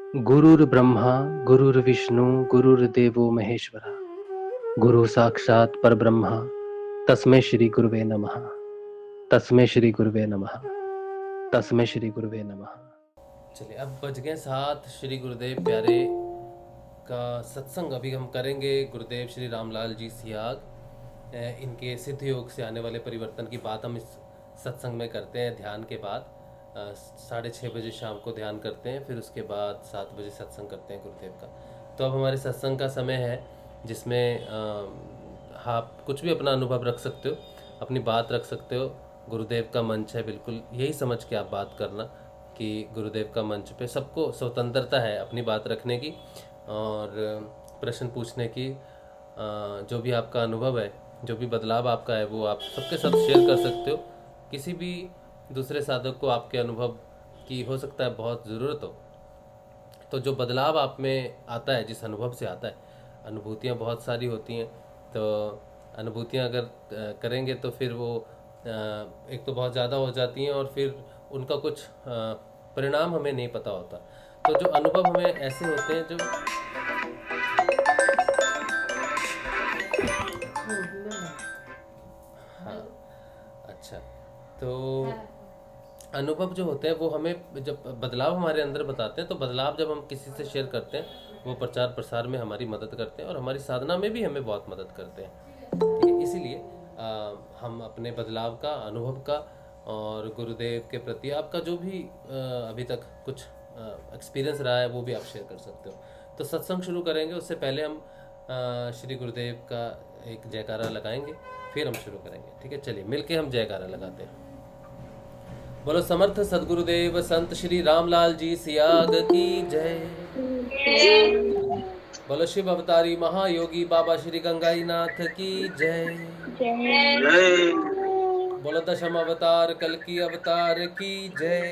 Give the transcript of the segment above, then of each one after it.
गुरुर्ब्रह्मा गुरुर्विष्णु गुरुर्देवो महेश्वरा गुरु साक्षात परब्रह्मा तस्मै श्री गुरुवे नमः। तस्मै श्री गुरुवे नमः। तस्मै श्री गुरुवे नमः। चलिए, अब बज गए 7। श्री गुरुदेव प्यारे का सत्संग अभी हम करेंगे। गुरुदेव श्री रामलाल जी सियाग, इनके सिद्ध योग से आने वाले परिवर्तन की बात हम इस सत्संग में करते हैं। ध्यान के बाद 6:30 बजे शाम को ध्यान करते हैं, फिर उसके बाद 7 बजे सत्संग करते हैं गुरुदेव का। तो अब हमारे सत्संग का समय है, जिसमें आप कुछ भी अपना अनुभव रख सकते हो, अपनी बात रख सकते हो। गुरुदेव का मंच है, बिल्कुल यही समझ के आप बात करना कि गुरुदेव का मंच पे सबको स्वतंत्रता है अपनी बात रखने की और प्रश्न पूछने की। जो भी आपका अनुभव है, जो भी बदलाव आपका है, वो आप सबके साथ शेयर कर सकते हो। किसी भी दूसरे साधक को आपके अनुभव की हो सकता है बहुत ज़रूरत हो, तो जो बदलाव आप में आता है, जिस अनुभव से आता है, अनुभूतियाँ बहुत सारी होती हैं। तो अनुभूतियाँ अगर करेंगे तो फिर वो एक तो बहुत ज़्यादा हो जाती हैं और फिर उनका कुछ परिणाम हमें नहीं पता होता। तो जो अनुभव हमें ऐसे होते हैं जो हाँ, अच्छा, तो अनुभव जो होते हैं वो हमें जब बदलाव हमारे अंदर बताते हैं, तो बदलाव जब हम किसी से शेयर करते हैं, वो प्रचार प्रसार में हमारी मदद करते हैं और हमारी साधना में भी हमें बहुत मदद करते हैं। ठीक है, इसीलिए हम अपने बदलाव का, अनुभव का और गुरुदेव के प्रति आपका जो भी अभी तक कुछ एक्सपीरियंस रहा है, वो भी आप शेयर कर सकते हो। तो सत्संग शुरू करेंगे, उससे पहले हम श्री गुरुदेव का एक जयकारा लगाएंगे, फिर हम शुरू करेंगे। ठीक है, चलिए मिलके हम जयकारा लगाते हैं। बोलो समर्थ सदगुरुदेव संत श्री रामलाल जी सियाग की जय। बोलो शिव अवतारी महायोगी बाबा श्री गंगाई नाथ की जय। बोलो दशम अवतार कल की अवतार की जय।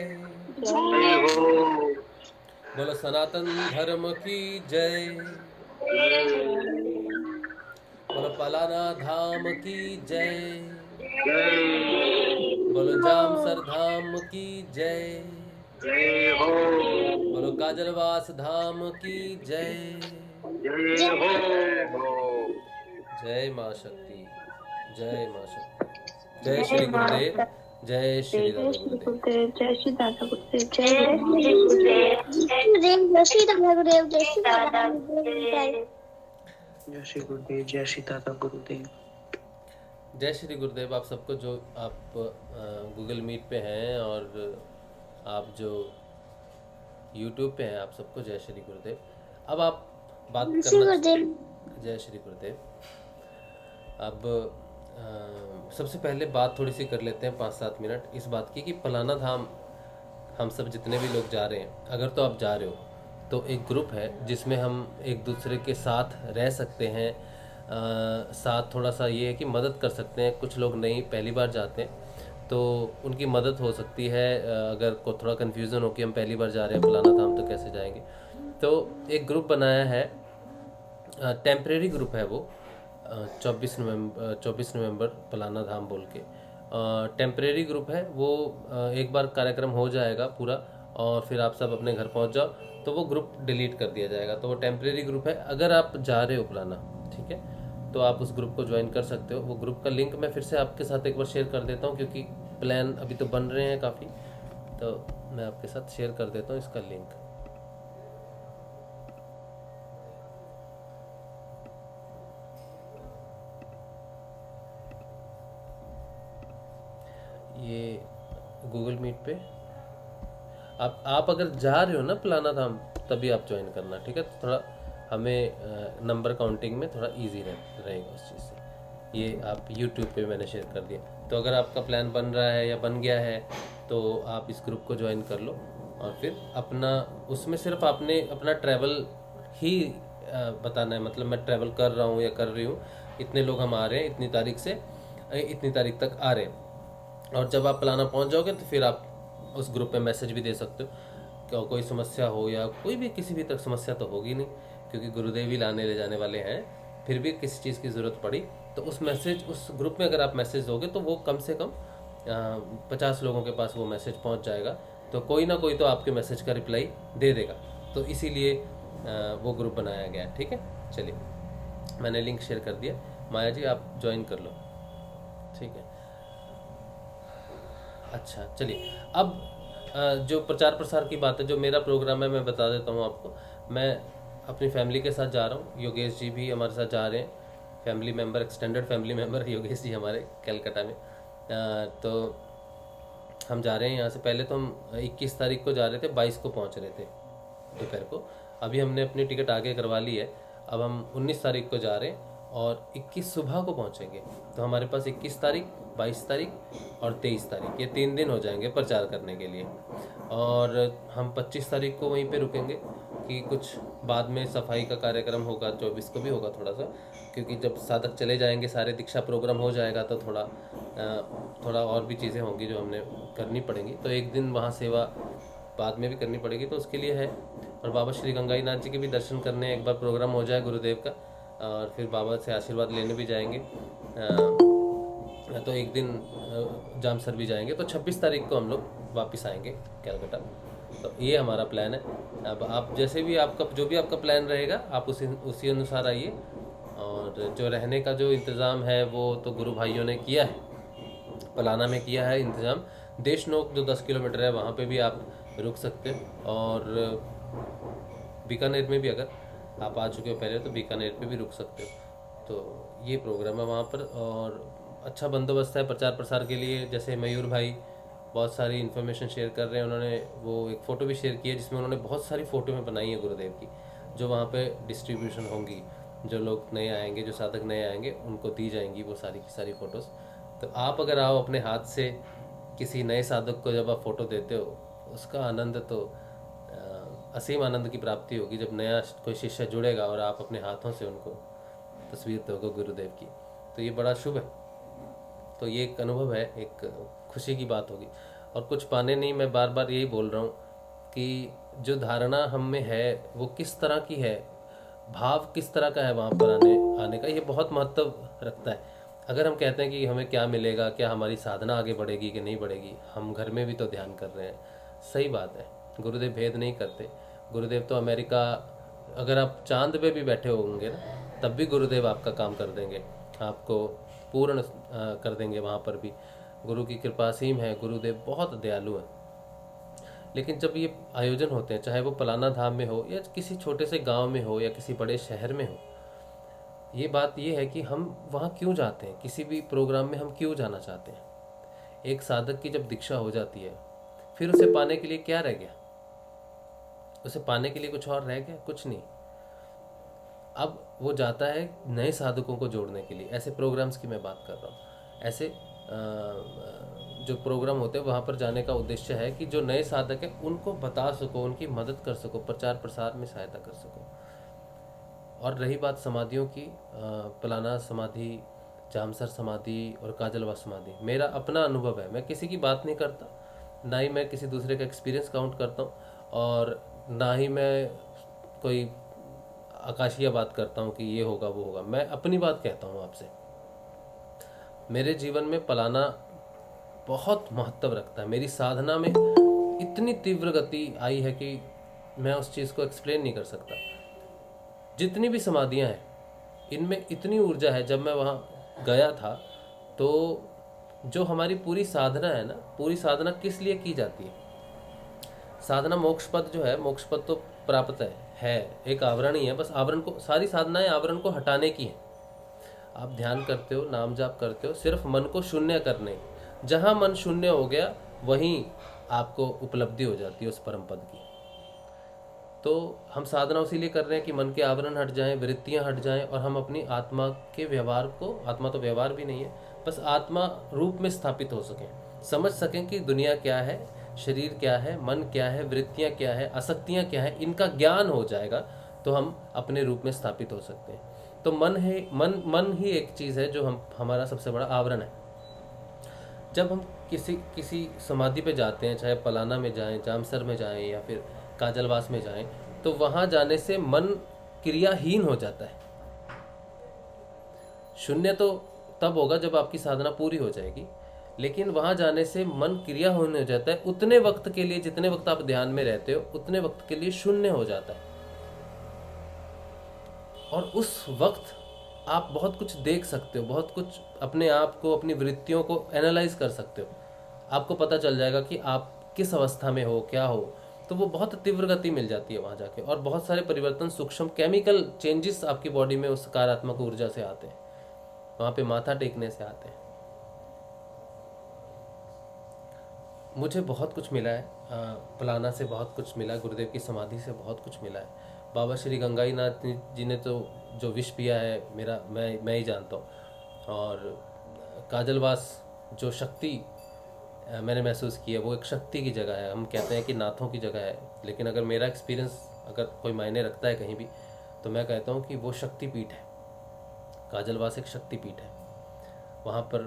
बोलो सनातन धर्म की जय। बोलो पलाना धाम की जय। बोलो जामसर धाम की जय। बोलो काजलवास धाम की जय। जय माँ शक्ति, जय माँ शक्ति, जय श्री गुरुदेव, जय श्री दादा गुरुदेव, जय श्री दादा गुरुदेव, जय श्री दादा गुरुदेव, जय श्री दादा गुरुदेव, जय श्री गुरुदेव, जय श्री दादा गुरुदेव, जय श्री गुरुदेव। आप सबको, जो आप गूगल मीट पे हैं और आप जो यूट्यूब पे हैं, आप सबको जय श्री गुरुदेव। अब आप बात करना, जय श्री गुरुदेव। अब सबसे पहले बात थोड़ी सी कर लेते हैं 5-7 मिनट इस बात की कि पलाना धाम हम सब जितने भी लोग जा रहे हैं, अगर तो आप जा रहे हो तो एक ग्रुप है जिसमें हम एक दूसरे के साथ रह सकते हैं। साथ थोड़ा सा ये है कि मदद कर सकते हैं। कुछ लोग नहीं, पहली बार जाते हैं तो उनकी मदद हो सकती है। अगर को थोड़ा कन्फ्यूज़न हो कि हम पहली बार जा रहे हैं फलाना धाम, तो कैसे जाएंगे, तो एक ग्रुप बनाया है, टेम्परेरी ग्रुप है वो। 24 नवंबर पलाना धाम बोल के टेम्परेरी ग्रुप है वो। एक बार कार्यक्रम हो जाएगा पूरा और फिर आप सब अपने घर पहुंच जाओ तो वो ग्रुप डिलीट कर दिया जाएगा। तो वो टेम्परेरी ग्रुप है। अगर आप जा रहे हो पलाना, ठीक है, तो आप उस ग्रुप को ज्वाइन कर सकते हो। वो ग्रुप का लिंक मैं फिर से आपके साथ एक बार शेयर कर देता हूँ, क्योंकि प्लान अभी तो बन रहे हैं काफ़ी, तो मैं आपके साथ शेयर कर देता हूँ इसका लिंक। ये गूगल मीट पे आप अगर जा रहे हो ना पलाना धाम, तभी आप ज्वाइन करना, ठीक है। तो थोड़ा हमें नंबर काउंटिंग में थोड़ा इजी रहेगा उस चीज़ से। ये आप यूट्यूब पे मैंने शेयर कर दिया। तो अगर आपका प्लान बन रहा है या बन गया है तो आप इस ग्रुप को ज्वाइन कर लो और फिर अपना, उसमें सिर्फ आपने अपना ट्रैवल ही बताना है। मतलब मैं ट्रैवल कर रहा हूँ या कर रही हूँ, इतने लोग हम आ रहे हैं, इतनी तारीख से इतनी तारीख तक आ रहे हैं। और जब आप पलाना पहुँच जाओगे तो फिर आप उस ग्रुप पे मैसेज भी दे सकते हो कि कोई समस्या हो, या कोई भी किसी भी तक समस्या तो होगी नहीं, क्योंकि गुरुदेव ही लाने ले जाने वाले हैं। फिर भी किसी चीज़ की ज़रूरत पड़ी तो उस ग्रुप में अगर आप मैसेज दोगे तो वो कम से कम 50 लोगों के पास वो मैसेज पहुंच जाएगा। तो कोई ना कोई तो आपके मैसेज का रिप्लाई दे देगा। तो इसीलिए वो ग्रुप बनाया गया है। ठीक है, चलिए मैंने लिंक शेयर कर दिया, माया जी आप ज्वाइन कर लो। ठीक है, अच्छा चलिए अब जो प्रचार प्रसार की बात है, जो मेरा प्रोग्राम है मैं बता देता हूँ आपको। मैं अपनी फैमिली के साथ जा रहा हूँ, योगेश जी भी हमारे साथ जा रहे हैं, family member, extended family member Yogesh ji हमारे कलकत्ता में। तो हम जा रहे हैं यहाँ से। पहले तो हम 21 तारीख को जा रहे थे, 22 को पहुँच रहे थे दोपहर को। अभी हमने अपनी टिकट आगे करवा ली है, अब हम 19 तारीख को जा रहे हैं और 21 सुबह को पहुँचेंगे। तो हमारे पास 21 तारीख, 22 तारीख और 23 तारीख, ये 3 दिन हो जाएंगे प्रचार करने के लिए। और हम 25 तारीख को वहीं पे रुकेंगे कि कुछ बाद में सफाई का कार्यक्रम होगा, 24 को भी होगा थोड़ा सा, क्योंकि जब साधक चले जाएंगे सारे, दीक्षा प्रोग्राम हो जाएगा तो थोड़ा और भी चीज़ें होंगी जो हमने करनी पड़ेंगी। तो एक दिन वहाँ सेवा बाद में भी करनी पड़ेगी, तो उसके लिए है। और बाबा श्री गंगाई नाथ जी के भी दर्शन करने, एक बार प्रोग्राम हो जाए गुरुदेव का, और फिर बाबा से आशीर्वाद लेने भी जाएंगे। तो एक दिन जामसर भी जाएंगे। तो 26 तारीख को हम लोग वापस आएंगे कलकत्ता। तो ये हमारा प्लान है। अब आप जैसे भी आपका जो भी आपका प्लान रहेगा आप उसी अनुसार आइए। और जो रहने का जो इंतज़ाम है वो तो गुरु भाइयों ने किया है, पलाना में किया है इंतज़ाम। देशनोक जो 10 किलोमीटर है वहाँ पे भी आप रुक सकते हो, और बीकानेर में भी अगर आप आ चुके हो पहले तो बीकानेर पे भी रुक सकते हो। तो ये प्रोग्राम है वहाँ पर, और अच्छा बंदोबस्त है प्रचार प्रसार के लिए। जैसे मयूर भाई बहुत सारी इन्फॉर्मेशन शेयर कर रहे हैं, उन्होंने वो एक फ़ोटो भी शेयर की है जिसमें उन्होंने बहुत सारी फ़ोटो में बनाई है गुरुदेव की, जो वहाँ पे डिस्ट्रीब्यूशन होंगी। जो लोग नए आएंगे, जो साधक नए आएंगे, उनको दी जाएंगी वो सारी की सारी फ़ोटोज़। तो आप अगर आओ अपने हाथ से किसी नए साधक को जब आप फ़ोटो देते हो, उसका आनंद तो असीम आनंद की प्राप्ति होगी। जब नया कोई शिष्य जुड़ेगा और आप अपने हाथों से उनको तस्वीर दोगे गुरुदेव की, तो ये बड़ा शुभ है। तो ये एक अनुभव है, एक खुशी की बात होगी। और कुछ पाने नहीं, मैं बार बार यही बोल रहा हूँ कि जो धारणा हम में है वो किस तरह की है, भाव किस तरह का है वहाँ पर आने का, ये बहुत महत्व रखता है। अगर हम कहते हैं कि हमें क्या मिलेगा, क्या हमारी साधना आगे बढ़ेगी कि नहीं बढ़ेगी, हम घर में भी तो ध्यान कर रहे हैं, सही बात है। गुरुदेव भेद नहीं करते। गुरुदेव तो अमेरिका, अगर आप चांद पे भी बैठे होंगे ना, तब भी गुरुदेव आपका काम कर देंगे, आपको पूर्ण कर देंगे। वहाँ पर भी गुरु की कृपा असीम है, गुरुदेव बहुत दयालु हैं। लेकिन जब ये आयोजन होते हैं, चाहे वो पलाना धाम में हो या किसी छोटे से गांव में हो या किसी बड़े शहर में हो, ये बात ये है कि हम वहाँ क्यों जाते हैं, किसी भी प्रोग्राम में हम क्यों जाना चाहते हैं। एक साधक की जब दीक्षा हो जाती है, फिर उसे पाने के लिए क्या रह गया? उसे पाने के लिए कुछ और रह गया? कुछ नहीं। अब वो जाता है नए साधकों को जोड़ने के लिए। ऐसे प्रोग्राम्स की मैं बात कर रहा हूँ। ऐसे जो प्रोग्राम होते हैं वहाँ पर जाने का उद्देश्य है कि जो नए साधक हैं उनको बता सको, उनकी मदद कर सको, प्रचार प्रसार में सहायता कर सको। और रही बात समाधियों की, पलाना समाधि, जामसर समाधि और काजलवास समाधि, मेरा अपना अनुभव है। मैं किसी की बात नहीं करता, ना ही मैं किसी दूसरे का एक्सपीरियंस काउंट करता हूँ, और ना ही मैं कोई आकाशीय बात करता हूँ कि ये होगा वो होगा। मैं अपनी बात कहता हूँ आपसे। मेरे जीवन में पलाना बहुत महत्व रखता है। मेरी साधना में इतनी तीव्र गति आई है कि मैं उस चीज़ को एक्सप्लेन नहीं कर सकता। जितनी भी समाधियाँ हैं, इनमें इतनी ऊर्जा है। जब मैं वहाँ गया था तो जो हमारी पूरी साधना है ना, पूरी साधना किस लिए की जाती है? साधना मोक्ष पद जो है, मोक्ष पद तो प्राप्त है, एक आवरण ही है। बस आवरण को, सारी साधनाएं आवरण को हटाने की है। आप ध्यान करते हो, नाम जाप करते हो, सिर्फ मन को शून्य करने। जहाँ मन शून्य हो गया वहीं आपको उपलब्धि हो जाती है उस परम पद की। तो हम साधना इसीलिए कर रहे हैं कि मन के आवरण हट जाएं, वृत्तियां हट जाएं, और हम अपनी आत्मा के व्यवहार को, आत्मा तो व्यवहार भी नहीं है, बस आत्मा रूप में स्थापित हो सकें, समझ सकें कि दुनिया क्या है, शरीर क्या है, मन क्या है, वृत्तियां क्या है, आसक्तियां क्या है। इनका ज्ञान हो जाएगा तो हम अपने रूप में स्थापित हो सकते हैं। तो मन ही एक चीज़ है जो हमारा सबसे बड़ा आवरण है। जब हम किसी समाधि पे जाते हैं, चाहे पलाना में जाएं, जामसर में जाएं या फिर काजलवास में जाएं, तो वहां जाने से मन क्रियाहीन हो जाता है। शून्य तो तब होगा जब आपकी साधना पूरी हो जाएगी, लेकिन वहाँ जाने से मन क्रिया होने हो जाता है, उतने वक्त के लिए जितने वक्त आप ध्यान में रहते हो उतने वक्त के लिए शून्य हो जाता है। और उस वक्त आप बहुत कुछ देख सकते हो, बहुत कुछ अपने आप को, अपनी वृत्तियों को एनालाइज कर सकते हो। आपको पता चल जाएगा कि आप किस अवस्था में हो, क्या हो। तो वो बहुत तीव्र गति मिल जाती है वहाँ जाके, और बहुत सारे परिवर्तन, सूक्ष्म केमिकल चेंजेस आपकी बॉडी में उस सकारात्मक ऊर्जा से आते हैं, वहाँ पे माथा टेकने से आते हैं। मुझे बहुत कुछ मिला है, पलाना से बहुत कुछ मिला, गुरुदेव की समाधि से बहुत कुछ मिला है। बाबा श्री गंगाई नाथ जी ने तो जो विष पिया है मेरा, मैं ही जानता हूँ। और काजलवास जो शक्ति मैंने महसूस की है, वो एक शक्ति की जगह है। हम कहते हैं कि नाथों की जगह है, लेकिन अगर मेरा एक्सपीरियंस अगर कोई मायने रखता है कहीं भी, तो मैं कहता हूँ कि वो शक्तिपीठ है। काजलवास एक शक्तिपीठ है। वहाँ पर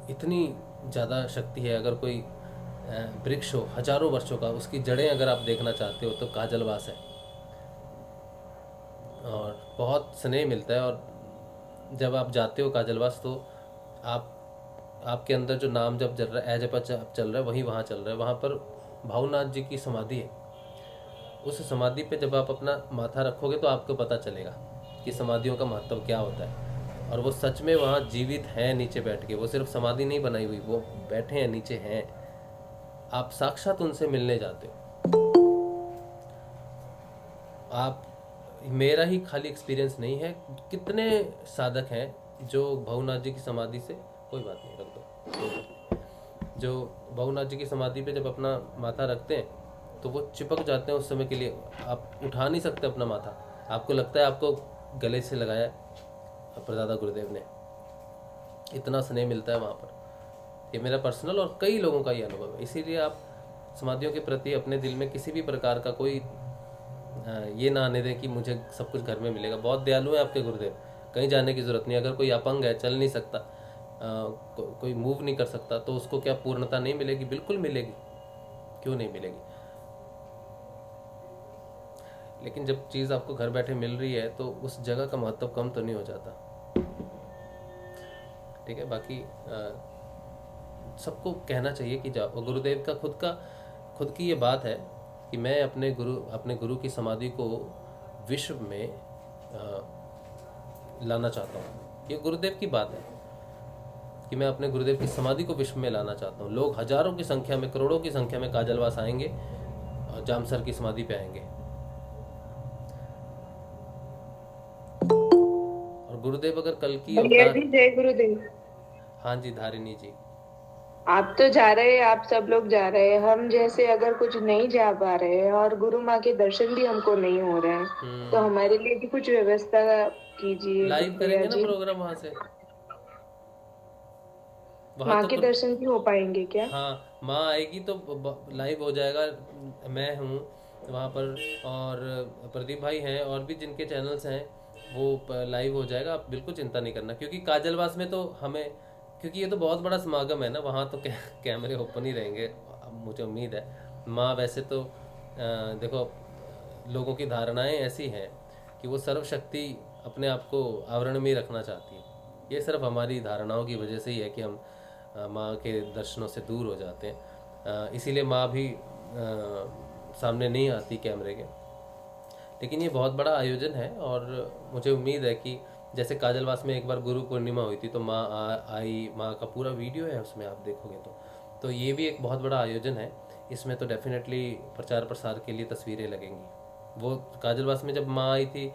इतनी ज़्यादा शक्ति है। अगर कोई वृक्ष हो हजारों वर्षों का, उसकी जड़ें अगर आप देखना चाहते हो तो काजलवास है, और बहुत स्नेह मिलता है। और जब आप जाते हो काजलवास तो आपके अंदर जो नाम जब चल रहा है, जप चल रहा है, वही वहाँ चल रहा है। वहाँ पर भावनाथ जी की समाधि है। उस समाधि पे जब आप अपना माथा रखोगे तो आपको पता चलेगा कि समाधियों का महत्व क्या होता है। और वो सच में वहाँ जीवित हैं नीचे बैठ के, वो सिर्फ समाधि नहीं बनाई हुई, वो बैठे हैं नीचे हैं। आप साक्षात उनसे मिलने जाते हो। आप, मेरा ही खाली एक्सपीरियंस नहीं है, कितने साधक हैं जो भावनाथ जी की समाधि से, कोई बात नहीं, रख दो, जो भावनाथ जी की समाधि पे जब अपना माथा रखते हैं तो वो चिपक जाते हैं उस समय के लिए। आप उठा नहीं सकते अपना माथा, आपको लगता है आपको गले से लगाया है प्रदाता गुरुदेव ने। इतना स्नेह मिलता है वहाँ पर। ये मेरा पर्सनल और कई लोगों का ये अनुभव है। इसीलिए आप समाधियों के प्रति अपने दिल में किसी भी प्रकार का कोई ये ना आने दें कि मुझे सब कुछ घर में मिलेगा। बहुत दयालु है आपके गुरुदेव, कहीं जाने की ज़रूरत नहीं। अगर कोई अपंग है, चल नहीं सकता, कोई मूव नहीं कर सकता, तो उसको क्या पूर्णता नहीं मिलेगी? बिल्कुल मिलेगी, क्यों नहीं मिलेगी। लेकिन जब चीज़ आपको घर बैठे मिल रही है तो उस जगह का महत्व कम तो नहीं हो जाता। ठीक है, बाकी सबको कहना चाहिए कि जाओ। गुरुदेव का खुद की ये बात है कि मैं अपने गुरु की समाधि को विश्व में लाना चाहता हूँ। ये गुरुदेव की बात है कि मैं अपने गुरुदेव की समाधि को विश्व में लाना चाहता हूँ। लोग हजारों की संख्या में, करोड़ों की संख्या में काजलवास आएंगे और जामसर की समाधि पे आएंगे। और गुरुदेव अगर कल की अवतार, जय गुरुदेव। हाँ जी धारिणी जी, आप तो जा रहे हैं, आप सब लोग जा रहे हैं, हम जैसे अगर कुछ नहीं जा पा रहे हैं और गुरु माँ के दर्शन भी हमको नहीं हो रहे हैं, तो हमारे लिए भी कुछ व्यवस्था कीजिए लाइव भैया करेंगे ना जी। प्रोग्राम वहाँ से, वहाँ माँ तो के दर्शन भी हो पाएंगे क्या? हाँ, माँ आएगी तो लाइव हो जाएगा। मैं हूँ वहाँ पर, और प्रदीप भाई हैं, और भी जिनके चैनल्स हैं वो लाइव हो जाएगा। आप बिल्कुल चिंता नहीं करना, क्योंकि काजलवास में तो हमें, क्योंकि ये तो बहुत बड़ा समागम है ना, वहाँ तो कैमरे ओपन ही रहेंगे, मुझे उम्मीद है। माँ वैसे तो देखो, लोगों की धारणाएं ऐसी हैं कि वो सर्वशक्ति अपने आप को आवरण में ही रखना चाहती है। ये सिर्फ हमारी धारणाओं की वजह से ही है कि हम माँ के दर्शनों से दूर हो जाते हैं। इसीलिए माँ भी सामने नहीं आती कैमरे के। लेकिन ये बहुत बड़ा आयोजन है, और मुझे उम्मीद है कि जैसे काजलवास में एक बार गुरु पूर्णिमा हुई थी तो माँ आई, माँ का पूरा वीडियो है उसमें, आप देखोगे तो ये भी एक बहुत बड़ा आयोजन है। इसमें तो डेफिनेटली प्रचार प्रसार के लिए तस्वीरें लगेंगी। वो काजलवास में जब माँ आई थी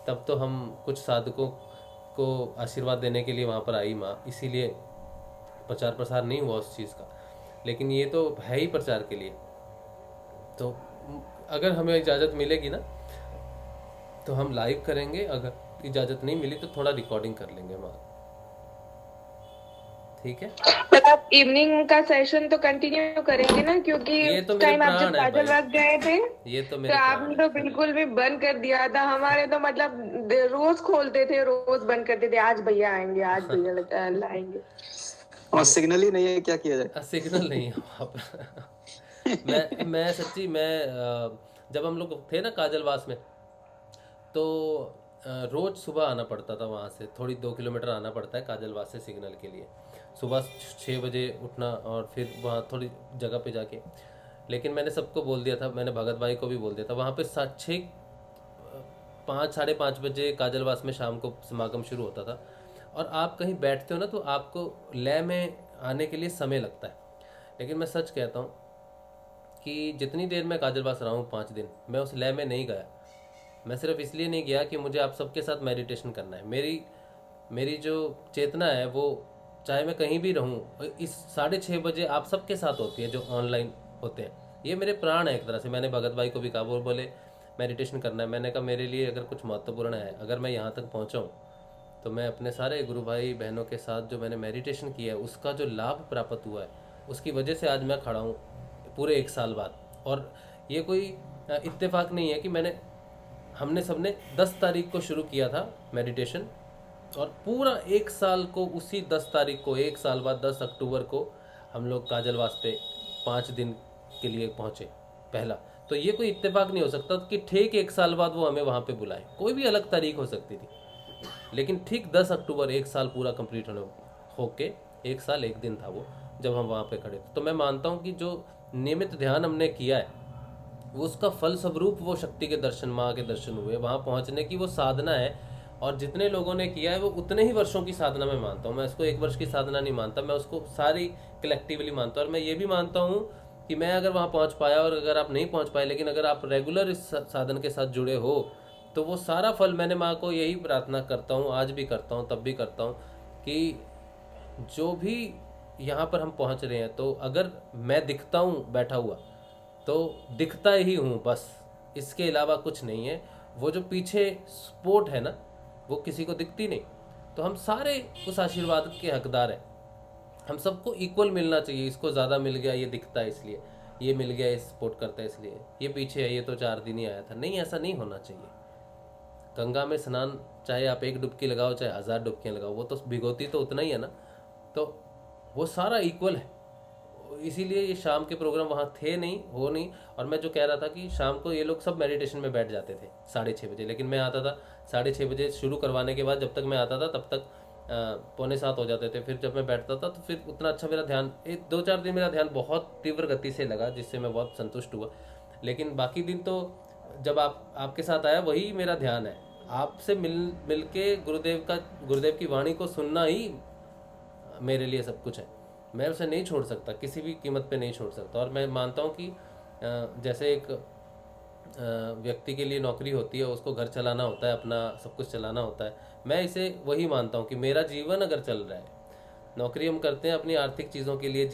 तब तो हम कुछ साधकों को आशीर्वाद देने के लिए वहाँ पर आई माँ, इसीलिए प्रचार प्रसार नहीं हुआ उस चीज़ का। लेकिन ये तो है ही प्रचार के लिए। तो अगर हमें इजाज़त मिलेगी ना तो हम लाइव करेंगे, अगर इजाज़त नहीं मिली तो थोड़ा रिकॉर्डिंग कर लेंगे हम, ठीक है। पर आप इवनिंग का सेशन तो कंटिन्यू करेंगे ना, क्योंकि ये तो उस मेरे टाइम आप जब प्राण है भाई, काजलवास गए थे ये तो तो मेरे प्राण आपने है। तो बिल्कुल भी बंद कर दिया था। हमारे तो मतलब रोज खोलते थे, रोज बंद करते थे, आज भैया आएंगे, आज भैया लाएंगे। और सिग्नल ही नहीं है, क्या किया जाए। सिग्नल नहीं है वहाँ पर। मैं सच्ची, जब हम लोग थे ना काजलवास में, तो रोज सुबह आना पड़ता था वहाँ से, थोड़ी 2 किलोमीटर आना पड़ता है काजलवास से सिग्नल के लिए। सुबह 6 बजे उठना और फिर वहाँ थोड़ी जगह पे जाके, लेकिन मैंने सबको बोल दिया था, मैंने भगत भाई को भी बोल दिया था, वहाँ पे 5 साढ़े 5 बजे काजलवास में शाम को समागम शुरू होता था। और आप कहीं बैठते हो ना तो आपको लय में आने के लिए समय लगता है। लेकिन मैं सच कहता हूँ कि जितनी देर मैं काजलवास रहा हूँ 5 दिन, मैं उस लय में नहीं गया। मैं सिर्फ इसलिए नहीं गया कि मुझे आप सबके साथ मेडिटेशन करना है। मेरी जो चेतना है वो, चाहे मैं कहीं भी रहूं, इस 6:30 बजे आप सबके साथ होती है जो ऑनलाइन होते हैं। ये मेरे प्राण है एक तरह से। मैंने भगत भाई को भी कहा, वो बोले मेडिटेशन करना है। मैंने कहा मेरे लिए अगर कुछ महत्वपूर्ण है, अगर मैं यहाँ तक पहुँचा हूँ तो मैं अपने सारे गुरु भाई बहनों के साथ जो मैंने मेडिटेशन किया है उसका जो लाभ प्राप्त हुआ है उसकी वजह से आज मैं खड़ा हूँ पूरे 1 साल बाद। और ये कोई इत्तेफाक नहीं है कि हमने सबने 10 तारीख को शुरू किया था मेडिटेशन, और पूरा 1 साल को उसी 10 तारीख को, 1 साल बाद 10 अक्टूबर को हम लोग काजलवास पे 5 दिन के लिए पहुँचे पहला। तो ये कोई इत्तेफाक नहीं हो सकता कि ठीक 1 साल बाद वो हमें वहाँ पे बुलाए। कोई भी अलग तारीख हो सकती थी, लेकिन ठीक 10 अक्टूबर 1 साल पूरा कंप्लीट होके 1 साल 1 दिन था वो जब हम वहाँ पे खड़े थे। तो मैं मानता हूँ कि जो नियमित ध्यान हमने किया है वो उसका फल स्वरूप वो शक्ति के दर्शन, माँ के दर्शन हुए। वहाँ पहुँचने की वो साधना है, और जितने लोगों ने किया है वो उतने ही वर्षों की साधना मैं मानता हूँ। मैं इसको 1 वर्ष की साधना नहीं मानता, मैं उसको सारी कलेक्टिवली मानता हूँ। और मैं ये भी मानता हूँ कि मैं अगर वहाँ पहुँच पाया और अगर आप नहीं पहुँच पाए, लेकिन अगर आप रेगुलर इस साधन के साथ जुड़े हो तो वो सारा फल, मैंने माँ को यही प्रार्थना करता हूँ, आज भी करता हूँ, तब भी करता हूँ, कि जो भी यहाँ पर हम पहुँच रहे हैं, तो अगर मैं दिखता हूँ बैठा हुआ तो दिखता ही हूँ बस, इसके अलावा कुछ नहीं है। वो जो पीछे सपोर्ट है ना वो किसी को दिखती नहीं। तो हम सारे उस आशीर्वाद के हकदार हैं। हम सबको इक्वल मिलना चाहिए। इसको ज़्यादा मिल गया, ये दिखता है इसलिए, ये मिल गया, ये सपोर्ट करता है इसलिए, ये पीछे है, ये तो 4 दिन ही आया था। नहीं, ऐसा नहीं होना चाहिए। गंगा में स्नान चाहे आप 1 डुबकी लगाओ चाहे 1000 डुबकियाँ लगाओ, वो तो भिगोती तो उतना ही है ना। तो वो सारा इक्वल है। इसीलिए ये शाम के प्रोग्राम वहाँ थे नहीं, हो नहीं। और मैं जो कह रहा था कि शाम को ये लोग सब मेडिटेशन में बैठ जाते थे 6:30 बजे, लेकिन मैं आता था 6:30 बजे शुरू करवाने के बाद, जब तक मैं आता था तब तक 6:45 हो जाते थे। फिर जब मैं बैठता था तो फिर उतना अच्छा मेरा ध्यान, 2-4 दिन मेरा ध्यान बहुत तीव्र गति से लगा, जिससे मैं बहुत संतुष्ट हुआ। लेकिन बाकी दिन तो जब आपके साथ आया वही मेरा ध्यान है। आपसे मिल के गुरुदेव की वाणी को सुनना ही मेरे लिए सब कुछ है। मैं उसे नहीं छोड़ सकता, किसी भी कीमत पे नहीं छोड़ सकता। और मैं मानता हूँ कि जैसे एक व्यक्ति के लिए नौकरी होती है, उसको घर चलाना होता है, अपना सब कुछ चलाना होता है, मैं इसे वही मानता हूँ कि मेरा जीवन अगर चल रहा है, नौकरी हम करते हैं अपनी आर्थिक चीज़ों के लिए,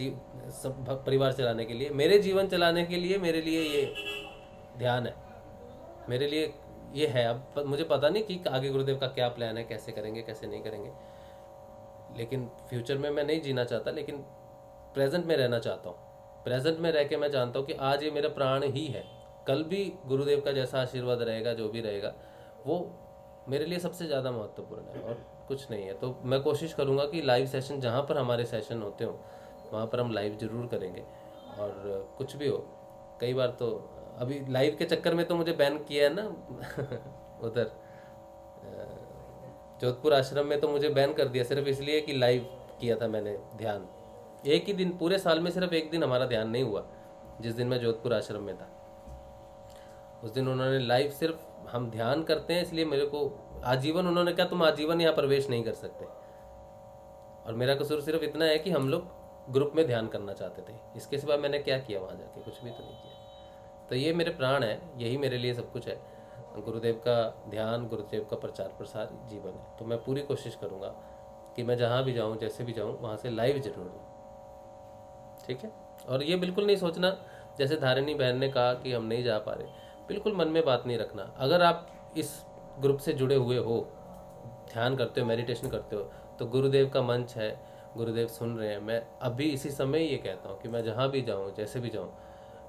सब परिवार चलाने के लिए, मेरे जीवन चलाने के लिए मेरे लिए ये ध्यान है, मेरे लिए ये है। अब मुझे पता नहीं कि आगे गुरुदेव का क्या प्लान है, कैसे करेंगे कैसे नहीं करेंगे, लेकिन फ्यूचर में मैं नहीं जीना चाहता, लेकिन प्रेजेंट में रहना चाहता हूँ। प्रेजेंट में रह के मैं जानता हूँ कि आज ये मेरा प्राण ही है, कल भी गुरुदेव का जैसा आशीर्वाद रहेगा, जो भी रहेगा वो मेरे लिए सबसे ज़्यादा महत्वपूर्ण है और कुछ नहीं है। तो मैं कोशिश करूँगा कि लाइव सेशन, जहाँ पर हमारे सेशन होते हो वहाँ पर हम लाइव ज़रूर करेंगे। और कुछ भी हो, कई बार तो अभी लाइव के चक्कर में तो मुझे बैन किया है ना उधर जोधपुर आश्रम में तो मुझे बैन कर दिया, सिर्फ इसलिए कि लाइव किया था मैंने ध्यान। एक ही दिन, पूरे साल में सिर्फ एक दिन हमारा ध्यान नहीं हुआ, जिस दिन मैं जोधपुर आश्रम में था। उस दिन उन्होंने लाइव, सिर्फ हम ध्यान करते हैं इसलिए मेरे को आजीवन, उन्होंने कहा तुम आजीवन यहाँ प्रवेश नहीं कर सकते। और मेरा कसूर सिर्फ इतना है कि हम लोग ग्रुप में ध्यान करना चाहते थे, इसके सिवा मैंने क्या किया वहाँ जाके, कुछ भी तो नहीं किया। तो ये मेरे प्राण है, यही मेरे लिए सब कुछ है। गुरुदेव का ध्यान, गुरुदेव का प्रचार प्रसार जीवन है। तो मैं पूरी कोशिश करूँगा कि मैं जहाँ भी जाऊँ, जैसे भी जाऊँ, वहाँ से लाइव जरूर दूँ, ठीक है। और ये बिल्कुल नहीं सोचना जैसे धारिणी बहन ने कहा कि हम नहीं जा पा रहे, बिल्कुल मन में बात नहीं रखना। अगर आप इस ग्रुप से जुड़े हुए हो, ध्यान करते हो, मेडिटेशन करते हो, तो गुरुदेव का मंच है, गुरुदेव सुन रहे हैं। मैं अभी इसी समय ये कहता हूँ कि मैं जहाँ भी जाऊँ, जैसे भी जाऊँ,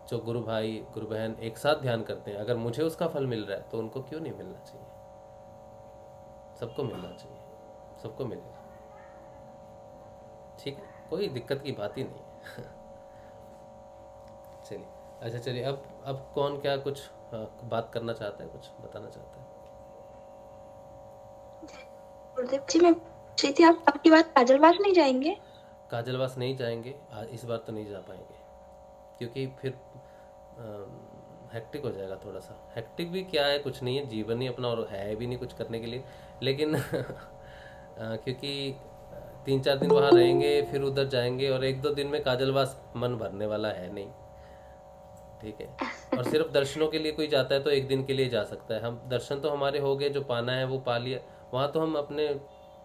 जो गुरु भाई गुरु बहन एक साथ ध्यान करते हैं, अगर मुझे उसका फल मिल रहा है तो उनको क्यों नहीं मिलना चाहिए। सबको मिलना चाहिए, सबको मिलेगा, ठीक है, कोई दिक्कत की बात ही नहीं है। चलिए, अच्छा चलिए, अब कौन क्या कुछ बात करना चाहता है, कुछ बताना चाहता है? गुरुदेव जी, मैं पूछ रही थी, आप आपकी बात काजलवास नहीं जाएंगे? काजलवास नहीं जाएंगे आज, इस बार तो नहीं जा पाएंगे, क्योंकि फिर हेक्टिक हो जाएगा थोड़ा सा। हेक्टिक भी क्या है, कुछ नहीं है, जीवन ही अपना और है भी नहीं कुछ करने के लिए, लेकिन क्योंकि 3-4 दिन वहाँ रहेंगे, फिर उधर जाएंगे, और 1-2 दिन में काजलवास मन भरने वाला है नहीं, ठीक है। और सिर्फ दर्शनों के लिए कोई जाता है तो 1 दिन के लिए जा सकता है। हम दर्शन तो हमारे हो गए, जो पाना है वो पा लिया। वहाँ तो हम अपने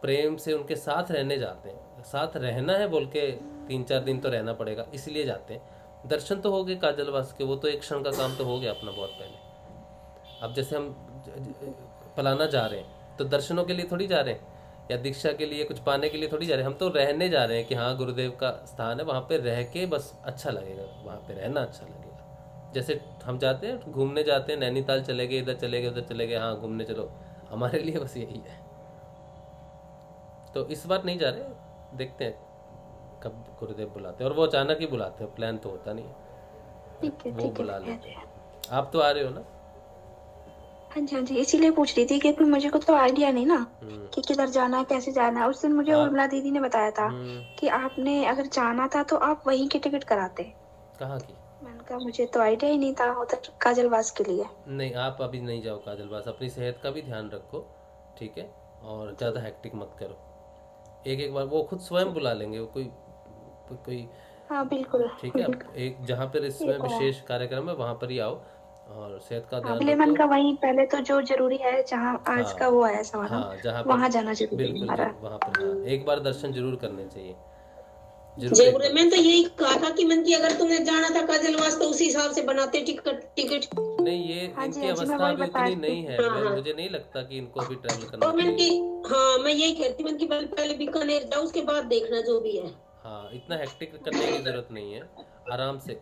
प्रेम से उनके साथ रहने जाते हैं, साथ रहना है बोल के 3-4 दिन तो रहना पड़ेगा, इसलिए जाते हैं। दर्शन तो हो गए काजलवास के, वो तो एक क्षण का काम तो हो गया अपना बहुत पहले। अब जैसे हम पलाना जा रहे हैं तो दर्शनों के लिए थोड़ी जा रहे हैं, या दीक्षा के लिए कुछ पाने के लिए थोड़ी जा रहे हैं, हम तो रहने जा रहे हैं कि हाँ गुरुदेव का स्थान है, वहाँ पे रह के बस अच्छा लगेगा, वहाँ पे रहना अच्छा लगेगा। जैसे हम जाते हैं घूमने जाते हैं, नैनीताल चले गए, इधर चले गए, उधर चले गए, हाँ घूमने चलो, हमारे लिए बस यही है। तो इस बार नहीं जा रहे, देखते हैं कब गुरुदेव बुलाते हैं, और वो अचानक ही बुलाते हैं, प्लान तो होता नहीं है, ठीक है वो ठीक है बुला लेते हैं। आप तो आ रहे हो ना? हाँ जी हाँ जी, इसीलिए पूछ रही थी क्योंकि मुझे को तो आइडिया नहीं ना कि किधर जाना है, कैसे जाना है। उस दिन मुझे उर्मिला दीदी ने बताया था कि आपने अगर जाना था तो आप वहीं की टिकट कराते। कहाँ की? मैंने कहा मुझे तो आइडिया ही नहीं था उधर काजलवास के लिए। नहीं, आप अभी नहीं जाओ काजलवास, अपनी सेहत का भी ध्यान रखो, ठीक है, और ज़्यादा हेक्टिक मत करो। एक बार वो खुद स्वयं बुला लेंगे, वो कोई हाँ बिल्कुल ठीक है। अब एक जहाँ पर इसमें विशेष कार्यक्रम है वहाँ पर ही आओ, और सेहत का ध्यान अगले मन रखो। का वहीं पहले तो जो जरूरी है, जहाँ आज का वो है समारोह, हाँ, जहाँ पर वहाँ जाना जरूरी है बिल्कुल हमारा। वहाँ पर, हाँ, एक बार दर्शन जरूर करने चाहिए, जरूर जय एक गुरुदेव। बार। मैंने तो यही कहा था कि मन की अगर तुमने जाना था काजलवास तो उसी हिसाब से बनाते टिकट। नहीं, ये हाँ जी इनकी हाँ जी, मैं अवस्था वही अभी बता उतनी रही नहीं थी। है, हाँ हाँ। मुझे नहीं लगता कि इनको अभी ट्रैवल करना और मन की, चाहिए। हाँ मैं यही कहती, मन की पहले बीकानेर जाओ, उसके बाद देखना जो भी है। हाँ, इतना हेक्टिक करने की जरूरत नहीं है, आराम से,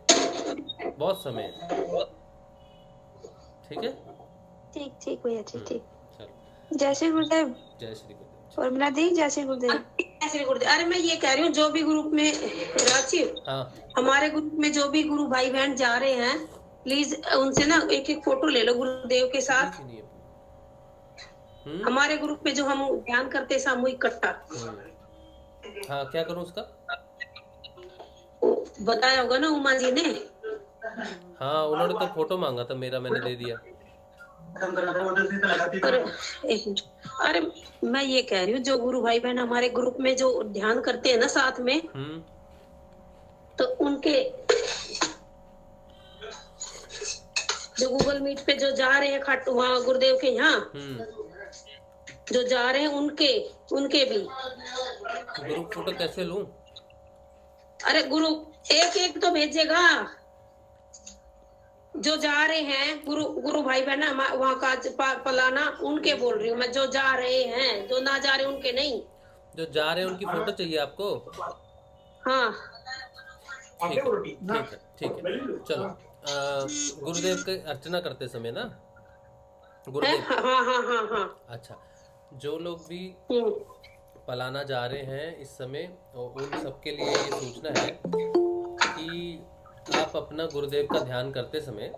बहुत समय है, ठीक है। ठीक ठीक भैया जी, ठीक। चलो, जय श्री गुरुदेव। जय श्री गुरुदेव। उर्मिला दी, जय श्री गुरुदेव। ऐसे भी गुरुदेव, अरे मैं ये कह रही हूँ जो भी ग्रुप में राचिव, हाँ, हमारे ग्रुप में जो भी गुरु भाई बहन जा रहे हैं, प्लीज उनसे ना एक फोटो ले लो गुरुदेव के साथ। नहीं है। हमारे ग्रुप में जो हम ध्यान करते सामूहिक इकट्ठा, हाँ, क्या करूँ उसका? बताया होगा ना उमा जी ने। हाँ, उन्होंने तो फोटो मांगा था मेरा, मैंने दे दिया। अरे मैं ये कह रही हूँ जो गुरु भाई बहन हमारे ग्रुप में जो ध्यान करते हैं ना साथ में, तो उनके जो गूगल मीट पे जो जा रहे हैं खाटू वहाँ गुरुदेव के यहाँ जो जा रहे हैं, उनके भी ग्रुप फोटो कैसे लूं? अरे गुरु एक तो भेजेगा, जो जा रहे हैं गुरु भाई बहन वहाँ का पलाना, उनके बोल रही हूँ मैं, जो जा रहे हैं, जो ना जा रहे उनके नहीं। जो जा रहे हैं उनकी फोटो चाहिए आपको? हाँ ठीक है, चलो। गुरुदेव के अर्चना करते समय ना, गुरुदेव, हाँ। अच्छा, जो लोग भी पलाना जा रहे हैं इस समय, उन सबके लिए ये सूचना है कि आप अपना गुरुदेव का ध्यान करते समय,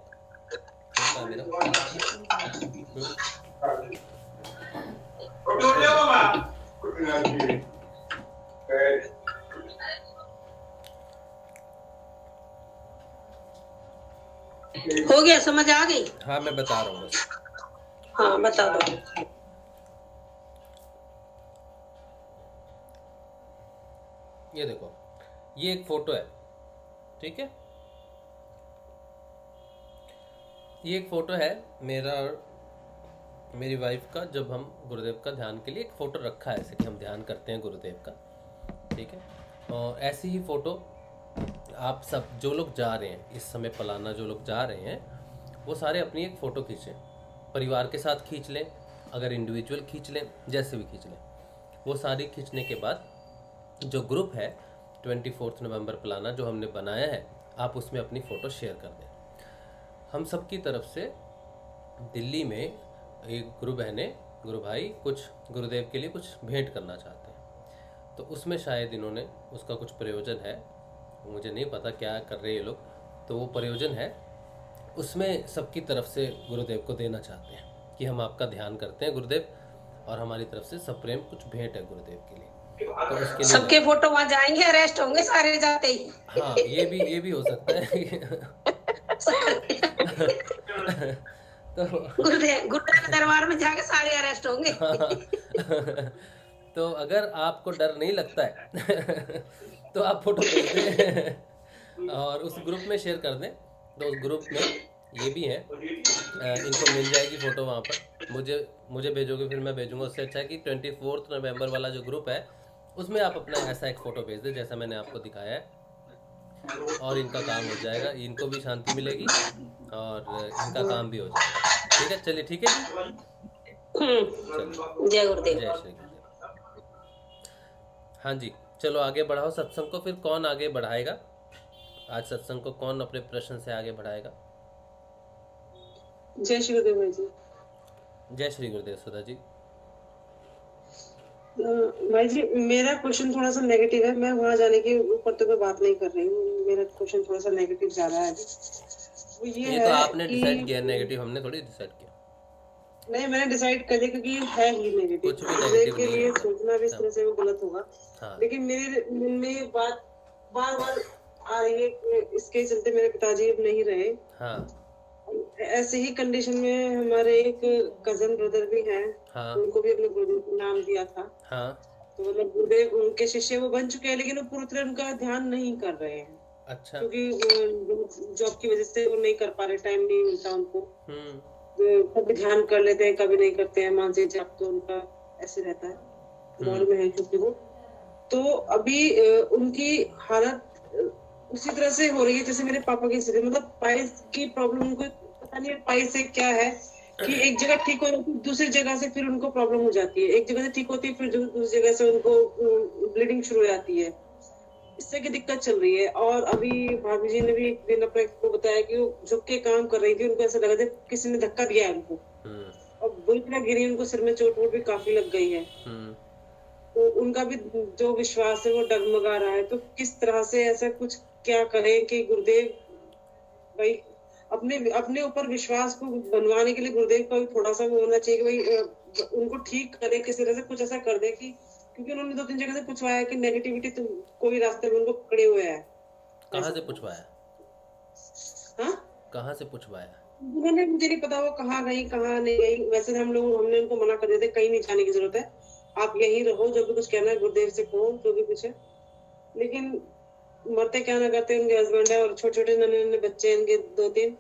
हो गया, समझ आ गई? हाँ, मैं बता रहा हूँ बस। हाँ बता दो। ये देखो, ये एक फोटो है, ठीक है, ये एक फोटो है मेरा और मेरी वाइफ का, जब हम गुरुदेव का ध्यान के लिए एक फ़ोटो रखा है, ऐसे कि हम ध्यान करते हैं गुरुदेव का, ठीक है। और ऐसी ही फ़ोटो आप सब जो लोग जा रहे हैं इस समय पलाना, जो लोग जा रहे हैं वो सारे अपनी एक फ़ोटो खींचें, परिवार के साथ खींच लें, अगर इंडिविजुअल खींच लें, जैसे भी खींच लें। वो सारी खींचने के बाद जो ग्रुप है 24 नवंबर पलाना जो हमने बनाया है, आप उसमें अपनी फ़ोटो शेयर कर दें। हम सब की तरफ से दिल्ली में एक गुरु बहनें, गुरु भाई कुछ गुरुदेव के लिए कुछ भेंट करना चाहते हैं, तो उसमें शायद इन्होंने उसका कुछ प्रयोजन है, मुझे नहीं पता क्या कर रहे हैं ये लोग, तो वो प्रयोजन है, उसमें सबकी तरफ से गुरुदेव को देना चाहते हैं कि हम आपका ध्यान करते हैं गुरुदेव, और हमारी तरफ से सप्रेम कुछ भेंट है गुरुदेव के लिए। तो उसके लिए सबके फोटो वहां जाएंगे, अरेस्ट होंगे सारे जाते ही। हाँ, ये भी हो सकता है। तो गुरुदेव दरबार में जाके सारे अरेस्ट होंगे। तो अगर आपको डर नहीं लगता है तो आप फोटो भेज दें और उस ग्रुप में शेयर कर दें। तो उस ग्रुप में ये भी है, इनको मिल जाएगी फ़ोटो वहाँ पर। मुझे भेजोगे, फिर मैं भेजूंगा। उससे अच्छा है कि 24 नवंबर वाला जो ग्रुप है उसमें आप अपना ऐसा एक फ़ोटो भेज दें जैसा मैंने आपको दिखाया है, और इनका काम हो जाएगा, इनको भी शांति मिलेगी और इनका काम भी हो जाएगा। ठीक है, चलिए, ठीक है जी। जय गुरुदेव। जय श्री गुरुदेव। हाँ जी, चलो आगे बढ़ाओ सत्संग को। फिर कौन आगे बढ़ाएगा आज सत्संग को? कौन अपने प्रश्न से आगे बढ़ाएगा? जय श्री गुरुदेव भाई जी। जय श्री गुरुदेव सुधा जी। भाई जी, मेरा क्वेश्चन थोड़ा सा नेगेटिव है। मैं वहां जाने के ऊपर तो मैं बात नहीं कर रही हूँ। मेरा क्वेश्चन थोड़ा सा नेगेटिव ज्यादा है। वो ये तो आपने डिसाइड किया नेगेटिव, हमने थोड़ी डिसाइड किया। नहीं, मैंने डिसाइड कर दिया क्योंकि है ही नेगेटिव। कुछ भी नेगेटिव के लिए सोचना भी इस तरह से वो गलत होगा। हाँ। लेकिन मेरे मन में बात बार बार आ रही है, इसके चलते मेरे पिताजी अब नहीं रहे। हाँ। ऐसे ही कंडीशन में हमारे एक कजन ब्रदर भी हैं। हाँ। उनको भी अपने गुरुदेव नाम दिया था। हाँ। तो मतलब गुरुदेव उनके शिष्य वो बन चुके हैं, लेकिन वो पूरी तरह उनका ध्यान नहीं कर रहे हैं। अच्छा। क्योंकि जॉब की वजह से वो नहीं कर पा रहे, टाइम नहीं मिलता उनको। कभी ध्यान कर लेते हैं, कभी नहीं करते हैं। मानसिक जाप तो उनका ऐसे रहता है, मॉल में है क्योंकि वो। तो अभी उनकी हालत उसी तरह से हो रही है जैसे मेरे पापा की स्थिति। मतलब पाइल्स की प्रॉब्लम उनको पता नहीं पाइल्स से क्या है कि एक जगह ठीक हो जाती है, दूसरी जगह से फिर उनको प्रॉब्लम हो जाती है। एक जगह से ठीक होती है, फिर दूसरी जगह से उनको ब्लीडिंग शुरू हो जाती है। इससे की दिक्कत चल रही है। और अभी भाभी जी ने भी एक दिन अपने को बताया कि वो झुक के काम कर रही थी, उनको ऐसा लगा था किसी ने धक्का दिया है उनको, और बुरी तरह गिरी। उनको सिर में चोट वोट भी काफी लग गई है। तो उनका भी जो विश्वास है वो डगमगा रहा है। तो किस तरह से ऐसा कुछ क्या करें कि गुरुदेव भाई अपने ऊपर विश्वास को बनवाने के लिए गुरुदेव का भी थोड़ा सा वो होना चाहिए कि भाई उनको ठीक करे, किसी तरह से कुछ ऐसा कर दे कि, क्योंकि उन्होंने 2-3 जगह से पूछवाया कि नेगेटिविटी तो कोई रास्ते में उनको पकड़े हुए है। कहाँ से पूछवाया? हाँ, कहाँ से पूछवाया? उन्होंने, मुझे नहीं पता वो कहाँ गई कहाँ नहीं गई। वैसे हमने उनको मना कर दिया था, कहीं नहीं जाने की जरूरत है, आप यहीं रहो, जो भी कुछ कहना है गुरुदेव से कहो, जो भी कुछ है। लेकिन मरते क्या ना करते, उनके हस्बैंड है और छोटे छोटे नन्हे बच्चे इनके 2-3,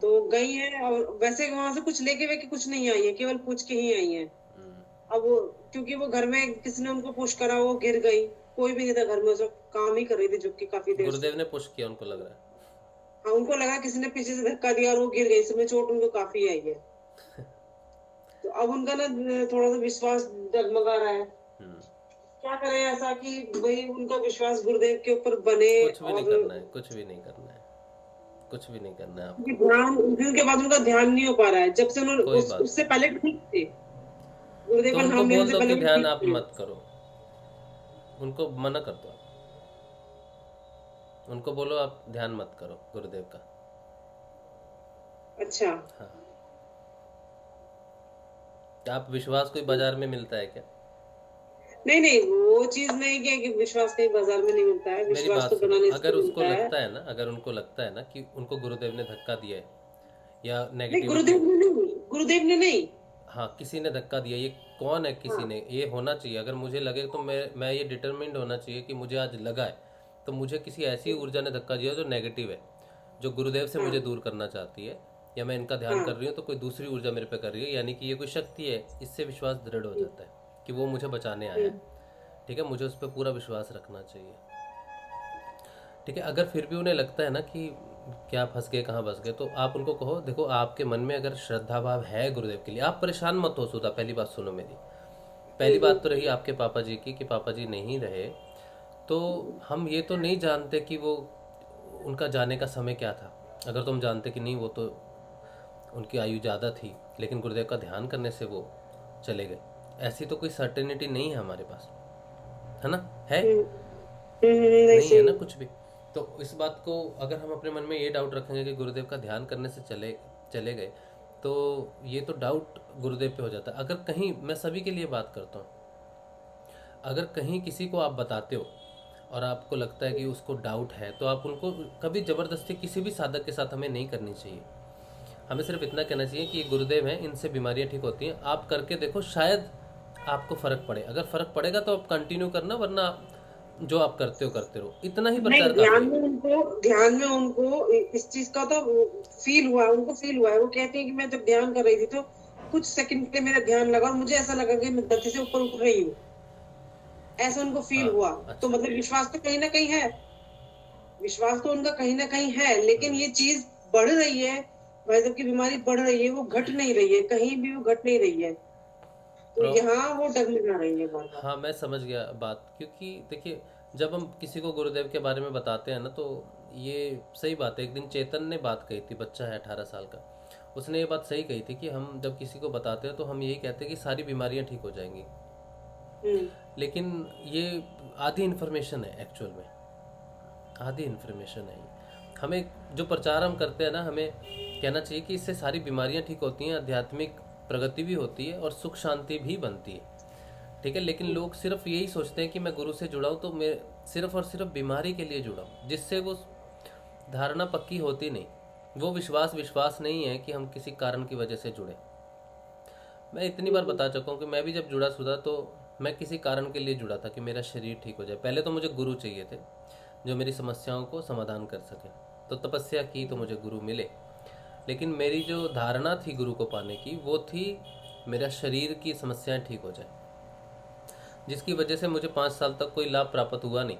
तो गई है। और वैसे वहां से कुछ लेके वे कुछ नहीं आई है, केवल पूछ के ही आई है। अब वो क्योंकि वो घर में किसी ने उनको पुश करा, वो गिर गई। कोई भी नहीं था घर में, उस वक्त काम ही कर रही थी झुक के काफी देर। गुरुदेव ने पुश किया, उनको लग रहा है। हाँ, उनको लगा किसी ने पीछे से धक्का दिया और वो गिर गई। इसमें चोट उनको काफी आई है। तो अब उनका ना थोड़ा सा विश्वास डगमगा रहा है। क्या करें ऐसा कि वही उनका विश्वास गुरुदेव के ऊपर बने। कुछ भी नहीं करना है, कुछ भी नहीं करना है, कुछ भी नहीं करना है आपको। ध्यान उनके बाद उनका ध्यान नहीं हो पा रहा है। जब से उन्होंने उससे पहले ठीक थे, गुरुदेव का नाम लेने से पहले ध्यान आप मत करो, उनको मना कर दो। उनको बोलो आप ध्यान मत करो गुरुदेव का। अच्छा। हाँ। आप विश्वास कोई बाजार में मिलता है क्या? नहीं, वो चीज नहीं कि विश्वास कहीं बाजार में नहीं मिलता है। विश्वास तो बनाने से अगर उसको लगता है ना, अगर उनको लगता है ना कि उनको गुरुदेव ने धक्का दिया है या नेगेटिव, गुरुदेव ने नहीं, हाँ, किसी ने धक्का दिया, ये कौन है? किसी ने, ये होना चाहिए। अगर मुझे लगे तो मैं ये डिटरमिन्ड होना चाहिए कि मुझे आज लगा है तो मुझे किसी ऐसी ऊर्जा ने धक्का दिया जो नेगेटिव है, जो गुरुदेव से मुझे दूर करना चाहती है, या मैं इनका ध्यान कर रही हूँ तो कोई दूसरी ऊर्जा मेरे पे कर रही है, यानी कि ये कोई शक्ति है। इससे विश्वास दृढ़ हो जाता है कि वो मुझे बचाने आया है। ठीक है, मुझे उस पर पूरा विश्वास रखना चाहिए। ठीक है, अगर फिर भी उन्हें लगता है ना कि क्या फंस गए, कहाँ फंस गए, तो आप उनको कहो, देखो आपके मन में अगर श्रद्धा भाव है गुरुदेव के लिए, आप परेशान मत हो सुधा। पहली बात सुनो मेरी, पहली बात तो रही आपके पापा जी की, कि पापा जी नहीं रहे, तो हम ये तो नहीं जानते कि वो उनका जाने का समय क्या था। अगर तुम जानते कि नहीं, वो तो उनकी आयु ज़्यादा थी, लेकिन गुरुदेव का ध्यान करने से वो चले गए, ऐसी तो कोई सर्टेनिटी नहीं है हमारे पास, है ना? है नहीं है ना कुछ भी। तो इस बात को अगर हम अपने मन में ये डाउट रखेंगे कि गुरुदेव का ध्यान करने से चले गए, तो ये तो डाउट गुरुदेव पे हो जाता है। अगर कहीं, मैं सभी के लिए बात करता हूँ, अगर कहीं किसी को आप बताते हो और आपको लगता है कि उसको डाउट है, तो आप उनको कभी ज़बरदस्ती किसी भी साधक के साथ हमें नहीं करनी चाहिए। हमें सिर्फ इतना कहना चाहिए कि ये गुरुदेव हैं, इनसे बीमारियां ठीक होती हैं, आप करके देखो, शायद आपको फ़र्क पड़े। अगर फ़र्क पड़ेगा तो आप कंटिन्यू करना, वरना जो आप करते हो करते रहो। इतना ही प्रचार ध्यान में उनको इस चीज का तो फील हुआ, उनको फील हुआ है। वो कहते हैं कि मैं जब ध्यान कर रही थी तो कुछ सेकंड के मेरा ध्यान लगा और मुझे ऐसा लगा कि मैं धरती से ऊपर उठ रही हूँ, ऐसा उनको फील हुआ। अच्छा। तो मतलब विश्वास तो कहीं ना कहीं है, विश्वास तो उनका कहीं ना कहीं है, लेकिन ये चीज बढ़ रही है, भाई साहब की बीमारी बढ़ रही है, वो घट नहीं रही है, कहीं भी वो घट नहीं रही है। तो यहाँ वो डगमगा रही है बात। हाँ, मैं समझ गया बात। क्योंकि देखिए, जब हम किसी को गुरुदेव के बारे में बताते हैं ना, तो ये सही बात है। एक दिन चेतन ने बात कही थी, बच्चा है 18 साल का, उसने ये बात सही कही थी कि हम जब किसी को बताते हैं तो हम यही कहते हैं कि सारी बीमारियां ठीक हो जाएंगी, लेकिन ये आधी इन्फॉर्मेशन है, एक्चुअल में आधी इन्फॉर्मेशन है। हमें जो प्रचार हम करते हैं ना, हमें कहना चाहिए कि इससे सारी बीमारियां ठीक होती हैं, आध्यात्मिक प्रगति भी होती है और सुख शांति भी बनती है, ठीक है। लेकिन लोग सिर्फ यही सोचते हैं कि मैं गुरु से जुड़ा हूँ तो मैं सिर्फ और सिर्फ बीमारी के लिए जुड़ा हूँ, जिससे वो धारणा पक्की होती नहीं, वो विश्वास नहीं है कि हम किसी कारण की वजह से जुड़े। मैं इतनी बार बता चुका हूँ कि मैं भी जब जुड़ा सुधा तो मैं किसी कारण के लिए जुड़ा था कि मेरा शरीर ठीक हो जाए। पहले तो मुझे गुरु चाहिए थे जो मेरी समस्याओं को समाधान कर सके, तो तपस्या की तो मुझे गुरु मिले। लेकिन मेरी जो धारणा थी गुरु को पाने की, वो थी मेरा शरीर की समस्याएं ठीक हो जाए, जिसकी वजह से मुझे 5 साल तक कोई लाभ प्राप्त हुआ नहीं,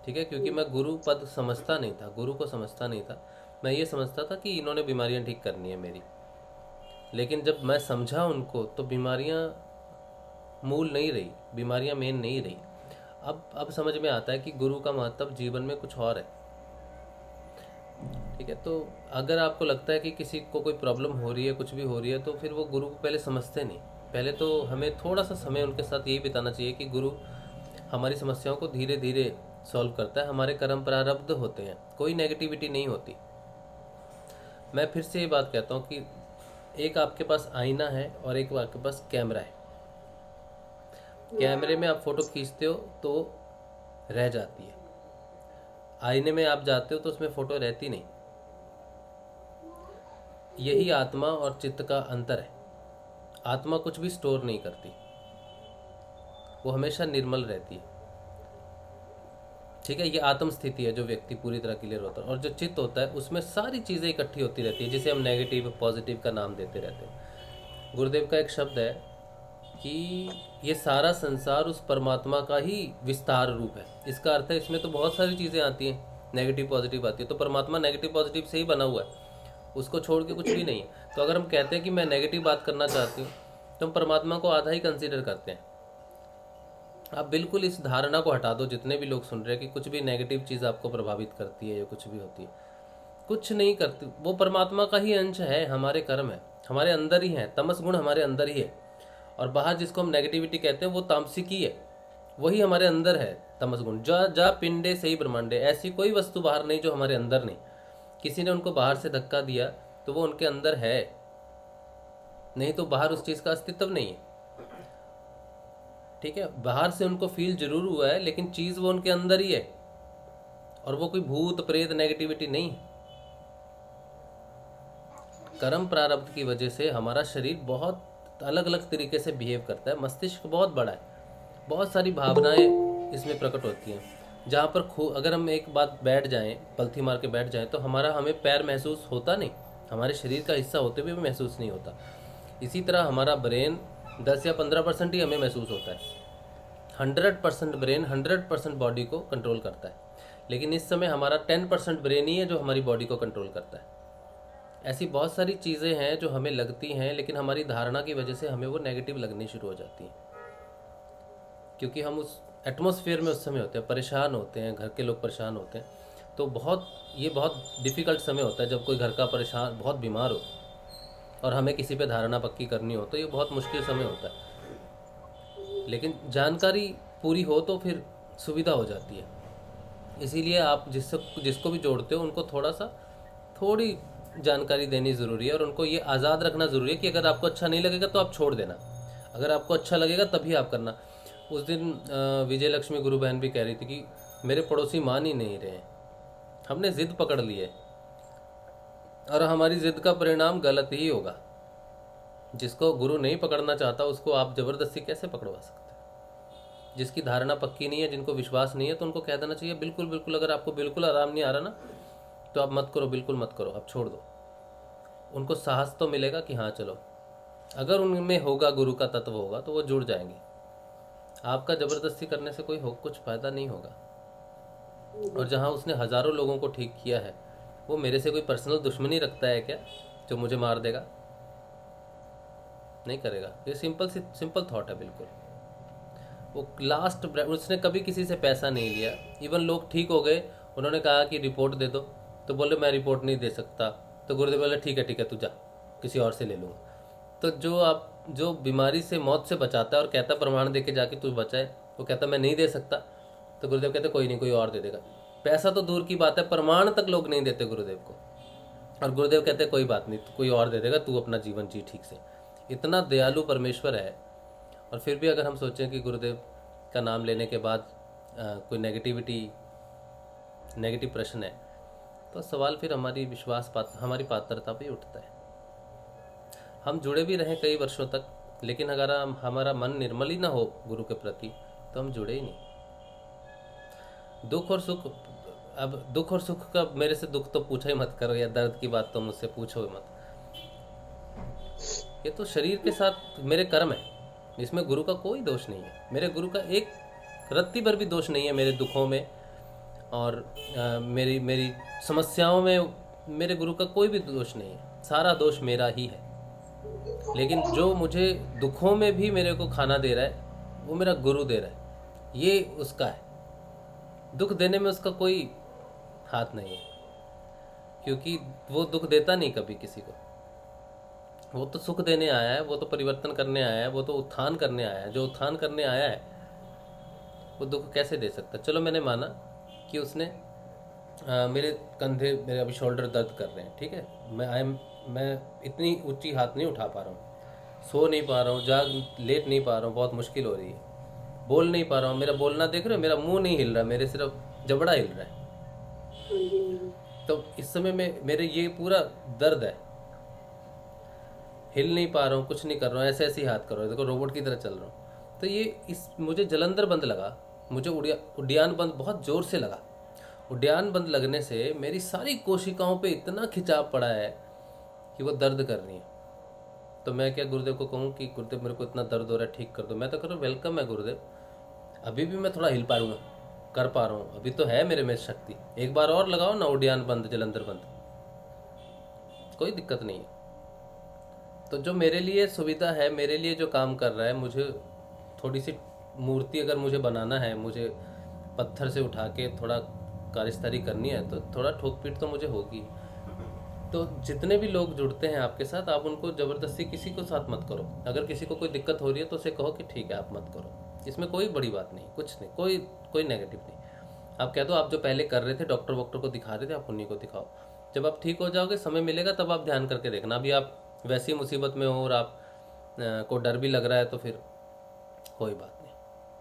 ठीक है। क्योंकि मैं गुरु पद समझता नहीं था, गुरु को समझता नहीं था। मैं ये समझता था कि इन्होंने बीमारियां ठीक करनी है मेरी। लेकिन जब मैं समझा उनको तो बीमारियां मूल नहीं रही, बीमारियां मेन नहीं रही। अब समझ में आता है कि गुरु का महत्व जीवन में कुछ और है, ठीक है। तो अगर आपको लगता है कि किसी को कोई प्रॉब्लम हो रही है, कुछ भी हो रही है, तो फिर वो गुरु को पहले समझते नहीं। पहले तो हमें थोड़ा सा समय उनके साथ यही बिताना चाहिए कि गुरु हमारी समस्याओं को धीरे धीरे सॉल्व करता है। हमारे कर्म प्रारब्ध होते हैं, कोई नेगेटिविटी नहीं होती। मैं फिर से ये बात कहता हूँ कि एक आपके पास आईना है और एक आपके पास कैमरा है। कैमरे में आप फोटो खींचते हो तो रह जाती है, आईने में आप जाते हो तो उसमें फोटो रहती नहीं। यही आत्मा और चित्त का अंतर है। आत्मा कुछ भी स्टोर नहीं करती, वो हमेशा निर्मल रहती है, ठीक है। ये आत्म स्थिति है जो व्यक्ति पूरी तरह क्लियर होता है। और जो चित्त होता है उसमें सारी चीज़ें इकट्ठी होती रहती है, जिसे हम नेगेटिव पॉजिटिव का नाम देते रहते हैं। गुरुदेव का एक शब्द है कि ये सारा संसार उस परमात्मा का ही विस्तार रूप है। इसका अर्थ है इसमें तो बहुत सारी चीज़ें आती हैं, नेगेटिव पॉजिटिव आती है, तो परमात्मा नेगेटिव पॉजिटिव से ही बना हुआ है, उसको छोड़ के कुछ भी नहीं है। तो अगर हम कहते हैं कि मैं नेगेटिव बात करना चाहती हूँ तो हम परमात्मा को आधा ही कंसीडर करते हैं। आप बिल्कुल इस धारणा को हटा दो, जितने भी लोग सुन रहे हैं, कि कुछ भी नेगेटिव चीज़ आपको प्रभावित करती है या कुछ भी होती है, कुछ नहीं करती। वो परमात्मा का ही अंश है, हमारे कर्म है, हमारे अंदर ही है, तमस गुण हमारे अंदर ही है। और बाहर जिसको हम नेगेटिविटी कहते हैं वो तामसिकी है, वही हमारे अंदर है तमस गुण। जा पिंडे से ही ब्रह्मांडे, ऐसी कोई वस्तु बाहर नहीं जो हमारे अंदर नहीं। किसी ने उनको बाहर से धक्का दिया तो वो उनके अंदर है, नहीं तो बाहर उस चीज़ का अस्तित्व नहीं है, ठीक है। बाहर से उनको फील जरूर हुआ है, लेकिन चीज़ वो उनके अंदर ही है, और वो कोई भूत प्रेत नेगेटिविटी नहीं। कर्म प्रारब्ध की वजह से हमारा शरीर बहुत अलग अलग तरीके से बिहेव करता है। मस्तिष्क बहुत बड़ा है, बहुत सारी भावनाएं इसमें प्रकट होती हैं। जहाँ पर अगर हम एक बात बैठ जाएं, पलथी मार के बैठ जाएं, तो हमें पैर महसूस होता नहीं, हमारे शरीर का हिस्सा होते हुए भी महसूस नहीं होता। इसी तरह हमारा ब्रेन 10 या 15% ही हमें महसूस होता है। 100% ब्रेन 100% बॉडी को कंट्रोल करता है, लेकिन इस समय हमारा 10% ब्रेन ही है जो हमारी बॉडी को कंट्रोल करता है। ऐसी बहुत सारी चीज़ें हैं जो हमें लगती हैं, लेकिन हमारी धारणा की वजह से हमें वो नेगेटिव लगनी शुरू हो जाती हैं, क्योंकि हम उस एटमॉस्फेयर में उस समय होते हैं, परेशान होते हैं, घर के लोग परेशान होते हैं। तो ये बहुत डिफ़िकल्ट समय होता है जब कोई घर का परेशान बहुत बीमार हो और हमें किसी पे धारणा पक्की करनी हो, तो ये बहुत मुश्किल समय होता है। लेकिन जानकारी पूरी हो तो फिर सुविधा हो जाती है। इसीलिए आप जिसको भी जोड़ते हो उनको थोड़ी जानकारी देनी ज़रूरी है, और उनको ये आज़ाद रखना ज़रूरी है कि अगर आपको अच्छा नहीं लगेगा तो आप छोड़ देना, अगर आपको अच्छा लगेगा तभी आप करना। उस दिन विजय लक्ष्मी गुरु बहन भी कह रही थी कि मेरे पड़ोसी मान ही नहीं रहे, हमने जिद पकड़ ली है और हमारी जिद का परिणाम गलत ही होगा। जिसको गुरु नहीं पकड़ना चाहता उसको आप जबरदस्ती कैसे पकड़वा सकते हैं? जिसकी धारणा पक्की नहीं है, जिनको विश्वास नहीं है, तो उनको कह देना चाहिए बिल्कुल बिल्कुल, अगर आपको बिल्कुल आराम नहीं आ रहा ना तो आप मत करो, बिल्कुल मत करो, आप छोड़ दो। उनको साहस तो मिलेगा कि हाँ चलो, अगर उनमें होगा गुरु का तत्व होगा तो वो जुड़ जाएंगे। आपका जबरदस्ती करने से कोई कुछ फायदा नहीं होगा। और जहाँ उसने हजारों लोगों को ठीक किया है, वो मेरे से कोई पर्सनल दुश्मनी रखता है क्या जो मुझे मार देगा? नहीं करेगा। ये सिंपल थॉट है बिल्कुल। वो लास्ट, उसने कभी किसी से पैसा नहीं लिया। इवन लोग ठीक हो गए, उन्होंने कहा कि रिपोर्ट दे दो, तो बोले मैं रिपोर्ट नहीं दे सकता। तो गुरुदेव बोले ठीक है तू जा, किसी और से ले लूँगा। तो जो बीमारी से, मौत से बचाता है और कहता प्रमाण दे के जाके तू बचाए, वो कहता मैं नहीं दे सकता, तो गुरुदेव कहते कोई नहीं, कोई और दे देगा। पैसा तो दूर की बात है, प्रमाण तक लोग नहीं देते गुरुदेव को, और गुरुदेव कहते कोई बात नहीं, कोई और दे देगा, तू अपना जीवन जी ठीक से। इतना दयालु परमेश्वर है। और फिर भी अगर हम सोचें कि गुरुदेव का नाम लेने के बाद कोई नेगेटिव प्रश्न है, तो सवाल फिर हमारी हमारी पात्रता पे उठता है। हम जुड़े भी रहें कई वर्षों तक, लेकिन अगर हमारा मन निर्मल ही ना हो गुरु के प्रति, तो हम जुड़े ही नहीं। दुख और सुख का, मेरे से दुख तो पूछा ही मत करो, या दर्द की बात तो मुझसे पूछो ही मत। ये तो शरीर के साथ मेरे कर्म है, इसमें गुरु का कोई दोष नहीं है। मेरे गुरु का एक रत्ती भर भी दोष नहीं है मेरे दुखों में, और मेरी समस्याओं में मेरे गुरु का कोई भी दोष नहीं है। सारा दोष मेरा ही है। लेकिन जो मुझे दुखों में भी मेरे को खाना दे रहा है, वो मेरा गुरु दे रहा है, ये उसका है। दुख देने में उसका कोई हाथ नहीं है, क्योंकि वो दुख देता नहीं कभी किसी को। वो तो सुख देने आया है, वो तो परिवर्तन करने आया है, वो तो उत्थान करने आया है। जो उत्थान करने आया है वो दुख कैसे दे सकता? चलो मैंने माना कि उसने मेरे कंधे, मेरे अभी शोल्डर दर्द कर रहे हैं, ठीक है, मैं इतनी ऊंची हाथ नहीं उठा पा रहा हूँ, सो नहीं पा रहा हूँ, लेट नहीं पा रहा हूँ, बहुत मुश्किल हो रही है, बोल नहीं पा रहा हूँ। मेरा बोलना देख रहे हो, मेरा मुंह नहीं हिल रहा, मेरे सिर्फ जबड़ा हिल रहा है। तो इस समय में मेरे ये पूरा दर्द है, हिल नहीं पा रहा हूँ, कुछ नहीं कर रहा हूँ, ऐसे ऐसे ही हाथ कर रहा हूँ, देखो रोबोट की तरह चल रहा हूँ। तो ये मुझे जलंधर बंद लगा, मुझे उड्डयन बंद बहुत ज़ोर से लगा। उड्डयन बंद लगने से मेरी सारी कोशिकाओं पे इतना खिंचाव पड़ा है कि वो दर्द कर रही है। तो मैं क्या गुरुदेव को कहूँ कि गुरुदेव मेरे को इतना दर्द हो रहा है, ठीक कर दो? मैं तो कह रहा हूँ वेलकम है गुरुदेव, अभी भी मैं थोड़ा हिल कर पा रहा हूँ, अभी तो है मेरे में शक्ति, एक बार और लगाओ ना उड्डयन बंद, जलंधर बंद, कोई दिक्कत नहीं है। तो जो मेरे लिए सुविधा है, मेरे लिए जो काम कर रहा है, मुझे थोड़ी सी मूर्ति अगर मुझे बनाना है, मुझे पत्थर से उठा के थोड़ा कारीगरी करनी है, तो थोड़ा ठोक पीट तो मुझे होगी। तो जितने भी लोग जुड़ते हैं आपके साथ, आप उनको ज़बरदस्ती किसी को साथ मत करो। अगर किसी को कोई दिक्कत हो रही है तो उसे कहो कि ठीक है आप मत करो, इसमें कोई बड़ी बात नहीं, कुछ नहीं, कोई नेगेटिव नहीं। आप कह दो आप जो पहले कर रहे थे, डॉक्टर वॉक्टर को दिखा रहे थे, आप उन्हीं को दिखाओ। जब आप ठीक हो जाओगे, समय मिलेगा, तब आप ध्यान करके देखना। अभी आप वैसी मुसीबत में हो और आप को डर भी लग रहा है, तो फिर कोई बात नहीं,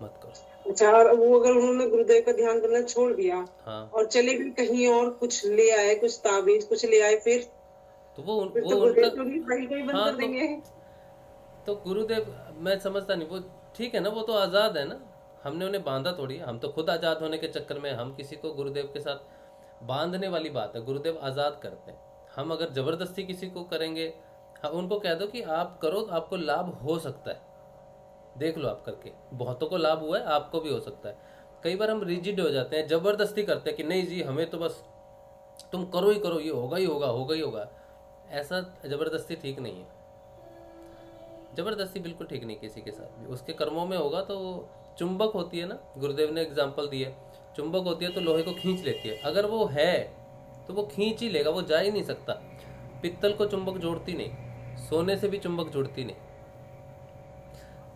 मत करो। अच्छा, और वो अगर उन्होंने गुरुदेव का ध्यान करना छोड़ दिया, हाँ, और चले भी कहीं और, कुछ ले आए, कुछ ताबीज कुछ ले आए, फिर तो वो उनका हाँ, तो गुरुदेव, मैं समझता नहीं, वो ठीक है ना, वो तो आज़ाद है ना, हमने उन्हें बांधा थोड़ी, हम तो खुद आज़ाद होने के चक्कर में हम किसी को गुरुदेव के साथ बांधने वाली बात है। गुरुदेव आज़ाद करते हैं, हम अगर ज़बरदस्ती किसी को करेंगे, हाँ, उनको कह दो कि आप करो, आपको लाभ हो सकता है, देख लो आप करके, बहुतों को लाभ हुआ है, आपको भी हो सकता है। कई बार हम रिजिड हो जाते हैं, ज़बरदस्ती करते हैं कि नहीं जी हमें तो बस तुम करो ही करो, ये होगा ही होगा, होगा ही होगा। ऐसा ज़बरदस्ती ठीक नहीं है, ज़बरदस्ती बिल्कुल ठीक नहीं किसी के साथ भी। उसके कर्मों में होगा तो चुंबक होती है ना, गुरुदेव ने एग्जाम्पल दिए, चुंबक होती है तो लोहे को खींच लेती है। अगर वो है तो वो खींच ही लेगा, वो जा ही नहीं सकता। पित्तल को चुंबक जोड़ती नहीं, सोने से भी चुंबक जुड़ती नहीं।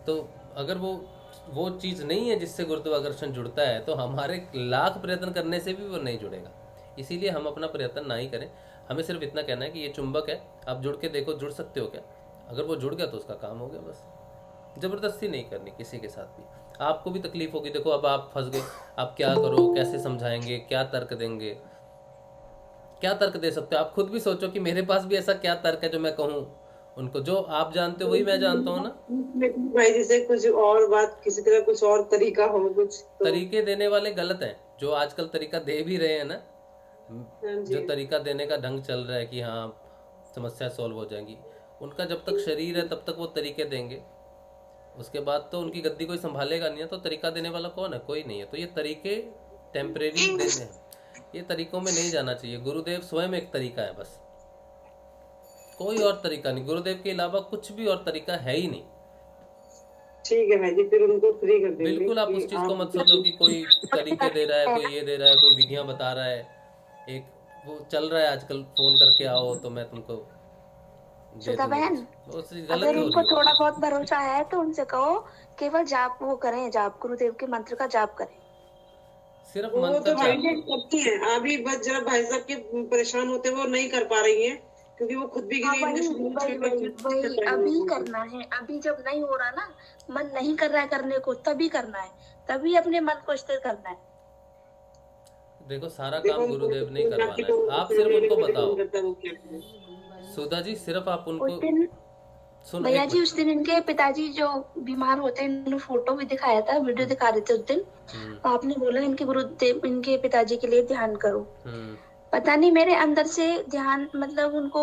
तो अगर वो चीज़ नहीं है जिससे गुरुत्वाकर्षण जुड़ता है, तो हमारे लाख प्रयत्न करने से भी वो नहीं जुड़ेगा। इसीलिए हम अपना प्रयत्न ना ही करें। हमें सिर्फ इतना कहना है कि ये चुंबक है, आप जुड़ के देखो, जुड़ सकते हो क्या? अगर वो जुड़ गया तो उसका काम हो गया, बस। जबरदस्ती नहीं करनी किसी के साथ भी। आपको भी तकलीफ होगी, देखो अब आप फंस गए, आप क्या करो, कैसे समझाएंगे, क्या तर्क देंगे, क्या तर्क दे सकते हो? आप खुद भी सोचो कि मेरे पास भी ऐसा क्या तर्क है जो मैं कहूँ उनको, जो आप जानते हो वही मैं जानता हूँ ना। भाई जैसे कुछ और बात, किसी तरह कुछ और तरीका हो, कुछ तो... तरीके देने वाले गलत हैं, जो आजकल तरीका दे भी रहे हैं ना, जो तरीका देने का ढंग चल रहा है कि हाँ समस्या सॉल्व हो जाएंगी, उनका जब तक शरीर है तब तक वो तरीके देंगे, उसके बाद तो उनकी गद्दी कोई संभालेगा नहीं है। तो तरीका देने वाला कौन है? कोई नहीं है। तो ये तरीके टेम्परेरी देने हैं, ये तरीकों में नहीं जाना चाहिए। गुरुदेव स्वयं एक तरीका है बस, कोई और तरीका नहीं। गुरुदेव के अलावा कुछ भी और तरीका है ही नहीं। ठीक है भाई जी, फिर उनको फ्री कर देंगे। बिल्कुल आप उस चीज को मत सोचो कि कोई तरीके दे रहा है, कोई ये दे रहा है, कोई विधियां बता रहा है। एक वो चल रहा है आजकल, फोन करके आओ तो मैं तुमको सुधा बहन, अगर उनको थोड़ा बहुत भरोसा है तो उनसे कहो केवल जाप वो करें, जाप गुरुदेव के मंत्र का जाप करें। सिर्फ वो मंत्र तो भाई करती है। अभी बस जरा भाई साहब के परेशान होते वो नहीं कर पा रही है, क्योंकि वो खुद भी वही अभी करना है। अभी जब नहीं हो रहा ना, मन नहीं कर रहा है करने को, तभी करना है, तभी अपने मन को स्थिर करना है। देखो सारा काम गुरुदेव नहीं करवाना है, आप सिर्फ उनको बताओ। सुधा जी सिर्फ आप उनको भैया जी, उस दिन इनके पिताजी जो बीमार होते हैं, इन्होंने फोटो भी दिखाया था, वीडियो दिखा रहे थे उस दिन। आपने बोला इनके गुरुदेव, इनके पिताजी के लिए ध्यान करो। पता नहीं मेरे अंदर से ध्यान, मतलब उनको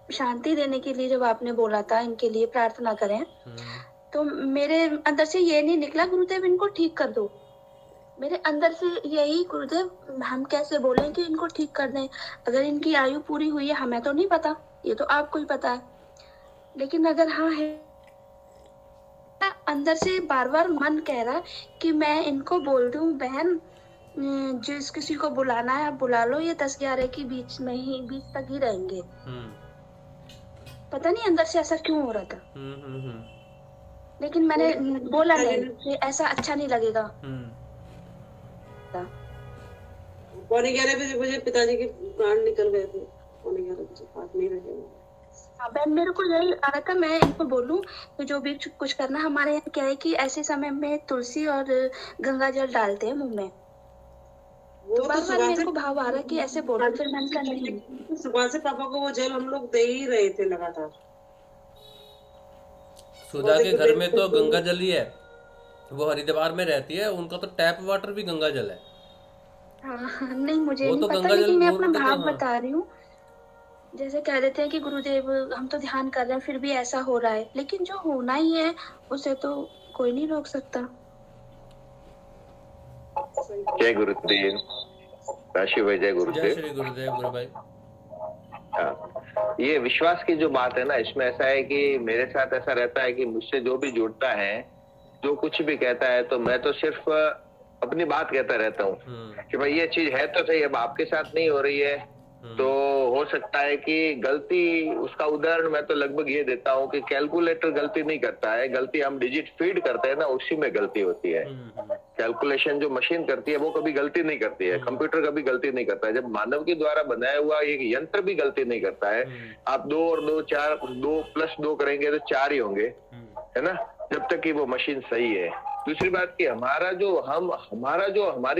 शांति देने के लिए जब आपने बोला था इनके लिए प्रार्थना करें, तो मेरे अंदर से ये नहीं निकला गुरुदेव इनको ठीक कर दो। मेरे अंदर से यही, गुरुदेव हम कैसे बोलें कि इनको ठीक कर दें, अगर इनकी आयु पूरी हुई है हमें तो नहीं पता, ये तो आपको ही पता है। लेकिन अगर हाँ है, अंदर से बार बार मन कह रहा कि मैं इनको बोल दूं, बहन जिस किसी को बुलाना है आप बुला लो, ये 10-11 के बीच में ही, बीच तक ही रहेंगे। पता नहीं अंदर से ऐसा क्यों हो रहा था। लेकिन मैंने बोला नहीं कि ऐसा अच्छा नहीं लगेगा। 11:15 बजे पिताजी के प्राण निकल गए थे। 11:15 बजे बात नहीं रहे। बहन मेरे को यही आ रहा था, मैं इनको बोलूं तो जो भी कुछ करना। हमारे यहाँ क्या है कि ऐसे समय में तुलसी और गंगा जल डालते हैं मुंह में, तो बार-बार मेरे को भाव आ रहा कि ऐसे बोलो। फिर मैंने कहा नहीं, सुबह से पापा को वो जल हम लोग दे ही रहे थे लगातार। सुधा के घर में तो गंगा जल ही है, वो हरिद्वार में रहती है, उनका तो टैप वाटर भी गंगा जल है। हाँ, नहीं मुझे नहीं पता, लेकिन मैं अपना भाव बता रही हूँ। जैसे कह देते हैं कि गुरुदेव हम तो ध्यान कर रहे हैं फिर भी ऐसा हो रहा है, लेकिन जो होना ही है उसे तो कोई नहीं रोक सकता। जय गुरुदेव, राशि भाई जय गुरुदेव। जय श्री गुरुदेव। गुरु भाई ये विश्वास की जो बात है ना, इसमें ऐसा है कि मेरे साथ ऐसा रहता है कि मुझसे जो भी जुड़ता है, जो कुछ भी कहता है, तो मैं तो सिर्फ अपनी बात कहता रहता हूँ कि भाई ये चीज है तो सही, अब आपके साथ नहीं हो रही है तो हो सकता है कि गलती, उसका उदाहरण मैं तो लगभग ये देता हूँ कि कैलकुलेटर गलती नहीं करता है, गलती हम डिजिट फीड करते हैं ना, उसी में गलती होती है। कैलकुलेशन जो मशीन करती है वो कभी गलती नहीं करती है, कंप्यूटर कभी गलती नहीं करता है। जब मानव के द्वारा बनाया हुआ एक यंत्र भी गलती नहीं करता है, आप 2 और 2 4, 2 + 2 करेंगे तो 4 ही होंगे, है ना, जब तक कि वो मशीन सही है। दूसरी बात कि हमारी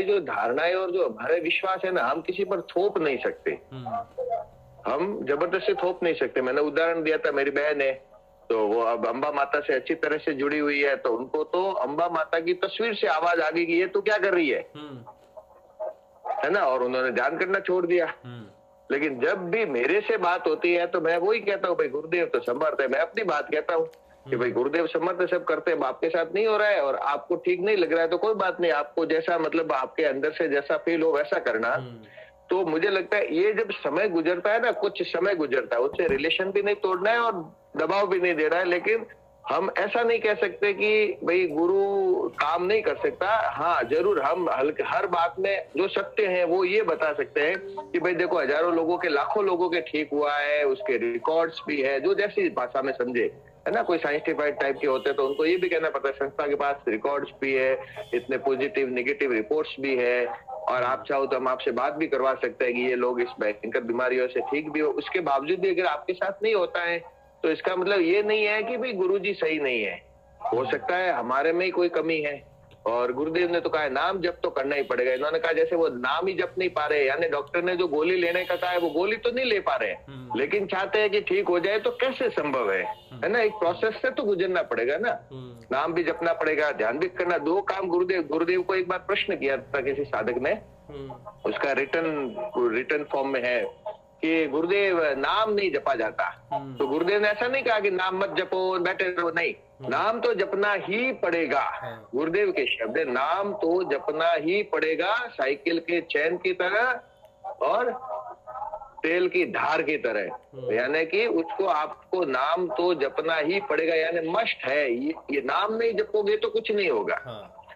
जो धारणाएं और जो हमारे विश्वास है ना, हम किसी पर थोप नहीं सकते, हम जबरदस्ती थोप नहीं सकते। मैंने उदाहरण दिया था, मेरी बहन है तो वो अब अम्बा माता से अच्छी तरह से जुड़ी हुई है, तो उनको तो अम्बा माता की तस्वीर से आवाज आ गई कि ये तो क्या कर रही है ना, और उन्होंने ध्यान करना छोड़ दिया। लेकिन जब भी मेरे से बात होती है तो मैं वही कहता हूँ, भाई गुरुदेव तो समर्थ है। मैं अपनी बात कहता हूँ कि भाई गुरुदेव समर्थ सब करते हैं, आपके साथ नहीं हो रहा है और आपको ठीक नहीं लग रहा है तो कोई बात नहीं, आपको जैसा मतलब आपके अंदर से जैसा फील हो वैसा करना। तो मुझे लगता है ये जब समय गुजरता है ना, कुछ समय गुजरता है, उससे रिलेशन भी नहीं तोड़ना है और दबाव भी नहीं देना है। लेकिन हम ऐसा नहीं कह सकते कि भाई गुरु काम नहीं कर सकता। हाँ जरूर, हम हर बात में जो सत्य है वो ये बता सकते हैं कि भाई देखो हजारों लोगों के, लाखों लोगों के ठीक हुआ है, उसके रिकॉर्ड्स भी है, जो जैसी भाषा में समझे, है ना। कोई साइंटिफाइड टाइप के होते हैं तो उनको ये भी कहना पड़ता है, संस्था के पास रिकॉर्ड्स भी है, इतने पॉजिटिव नेगेटिव रिपोर्ट्स भी है, और आप चाहो तो हम आपसे बात भी करवा सकते हैं कि ये लोग इस भयंकर बीमारियों से ठीक भी हो। उसके बावजूद भी अगर आपके साथ नहीं होता है तो इसका मतलब ये नहीं है कि भाई गुरुजी सही नहीं है, हो सकता है हमारे में ही कोई कमी है। और गुरुदेव ने तो कहा है नाम जप तो करना ही पड़ेगा। इन्होंने कहा जैसे वो नाम ही जप नहीं पा रहे, यानी डॉक्टर ने जो गोली लेने का कहा है वो गोली तो नहीं ले पा रहे, लेकिन चाहते हैं कि ठीक हो जाए, तो कैसे संभव है ना? एक प्रोसेस से तो गुजरना पड़ेगा ना। नाम भी जपना पड़ेगा, ध्यान भी करना, दो काम। गुरुदेव को एक बार प्रश्न किया था किसी साधक ने, उसका रिटर्न फॉर्म में है कि गुरुदेव नाम नहीं जपा जाता। तो गुरुदेव ने ऐसा नहीं कहा कि नाम मत जपो बैठे रहो, नहीं, नाम तो जपना ही पड़ेगा। गुरुदेव के शब्द है, नाम तो जपना ही पड़ेगा, साइकिल के चैन की तरह और तेल की धार की तरह। यानी कि उसको आपको नाम तो जपना ही पड़ेगा, यानी मस्ट है। ये नाम नहीं जपोगे तो कुछ नहीं होगा।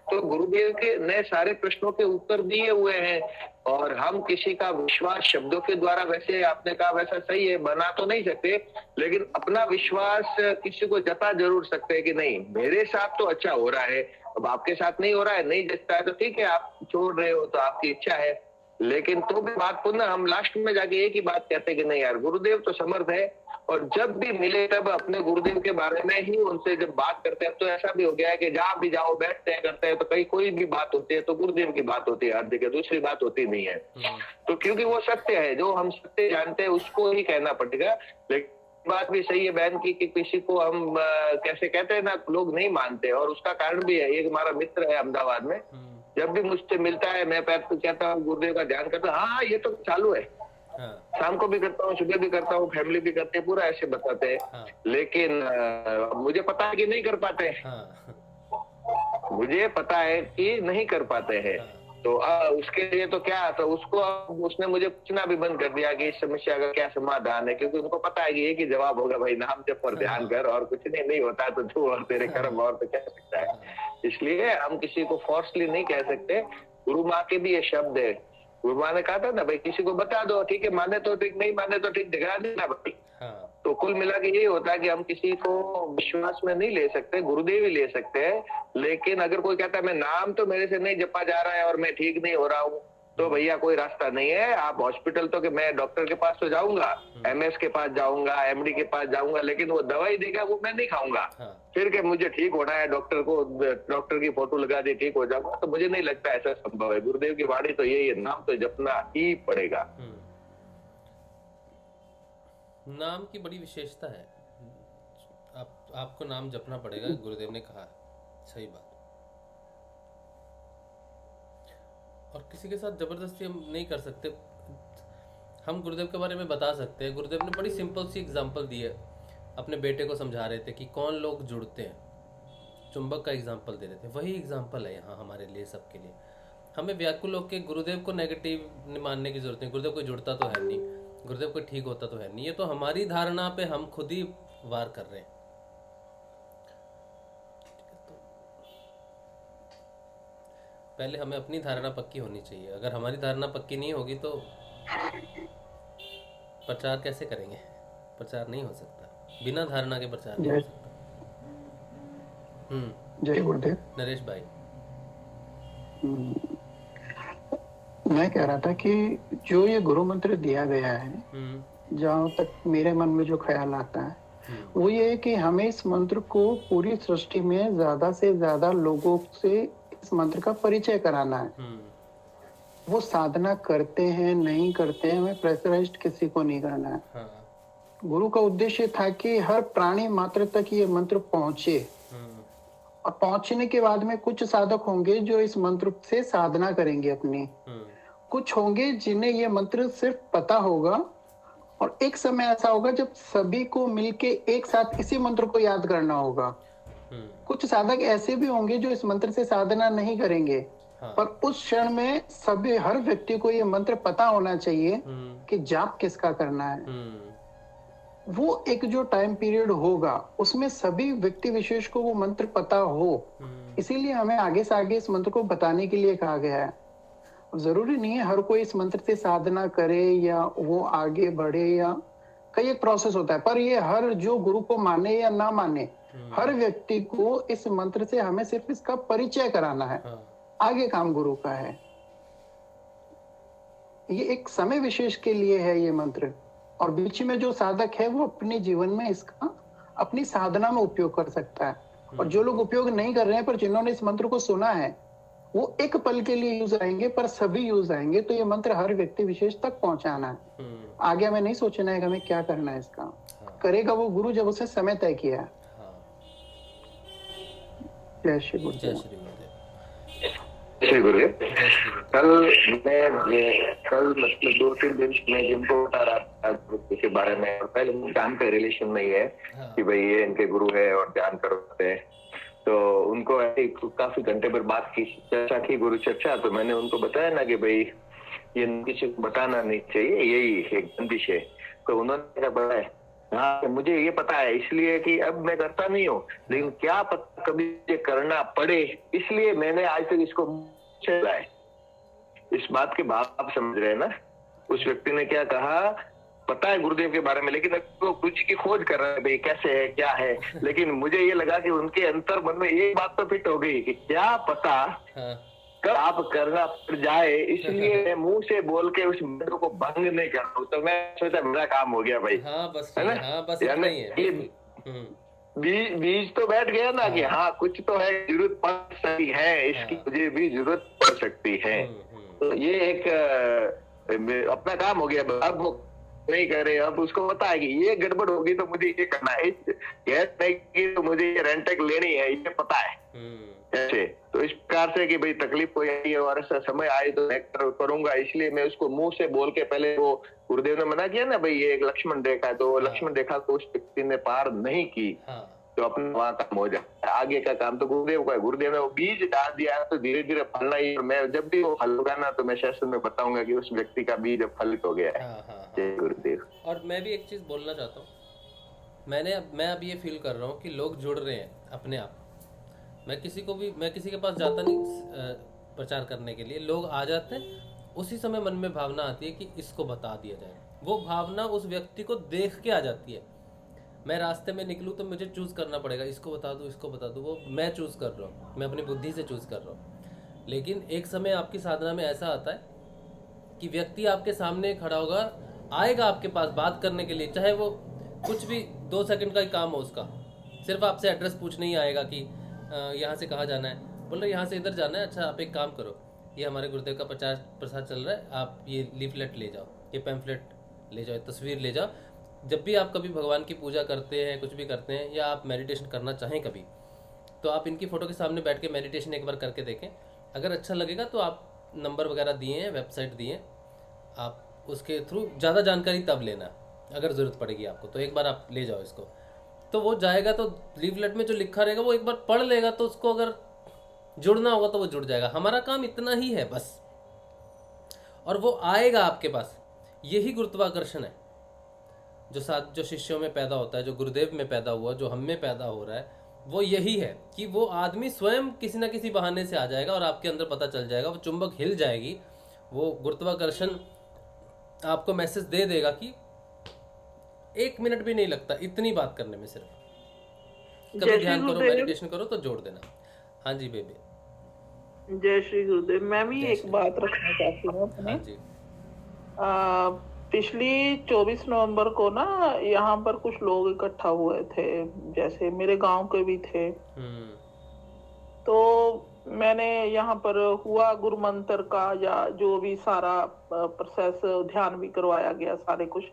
तो गुरुदेव के ने सारे प्रश्नों के उत्तर दिए हुए हैं, और हम किसी का विश्वास शब्दों के द्वारा, वैसे आपने कहा वैसा सही है, बना तो नहीं सकते, लेकिन अपना विश्वास किसी को जता जरूर सकते हैं कि नहीं मेरे साथ तो अच्छा हो रहा है। अब आपके साथ नहीं हो रहा है, नहीं जचता है तो ठीक है, आप छोड़ रहे हो तो आपकी इच्छा है, लेकिन तो भी बात पुनः हम लास्ट में जाके एक ही बात कहते हैं कि नहीं यार गुरुदेव तो समर्थ है। और जब भी मिले तब अपने गुरुदेव के बारे में ही उनसे जब बात करते हैं, तो ऐसा भी हो गया है कि जहाँ भी जाओ बैठते हैं करते हैं, तो कहीं कोई भी बात होती है तो गुरुदेव की बात होती है हर जगह, दूसरी बात होती नहीं है। तो क्योंकि वो सत्य है, जो हम सत्य जानते हैं उसको ही कहना पड़ेगा। लेकिन बात भी सही है बहन की कि किसी को हम कैसे कहते हैं ना, लोग नहीं मानते, और उसका कारण भी है। एक हमारा मित्र है अहमदाबाद में, जब भी मुझसे मिलता है मैं कहता हूँ गुरुदेव का ध्यान करता हूँ, हाँ ये तो चालू है, शाम को भी करता हूँ, सुबह भी करता हूँ, फैमिली भी करते हैं, पूरा ऐसे बताते हैं। लेकिन मुझे पता है कि नहीं कर पाते हैं, मुझे पता है कि नहीं कर पाते हैं। तो उसके लिए तो क्या, तो उसने मुझे पूछना भी बंद कर दिया कि इस समस्या का क्या समाधान है, क्योंकि उनको पता है कि एक ही जवाब होगा, भाई नाम जप पर ध्यान कर, और कुछ नहीं होता तो तू और तेरे कर्म, और तो कह सकता है। इसलिए हम किसी को फोर्सली नहीं कह सकते। गुरु माँ के भी ये शब्द है, गुरु माँ ने कहा था ना भाई किसी को बता दो, ठीक है, माने तो ठीक, नहीं माने तो ठीक, दिखा देना भाई। तो कुल मिला के यही होता है कि हम किसी को विश्वास में नहीं ले सकते, गुरुदेव ही ले सकते हैं। लेकिन अगर कोई कहता है मैं नाम तो मेरे से नहीं जपा जा रहा है और मैं ठीक नहीं हो रहा हूँ, तो भैया कोई रास्ता नहीं है। आप हॉस्पिटल तो, कि मैं डॉक्टर के पास तो जाऊंगा, MS के पास जाऊंगा, MD के पास जाऊंगा, लेकिन वो दवाई देगा वो मैं नहीं खाऊंगा। फिर के मुझे ठीक होना है, डॉक्टर की फोटो लगा दी ठीक हो जाऊंगा, तो मुझे नहीं लगता ऐसा संभव है। गुरुदेव की वाणी तो यही है, नाम तो जपना ही पड़ेगा। नाम की बड़ी विशेषता है, आपको नाम जपना पड़ेगा, गुरुदेव ने कहा, सही बात। और किसी के साथ जबरदस्ती हम नहीं कर सकते। हम गुरुदेव के बारे में बता सकते हैं। गुरुदेव ने बड़ी सिंपल सी एग्जांपल दी है, अपने बेटे को समझा रहे थे कि कौन लोग जुड़ते हैं, चुंबक का एग्जांपल दे रहे थे। वही एग्जांपल है यहाँ हमारे लिए, सबके लिए। हमें व्याकुल होकर गुरुदेव को नेगेटिव मानने की जरूरत नहीं। गुरुदेव कोई जुड़ता तो है नहीं, गुरुदेव कोई ठीक होता तो है नहीं, ये तो हमारी धारणा पे हम खुद ही वार कर रहे हैं। पहले हमें अपनी धारणा पक्की होनी चाहिए। अगर हमारी धारणा पक्की नहीं होगी तो प्रचार कैसे करेंगे? प्रचार नहीं हो सकता, बिना धारणा के प्रचार नहीं हो सकता। जय गुरुदेव। नरेश भाई, मैं कह रहा था कि जो ये गुरु मंत्र दिया गया है, जहाँ तक मेरे मन में जो ख्याल आता है वो ये है कि हमें इस मंत्र को पूरी सृष्टि में ज्यादा से ज्यादा लोगों से इस मंत्र का परिचय कराना है। वो साधना करते हैं नहीं करते हैं, हमें प्रेशराइज्ड किसी को नहीं करना है। गुरु का उद्देश्य था कि हर प्राणी मात्र तक ये मंत्र पहुंचे, और पहुंचने के बाद में कुछ साधक होंगे जो इस मंत्र से साधना करेंगे अपनी, कुछ होंगे जिन्हें ये मंत्र सिर्फ पता होगा, और एक समय ऐसा होगा जब सभी को मिलके एक साथ इसी मंत्र को याद करना होगा। कुछ साधक ऐसे भी होंगे जो इस मंत्र से साधना नहीं करेंगे, पर उस क्षण में सभी, हर व्यक्ति को ये मंत्र पता होना चाहिए कि जाप किसका करना है। वो एक जो टाइम पीरियड होगा उसमें सभी व्यक्ति विशेष को वो मंत्र पता हो, इसीलिए हमें आगे से आगे इस मंत्र को बताने के लिए कहा गया है। जरूरी नहीं है हर कोई इस मंत्र से साधना करे या वो आगे बढ़े, या कई एक प्रोसेस होता है, पर ये हर जो गुरु को माने या ना माने, हर व्यक्ति को इस मंत्र से हमें सिर्फ इसका परिचय कराना है। आगे काम गुरु का है। ये एक समय विशेष के लिए है ये मंत्र, और बीच में जो साधक है वो अपने जीवन में इसका अपनी साधना में उपयोग कर सकता है। और जो लोग उपयोग नहीं कर रहे हैं पर जिन्होंने इस मंत्र को सुना है वो एक पल के लिए यूज आएंगे, पर सभी यूज आएंगे। तो ये मंत्र हर व्यक्ति विशेष तक पहुंचाना है। आगे हमें नहीं सोचना है कि हमें क्या करना है इसका। करेगा वो गुरु जब उसने समय तय किया है। जय श्री गुरुदेव। जय श्री गुरुदेव। कल मतलब 2-3 दिन में जिनको बता रहा था के बारे में, पहले ध्यान का रिलेशन नहीं है कि भाई ये इनके गुरु है और ध्यान करते हैं, तो उनको काफी घंटे पर बात की, चर्चा की, गुरु चर्चा। तो मैंने उनको बताया ना कि भाई ये किसी को बताना नहीं चाहिए, यही एक बंदिश है। तो उन्होंने क्या बताया, हाँ मुझे ये पता है इसलिए कि अब मैं करता नहीं हूँ, लेकिन क्या पता कभी ये करना पड़े, इसलिए मैंने आज तक इसको चला है। इस बात के भाव आप समझ रहे हैं ना। उस व्यक्ति ने क्या कहा, पता है गुरुदेव के बारे में, लेकिन वो कुछ की खोज कर रहे हैं भाई कैसे है क्या है। लेकिन मुझे ये लगा कि उनके अंतर मन में एक बात तो फिट हो गई कि क्या पता कब आप करना पड़ जाए, इसलिए मैं मुंह से बोल के उस मंत्र को भंग नहीं कर रहा हूँ। तो मैं सोचा मेरा काम हो गया भाई, है ना। ये बीज तो बैठ गया ना कि हाँ कुछ तो है, जरूरत पड़ सकती है, इसकी मुझे भी जरूरत पड़ सकती है। तो ये एक अपना काम हो गया। अब वो नहीं करे, अब उसको पता है कि ये गड़बड़ होगी तो मुझे ये करना है, गैस नहीं की तो मुझे ये रेंटेक लेनी है, ये पता है ऐसे। तो इस प्रकार से कि भाई तकलीफ कोई आई है और ऐसा समय आए तो मैं करूंगा, इसलिए मैं उसको मुंह से बोल के, पहले वो गुरुदेव ने मना किया ना भाई ये एक लक्ष्मण रेखा है, तो लक्ष्मण रेखा को उस व्यक्ति ने पार नहीं की, तो अपना वहां काम हो जाए। आगे का काम तो गुरुदेव का है। गुरुदेव ने वो बीज डाल दिया तो धीरे धीरे फलना ही। मैं जब भी वो फल होगा ना तो मैं शास्त्र में बताऊंगा कि उस व्यक्ति का बीज अब फलित हो गया है। जय गुरुदेव। और मैं भी एक चीज बोलना चाहता हूँ, मैं अब ये फील कर रहा हूँ कि लोग जुड़ रहे हैं अपने आप। मैं किसी के पास जाता नहीं प्रचार करने के लिए, लोग आ जाते हैं, उसी समय मन में भावना आती है कि इसको बता दिया जाए। वो भावना उस व्यक्ति को देख के आ जाती है। मैं रास्ते में निकलूँ तो मुझे चूज करना पड़ेगा, इसको बता दूँ इसको बता दूँ, वो मैं चूज कर रहा हूँ, मैं अपनी बुद्धि से चूज कर रहा हूँ। लेकिन एक समय आपकी साधना में ऐसा आता है कि व्यक्ति आपके सामने खड़ा होगा, आएगा आपके पास बात करने के लिए, चाहे वो कुछ भी 2 सेकंड का ही काम हो उसका, सिर्फ आपसे एड्रेस पूछने ही आएगा कि यहाँ से कहाँ जाना है। बोल रहे यहाँ से इधर जाना है, अच्छा आप एक काम करो, ये हमारे गुरुदेव का प्रसाद चल रहा है, आप ये लीफलेट ले जाओ, ये पैम्फलेट ले जाओ, ये तस्वीर ले जाओ। जब भी आप कभी भगवान की पूजा करते हैं, कुछ भी करते हैं, या आप मेडिटेशन करना चाहें कभी, तो आप इनकी फ़ोटो के सामने बैठ के मेडिटेशन एक बार करके देखें। अगर अच्छा लगेगा तो आप नंबर वगैरह दिए हैं, वेबसाइट दिए हैं, आप उसके थ्रू ज़्यादा जानकारी तब लेना, अगर ज़रूरत पड़ेगी आपको तो एक बार आप ले जाओ इसको। तो वो जाएगा तो लीफलेट में जो लिखा रहेगा वो एक बार पढ़ लेगा, तो उसको अगर जुड़ना होगा तो वो जुड़ जाएगा। हमारा काम इतना ही है बस, और वो आएगा आपके पास। यही गुरुत्वाकर्षण है जो शिष्यों में पैदा होता है, जो गुरुदेव में पैदा हुआ, जो हम में पैदा हो रहा है, वो यही है कि वो आदमी स्वयं किसी ना किसी बहाने से आ जाएगा और आपके अंदर पता चल जाएगा, वो चुंबक हिल जाएगी, वो गुरुत्वाकर्षण आपको मैसेज दे देगा कि 1 मिनट भी नहीं लगता इतनी बात करने में, सिर्फ कभी ध्यान करो, मेडिटेशन करो तो जोड़ देना। हाँ जी बेबी। जय श्री गुरुदेव। मैं भी एक बात रखना चाहती हूँ अपने। हाँ जी। पिछली 24 नवंबर को ना यहाँ पर कुछ लोग इकट्ठा हुए थे, जैसे मेरे गांव के भी थे। तो मैंने यहाँ पर हुआ गुरु मंत्र का या जो भी सारा प्रोसेस, ध्यान भी करवाया गया, सारे कुछ।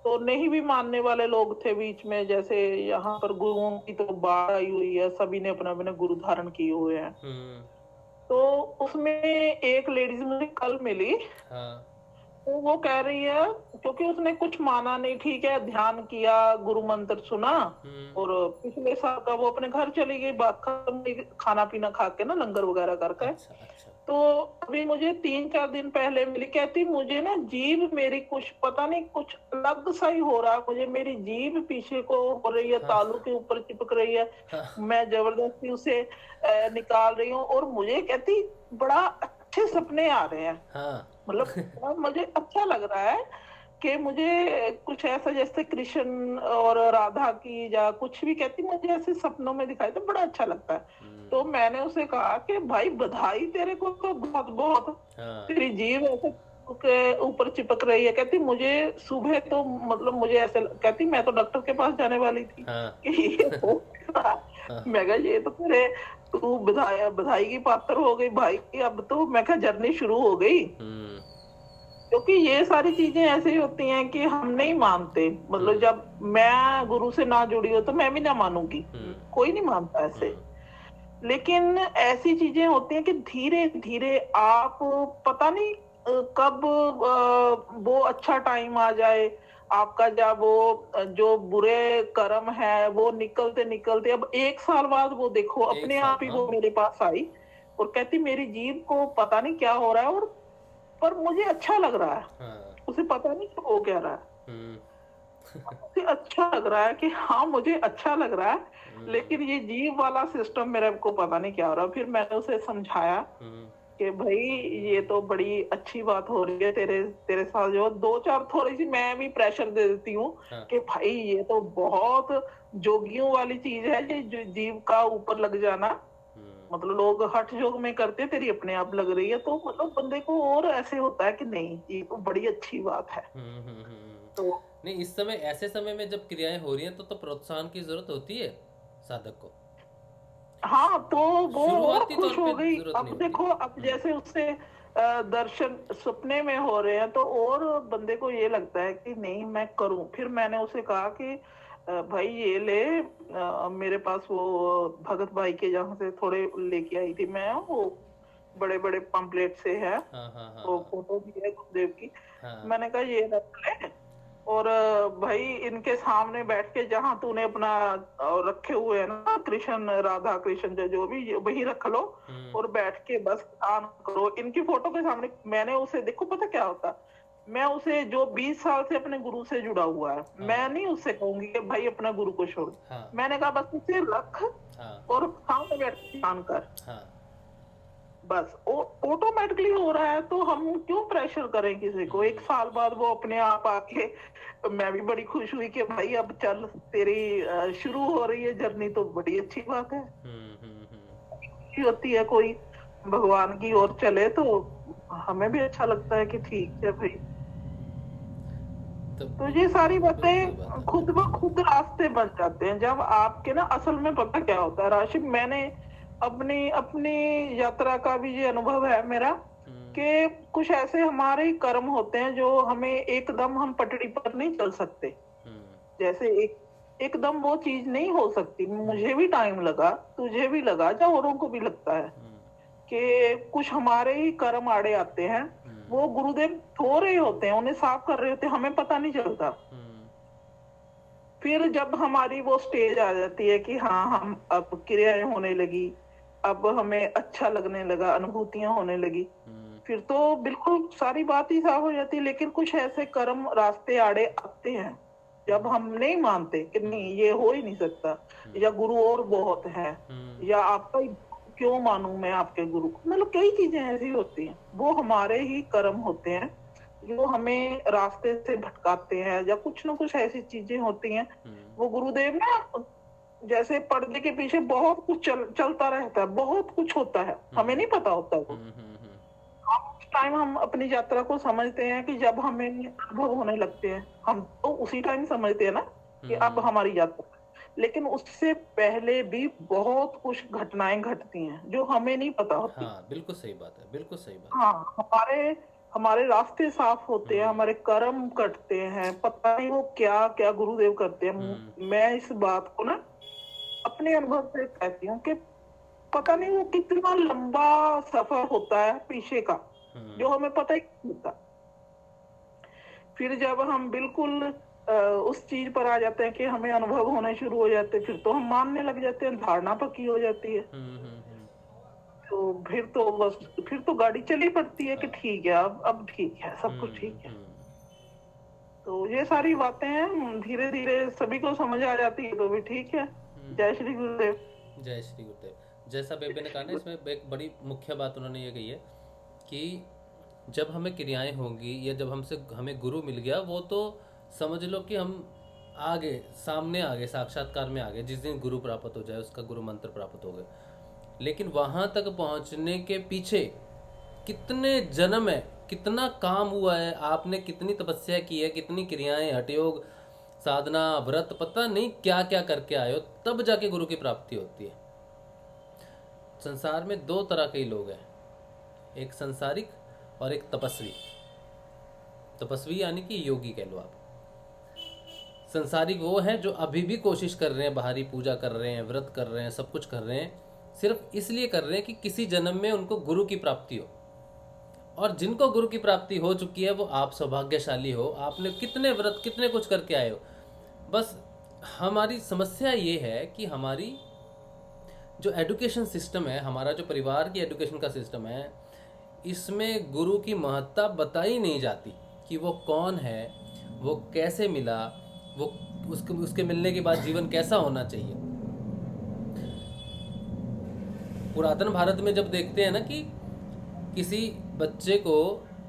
तो नहीं भी मानने वाले लोग थे बीच में, जैसे यहाँ पर गुरुओं की तो बाढ़ आई हुई है, सभी ने अपने अपने गुरु धारण किए हुए हैं। तो उसमें एक लेडीज मुझे कल मिली। तो वो कह रही है, क्योंकि उसने कुछ माना नहीं, ठीक है, ध्यान किया, गुरु मंत्र सुना, और पिछले साल का वो अपने घर चली गई, बात खत्म, खाना पीना खा के ना, लंगर वगैरह करके। तो अभी मुझे 3-4 दिन पहले मिली, कहती मुझे ना जीभ मेरी कुछ पता नहीं, कुछ अलग सा ही हो रहा, मुझे मेरी जीभ पीछे को हो रही है, तालू के ऊपर चिपक रही है, मैं जबरदस्ती उसे निकाल रही हूँ, और मुझे कहती बड़ा अच्छे सपने आ रहे हैं। मतलब मुझे अच्छा लग रहा है कि मुझे कुछ ऐसा जैसे कृष्ण और राधा की या कुछ भी, कहती मुझे ऐसे सपनों में दिखाई तो बड़ा अच्छा लगता है। तो मैंने उसे कहा कि भाई बधाई तेरे को, तो बहुत बहुत तेरी जीभ ऐसे के ऊपर चिपक रही है। कहती मुझे सुबह तो मतलब मुझे ऐसे, कहती मैं तो डॉक्टर के पास जाने वाली थी कि रहा है। मैं कहा ये तो तेरे तू बधाई की पात्र हो गई भाई, अब तो मैं कहा जर्नी शुरू हो गई। क्योंकि ये सारी चीजें ऐसी होती हैं कि हम नहीं मानते, मतलब जब मैं गुरु से ना जुड़ी हो तो मैं भी ना मानूंगी, कोई नहीं मानता ऐसे। लेकिन ऐसी चीजें होती हैं कि धीरे धीरे आप पता नहीं कब वो अच्छा टाइम आ जाए आपका, जब वो जो बुरे कर्म है वो निकलते निकलते, अब 1 साल बाद वो देखो अपने आप ही वो मेरे पास आई और कहती मेरी जीभ को पता नहीं क्या हो रहा है, और पर मुझे अच्छा लग रहा है। उसे पता नहीं क्या हो क्या रहा है, उसे अच्छा लग रहा है कि हाँ मुझे अच्छा लग रहा है, लेकिन ये जीव वाला सिस्टम मेरे को पता नहीं क्या हो रहा। फिर मैंने उसे समझाया कि भाई ये तो बड़ी अच्छी बात हो रही है तेरे साथ, जो 2-4 थोड़ी सी मैं भी प्रेशर दे देती हूँ कि भाई ये तो बहुत जोगियों वाली चीज है, ये जीव का ऊपर लग जाना, मतलब लोग हठ योग में करते हैं, तेरी अपने आप लग रही है, तो मतलब बंदे को और ऐसे होता है कि नहीं ये तो बड़ी अच्छी बात है। तो नहीं, इस समय ऐसे समय में जब क्रियाएं हो रही हैं तो प्रोत्साहन की जरूरत होती है साधक को। हाँ, तो वो और खुश हो गई। अब देखो, अब जैसे उससे दर्शन सपने में हो रहे हैं तो और बंदे को ये लगता है कि नहीं मैं करूं। फिर मैंने उसे कहा कि भाई ये ले, मेरे पास वो भगत भाई के जहाँ से थोड़े लेके आई थी मैं, वो बड़े बड़े पंपलेट से है, वो फोटो भी है गुरुदेव की। मैंने कहा ये रख ले, और भाई इनके सामने बैठ के जहाँ तूने अपना रखे हुए है ना कृष्ण राधा कृष्ण जो भी वही रख लो और बैठ के बस ध्यान करो इनकी फोटो के सामने। मैंने उसे देखो पता क्या होता, मैं उसे जो 20 साल से अपने गुरु से जुड़ा हुआ है, मैं नहीं उससे कहूंगी कि भाई अपना गुरु को छोड़। मैंने कहा बस उसे रख और सामने बैठ के ध्यान कर, बस ऑटोमेटिकली हो रहा है। तो हम क्यों प्रेशर करें किसी को। 1 साल बाद वो अपने आप आके, मैं भी बड़ी खुश हुई कि भाई अब चल तेरी शुरू हो रही है जर्नी, तो बड़ी अच्छी बात है। होती है कोई भगवान की ओर चले तो हमें भी अच्छा लगता है कि ठीक है भाई। तो ये सारी बातें खुद ब खुद रास्ते बन जाते हैं जब आपके ना, असल में पता क्या होता है राशिद, मैंने अपनी यात्रा का भी ये अनुभव है मेरा कि कुछ ऐसे हमारे कर्म होते हैं जो हमें एकदम हम पटड़ी पर नहीं चल सकते। जैसे एकदम वो चीज नहीं हो सकती। मुझे भी टाइम लगा, तुझे भी लगा, या औरों को भी लगता है कि कुछ हमारे ही कर्म आड़े आते हैं। वो गुरुदेव धो रहे होते हैं, उन्हें साफ कर रहे होते हैं, हमें पता नहीं चलता। फिर जब हमारी वो स्टेज आ जाती है कि हाँ हम अब क्रियाएं होने लगी, अब हमें अच्छा लगने लगा, अनुभूतियां होने लगी, फिर तो बिल्कुल सारी बात ही साफ हो जाती है। लेकिन कुछ ऐसे कर्म रास्ते आड़े आते हैं जब हम नहीं मानते कि नहीं ये हो ही नहीं सकता, या गुरु और बहुत है, या आपका क्यों मानूं मैं आपके गुरु को, मतलब कई चीजें ऐसी होती हैं। वो हमारे ही कर्म होते हैं जो हमें रास्ते से भटकाते हैं, या कुछ ना कुछ ऐसी चीजें होती हैं। वो गुरुदेव ना जैसे पर्दे के पीछे बहुत कुछ चलता रहता है, बहुत कुछ होता है, हमें नहीं पता होता वो। टाइम हम अपनी यात्रा को समझते हैं कि जब हमें अनुभव होने लगते हैं, हम तो उसी टाइम समझते हैं ना कि अब हमारी यात्रा। लेकिन उससे पहले भी बहुत कुछ घटनाएं घटती हैं जो हमें नहीं पता होती। हाँ, बिल्कुल सही बात है, बिल्कुल सही बात। हाँ, हमारे रास्ते साफ होते हैं, हमारे कर्म कटते हैं, पता नहीं वो क्या क्या गुरुदेव करते हैं। मैं इस बात को ना अपने अनुभव से कहती हूँ कि पता नहीं वो कितना लंबा सफर होता है पीछे का, जो हमें पता ही नहीं होता। फिर जब हम बिल्कुल उस चीज पर आ जाते हैं कि हमें अनुभव होने शुरू हो जाते हैं, फिर तो हम मानने लग जाते हैं, धारणा पक्की हो जाती है। तो फिर तो बस, फिर तो गाड़ी चली पड़ती है कि ठीक है अब ठीक है, सब कुछ ठीक है। तो ये सारी बातें हैं, धीरे धीरे सभी को समझ आ जाती है तो भी ठीक है। जय श्री गुरुदेव। जय श्री गुरुदेव। जैसा बेबे ने कहा ना, इसमें एक बड़ी मुख्य बात उन्होंने ये कही है कि जब हमें क्रियाएं होंगी या जब हमें गुरु मिल गया, वो तो समझ लो कि हम आगे सामने आगे साक्षात्कार में आगे, जिस दिन गुरु प्राप्त हो जाए उसका गुरु मंत्र प्राप्त हो गए। लेकिन वहां तक पहुंचने के पीछे कितने जन्म है, कितना काम हुआ है, आपने कितनी तपस्या की है, कितनी क्रियाएं, हठयोग, साधना व्रत पता नहीं क्या क्या करके आए हो, तब जाके गुरु की प्राप्ति होती है। संसार में दो तरह के लोग हैं, एक संसारिक और एक तपस्वी। तपस्वी यानी कि योगी कह लो आप। संसारिक वो हैं जो अभी भी कोशिश कर रहे हैं, बाहरी पूजा कर रहे हैं, व्रत कर रहे हैं, सब कुछ कर रहे हैं, सिर्फ इसलिए कर रहे हैं कि किसी जन्म में उनको गुरु की प्राप्ति हो। और जिनको गुरु की प्राप्ति हो चुकी है वो आप सौभाग्यशाली हो, आपने कितने व्रत कितने कुछ करके आए हो। बस हमारी समस्या ये है कि हमारी जो एजुकेशन सिस्टम है, हमारा जो परिवार की एजुकेशन का सिस्टम है, इसमें गुरु की महत्ता बताई नहीं जाती कि वो कौन है, वो कैसे मिला, वो उसके मिलने के बाद जीवन कैसा होना चाहिए। पुरातन भारत में जब देखते हैं ना कि किसी बच्चे को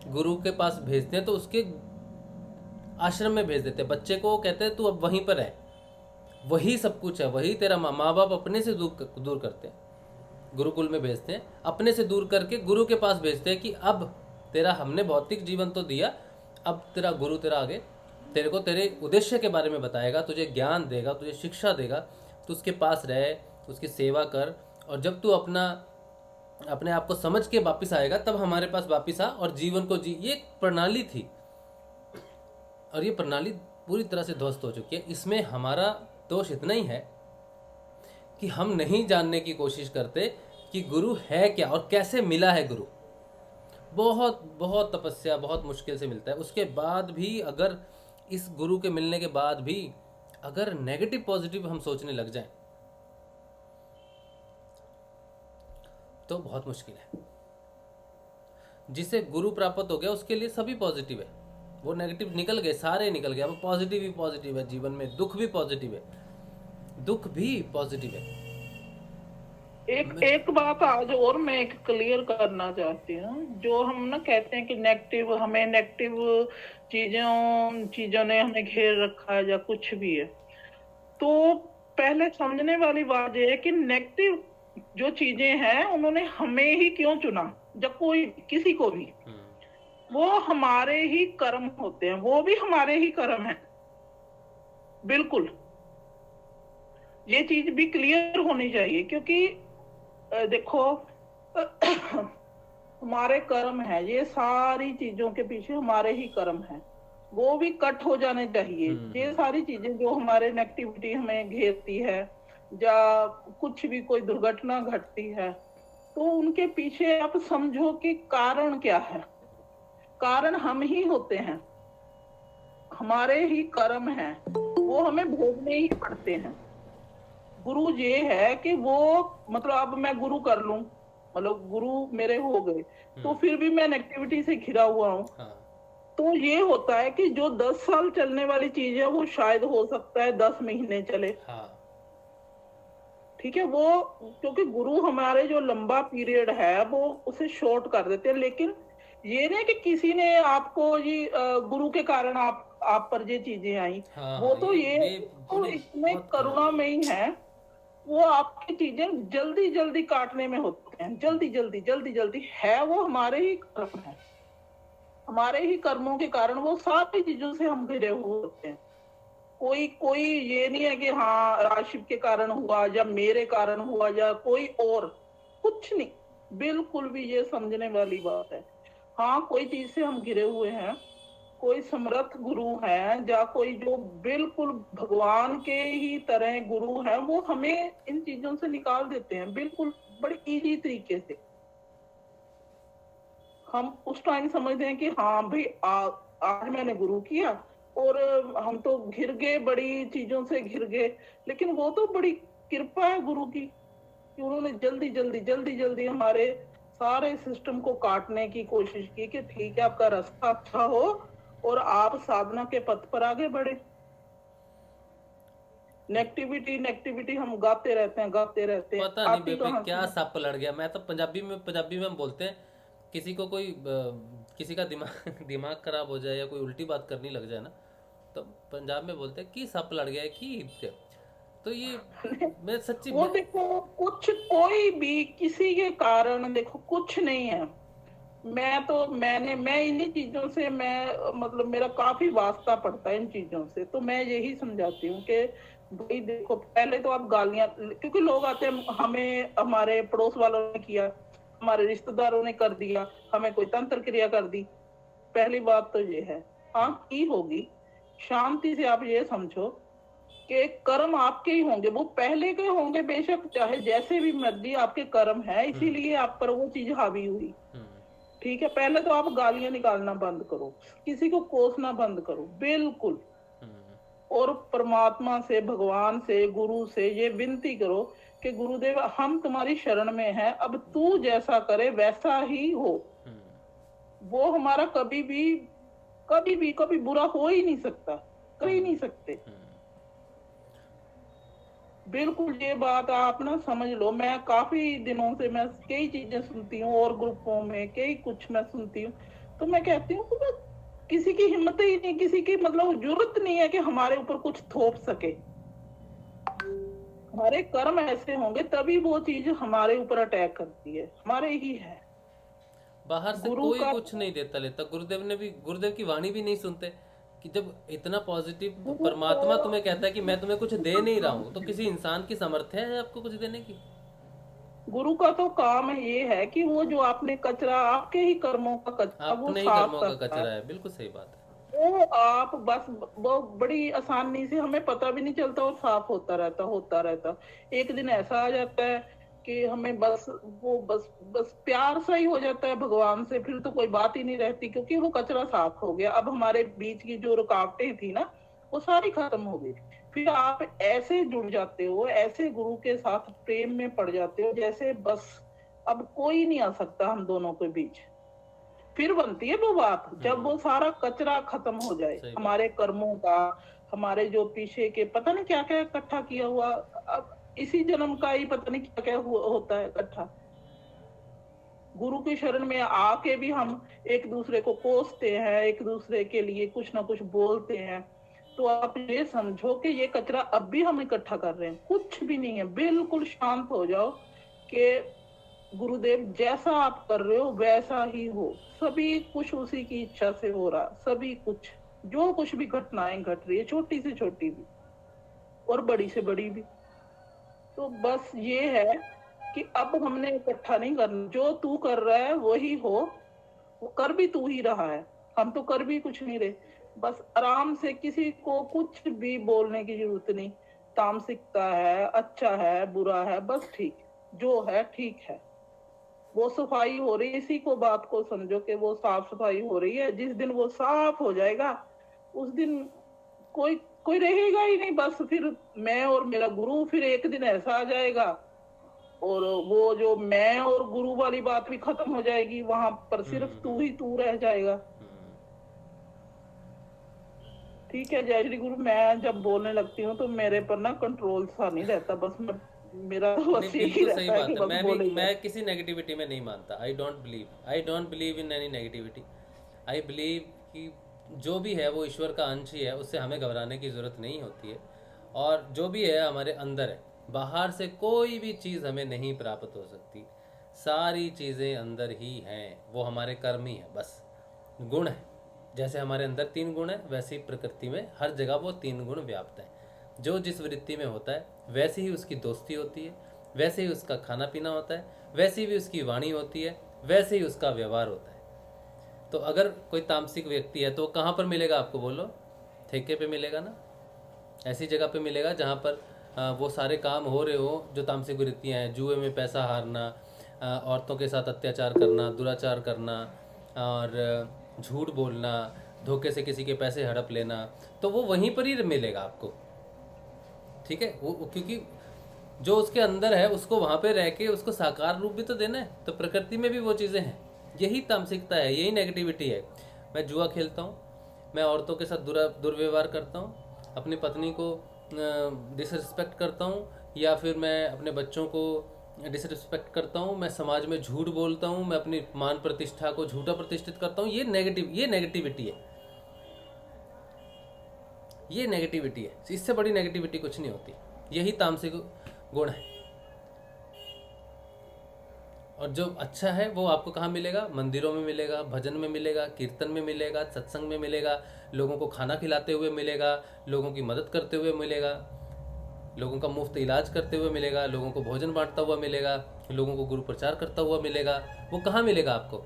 गुरु के पास भेजते हैं तो उसके आश्रम में भेज देते हैं। बच्चे को कहते हैं तू अब वहीं पर है, वही सब कुछ है, वही तेरा माँ बाप अपने से दूर करते हैं, गुरुकुल में भेजते हैं, अपने से दूर करके गुरु के पास भेजते हैं कि अब तेरा हमने भौतिक जीवन तो दिया, अब तेरा गुरु तेरा आगे तेरे को तेरे उद्देश्य के बारे में बताएगा, तुझे ज्ञान देगा, तुझे शिक्षा देगा, तू उसके पास रहे, उसकी सेवा कर, और जब तू अपने आप को समझ के वापिस आएगा तब हमारे पास वापिस आ और जीवन को जी। ये एक प्रणाली थी और ये प्रणाली पूरी तरह से ध्वस्त हो चुकी है। इसमें हमारा दोष इतना ही है कि हम नहीं जानने की कोशिश करते कि गुरु है क्या और कैसे मिला है गुरु। बहुत बहुत तपस्या, बहुत मुश्किल से मिलता है। उसके बाद भी अगर इस गुरु के मिलने के बाद भी अगर नेगेटिव पॉजिटिव हम सोचने लग जाएं तो बहुत मुश्किल है। जिसे गुरु प्राप्त हो गया उसके लिए सभी पॉजिटिव है, वो नेगेटिव निकल गए, सारे निकल गए। अब पॉजिटिव ही पॉजिटिव है जीवन में, दुख भी पॉजिटिव है, दुख भी पॉजिटिव है। एक बात आज और मैं एक क्लियर करना चाहती हूँ। जो हम ना कहते हैं कि नेगेटिव, हमें नेगेटिव चीजों ने हमें घेर रखा है या कुछ भी है, तो पहले समझने वाली बात ये है कि नेगेटिव जो चीजें हैं उन्होंने हमें ही क्यों चुना। जब कोई किसी को भी, वो हमारे ही कर्म होते हैं, वो भी हमारे ही कर्म है। बिल्कुल ये चीज भी क्लियर होनी चाहिए, क्योंकि देखो हमारे कर्म है, ये सारी चीजों के पीछे हमारे ही कर्म है, वो भी कट हो जाने चाहिए। ये सारी चीजें जो हमारे नेगेटिविटी हमें घेरती है या कुछ भी कोई दुर्घटना घटती है, तो उनके पीछे आप समझो कि कारण क्या है। कारण हम ही होते हैं, हमारे ही कर्म हैं, वो हमें भोगने ही पड़ते हैं। गुरु ये है कि वो मतलब अब मैं गुरु कर लूं, मतलब गुरु मेरे हो गए, तो फिर भी मैं नेगेटिविटी से घिरा हुआ हूँ। तो ये होता है कि जो 10 साल चलने वाली चीज है वो शायद हो सकता है 10 महीने चले। ठीक है, वो क्योंकि गुरु हमारे जो लंबा पीरियड है वो उसे शॉर्ट कर देते हैं। लेकिन ये नहीं कि किसी ने आपको ये गुरु के कारण आप पर ये चीजें आई, वो तो ये तो इसमें करुणा में ही है। वो आपकी चीजें जल्दी जल्दी काटने में होते हैं, जल्दी जल्दी है, वो हमारे ही कर्म है। हमारे ही कर्मों के कारण वो सारी चीजों से हम घिरे हुए होते हैं। कोई ये नहीं है कि हाँ राशिद के कारण हुआ या मेरे कारण हुआ या कोई और, कुछ नहीं, बिल्कुल भी ये समझने वाली बात है। हाँ कोई चीज से हम घिरे हुए हैं, कोई समर्थ गुरु है या कोई जो बिल्कुल भगवान के ही तरह गुरु है, वो हमें इन चीजों से निकाल देते हैं बिल्कुल बड़ी इजी तरीके से। हम उस टाइम समझते हैं कि हाँ भाई आज मैंने गुरु किया और हम तो घिर गए, बड़ी चीजों से घिर गए, लेकिन वो तो बड़ी कृपा है गुरु की कि उन्होंने जल्दी जल्दी हमारे सारे सिस्टम को काटने की कोशिश की कि ठीक है आपका रास्ता अच्छा हो और आप साधना के पथ पर आगे बढ़े। नेगेटिविटी हम गाते रहते हैं। पता नहीं बेबे क्या सप लड़ गया। मैं तो पंजाबी में हम बोलते हैं, किसी को कोई किसी का दिमाग खराब हो जाए या कोई उल्टी बात करनी लग जाए ना, तो पंजाब में बोलते हैं कि सप लड़ गया है कि। तो ये मैं सच्ची वो देखो कुछ कोई भी किसी के कारण देखो कुछ नहीं है, मैं इन्हीं चीजों से मतलब मेरा काफी वास्ता पड़ता है इन चीजों से। तो मैं यही समझाती हूँ कि भाई देखो, पहले तो आप गालियां, क्योंकि लोग आते हैं, हमें हमारे पड़ोस वालों ने किया, हमारे रिश्तेदारों ने कर दिया, हमें कोई तंत्र क्रिया कर दी। पहली बात तो ये है, हाँ की होगी, शांति से आप ये समझो कि कर्म आपके ही होंगे, वो पहले के होंगे बेशक, चाहे जैसे भी मर्जी, आपके कर्म है, इसीलिए आप पर वो चीज हावी हुई। ठीक है, पहले तो आप गालियां निकालना बंद करो, किसी को कोसना बंद करो, बिल्कुल। और परमात्मा से, भगवान से, गुरु से ये विनती करो कि गुरुदेव हम तुम्हारी शरण में हैं, अब तू जैसा करे वैसा ही हो। वो हमारा कभी बुरा हो ही नहीं सकता, कर ही नहीं सकते। बिल्कुल, ये बात आप ना समझ लो। मैं काफी दिनों से मैं कई चीजें सुनती हूँ और ग्रुपों में कई कुछ मैं सुनती हूँ, तो मैं कहती हूँ कि किसी की हिम्मत ही नहीं, किसी की मतलब जरूरत नहीं है कि हमारे ऊपर कुछ थोप सके। हमारे कर्म ऐसे होंगे तभी वो चीज हमारे ऊपर अटैक करती है, हमारे ही है। बाहर से कोई कुछ नहीं देता लेता। गुरुदेव की वाणी भी नहीं सुनते कि जब इतना पॉजिटिव परमात्मा तुम्हें कहता है कि मैं तुम्हें कुछ दे नहीं रहा हूँ, तो किसी इंसान की सामर्थ्य है आपको कुछ देने की? गुरु का तो काम ये है कि वो जो आपने कचरा, आपके ही कर्मों का कचरा, अपने ही कर्मों का कचरा है। बिल्कुल सही बात है। वो आप बस वो बड़ी आसानी से, हमें पता भी नहीं चलता, और साफ होता रहता। एक दिन ऐसा आ जाता है कि हमें बस प्यार सा ही हो जाता है भगवान से, फिर तो कोई बात ही नहीं रहती, क्योंकि वो कचरा साफ हो गया। अब हमारे बीच की जो रुकावटें थी ना, वो सारी खत्म हो गई। फिर आप ऐसे जुड़ जाते हो, ऐसे गुरु के साथ प्रेम में पड़ जाते हो, जैसे बस अब कोई नहीं आ सकता हम दोनों के बीच। फिर बनती है वो बात जब वो सारा कचरा खत्म हो जाए, हमारे कर्मों का, हमारे जो पीछे के पता नहीं क्या क्या इकट्ठा किया हुआ, अब इसी जन्म का ही पता नहीं क्या क्या होता है इकट्ठा। गुरु की शरण में आके भी हम एक दूसरे को कोसते हैं, एक दूसरे के लिए कुछ ना कुछ बोलते हैं। तो आप ये समझो कि ये कचरा अब भी हम इकट्ठा कर रहे हैं, कुछ भी नहीं है। बिल्कुल शांत हो जाओ कि गुरुदेव जैसा आप कर रहे हो वैसा ही हो, सभी कुछ उसी की इच्छा से हो रहा, सभी कुछ जो कुछ भी घटनाएं घट रही है, छोटी से छोटी भी और बड़ी से बड़ी भी। तो बस ये है कि अब हमने इकट्ठा नहीं करना, जो तू कर रहा है वही हो, वो कर भी तू ही रहा है, हम तो कर भी कुछ नहीं रहे। बस आराम से, किसी को कुछ भी बोलने की जरूरत नहीं। तामसिकता है, अच्छा है, बुरा है, बस ठीक जो है ठीक है। वो सफाई हो रही है, इसी को बात को समझो कि वो साफ सफाई हो रही है। जिस दिन वो साफ हो जाएगा उस दिन कोई रहेगा ही नहीं। बस फिर मैं और मेरा गुरु, फिर एक दिन ऐसा आ जाएगा और वो जो मैं और गुरु वाली बात भी खत्म हो जाएगी, वहां पर सिर्फ तू ही तू रह जाएगा। ठीक है, जय श्री गुरु। मैं जब बोलने लगती हूँ तो मेरे पर ना कंट्रोल सा नहीं रहता, बस मेरा बस यही रहता है कि बस बोले। मैं किसी नेगेटिविटी में नहीं मानता। I don't believe in any negativity. I believe कि जो भी है वो ईश्वर का अंश ही है, उससे हमें घबराने की जरूरत नहीं होती है। और जो भी है हमारे अंदर है, बाहर से कोई भी चीज़ हमें नहीं प्राप्त हो सकती। सारी चीज़ें अंदर ही हैं, वो हमारे कर्म ही है, बस गुण है। जैसे हमारे अंदर 3 गुण है, वैसे ही प्रकृति में हर जगह वो 3 गुण व्याप्त है। जो जिस वृत्ति में होता है वैसे ही उसकी दोस्ती होती है, वैसे ही उसका खाना पीना होता है, वैसे ही उसकी वाणी होती है, वैसे ही उसका व्यवहार होता है। तो अगर कोई तामसिक व्यक्ति है तो कहाँ पर मिलेगा आपको, बोलो? ठेके पे मिलेगा ना, ऐसी जगह पे मिलेगा जहाँ पर वो सारे काम हो रहे हो जो तामसिक वृत्तियाँ हैं। जुए में पैसा हारना, औरतों के साथ अत्याचार करना, दुराचार करना और झूठ बोलना, धोखे से किसी के पैसे हड़प लेना, तो वो वहीं पर ही मिलेगा आपको। ठीक है, वो क्योंकि जो उसके अंदर है उसको वहाँ पे रह के उसको साकार रूप भी तो देना है। तो प्रकृति में भी वो चीज़ें हैं। यही तामसिकता है, यही नेगेटिविटी है। मैं जुआ खेलता हूँ, मैं औरतों के साथ दुर्व्यवहार करता हूँ, अपनी पत्नी को डिसरिस्पेक्ट करता हूँ, या फिर मैं अपने बच्चों को डिसरिस्पेक्ट करता हूँ, मैं समाज में झूठ बोलता हूँ, मैं अपनी मान प्रतिष्ठा को झूठा प्रतिष्ठित करता हूँ। ये नेगेटिविटी है, ये नेगेटिविटी है। इससे बड़ी नेगेटिविटी कुछ नहीं होती। यही तामसिक गुण है। और जो अच्छा है वो आपको कहाँ मिलेगा? मंदिरों में मिलेगा, भजन में मिलेगा, कीर्तन में मिलेगा, सत्संग में मिलेगा, लोगों को खाना खिलाते हुए मिलेगा, लोगों की मदद करते हुए मिलेगा, लोगों का मुफ्त इलाज करते हुए मिलेगा, लोगों को भोजन बांटता हुआ मिलेगा, लोगों को गुरु प्रचार करता हुआ मिलेगा। वो कहाँ मिलेगा आपको?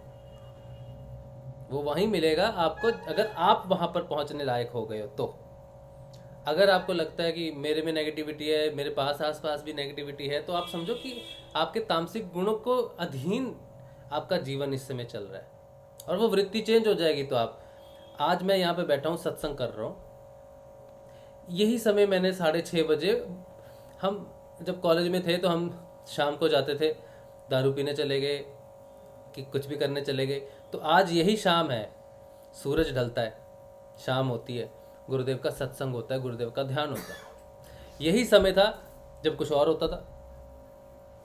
वो वहीं मिलेगा आपको अगर आप वहाँ पर पहुँचने लायक हो गए हो तो। अगर आपको लगता है कि मेरे में नेगेटिविटी है, मेरे पास आसपास भी नेगेटिविटी है, तो आप समझो कि आपके तामसिक गुणों को अधीन आपका जीवन इस समय चल रहा है और वो वृत्ति चेंज हो जाएगी। तो आप आज मैं यहाँ पे बैठा हूँ, सत्संग कर रहा हूँ, यही समय मैंने 6:30 बजे, हम जब कॉलेज में थे तो हम शाम को जाते थे, दारू पीने चले गए कि कुछ भी करने चले गए। तो आज यही शाम है, सूरज ढलता है, शाम होती है, गुरुदेव का सत्संग होता है, गुरुदेव का ध्यान होता है। यही समय था जब कुछ और होता था।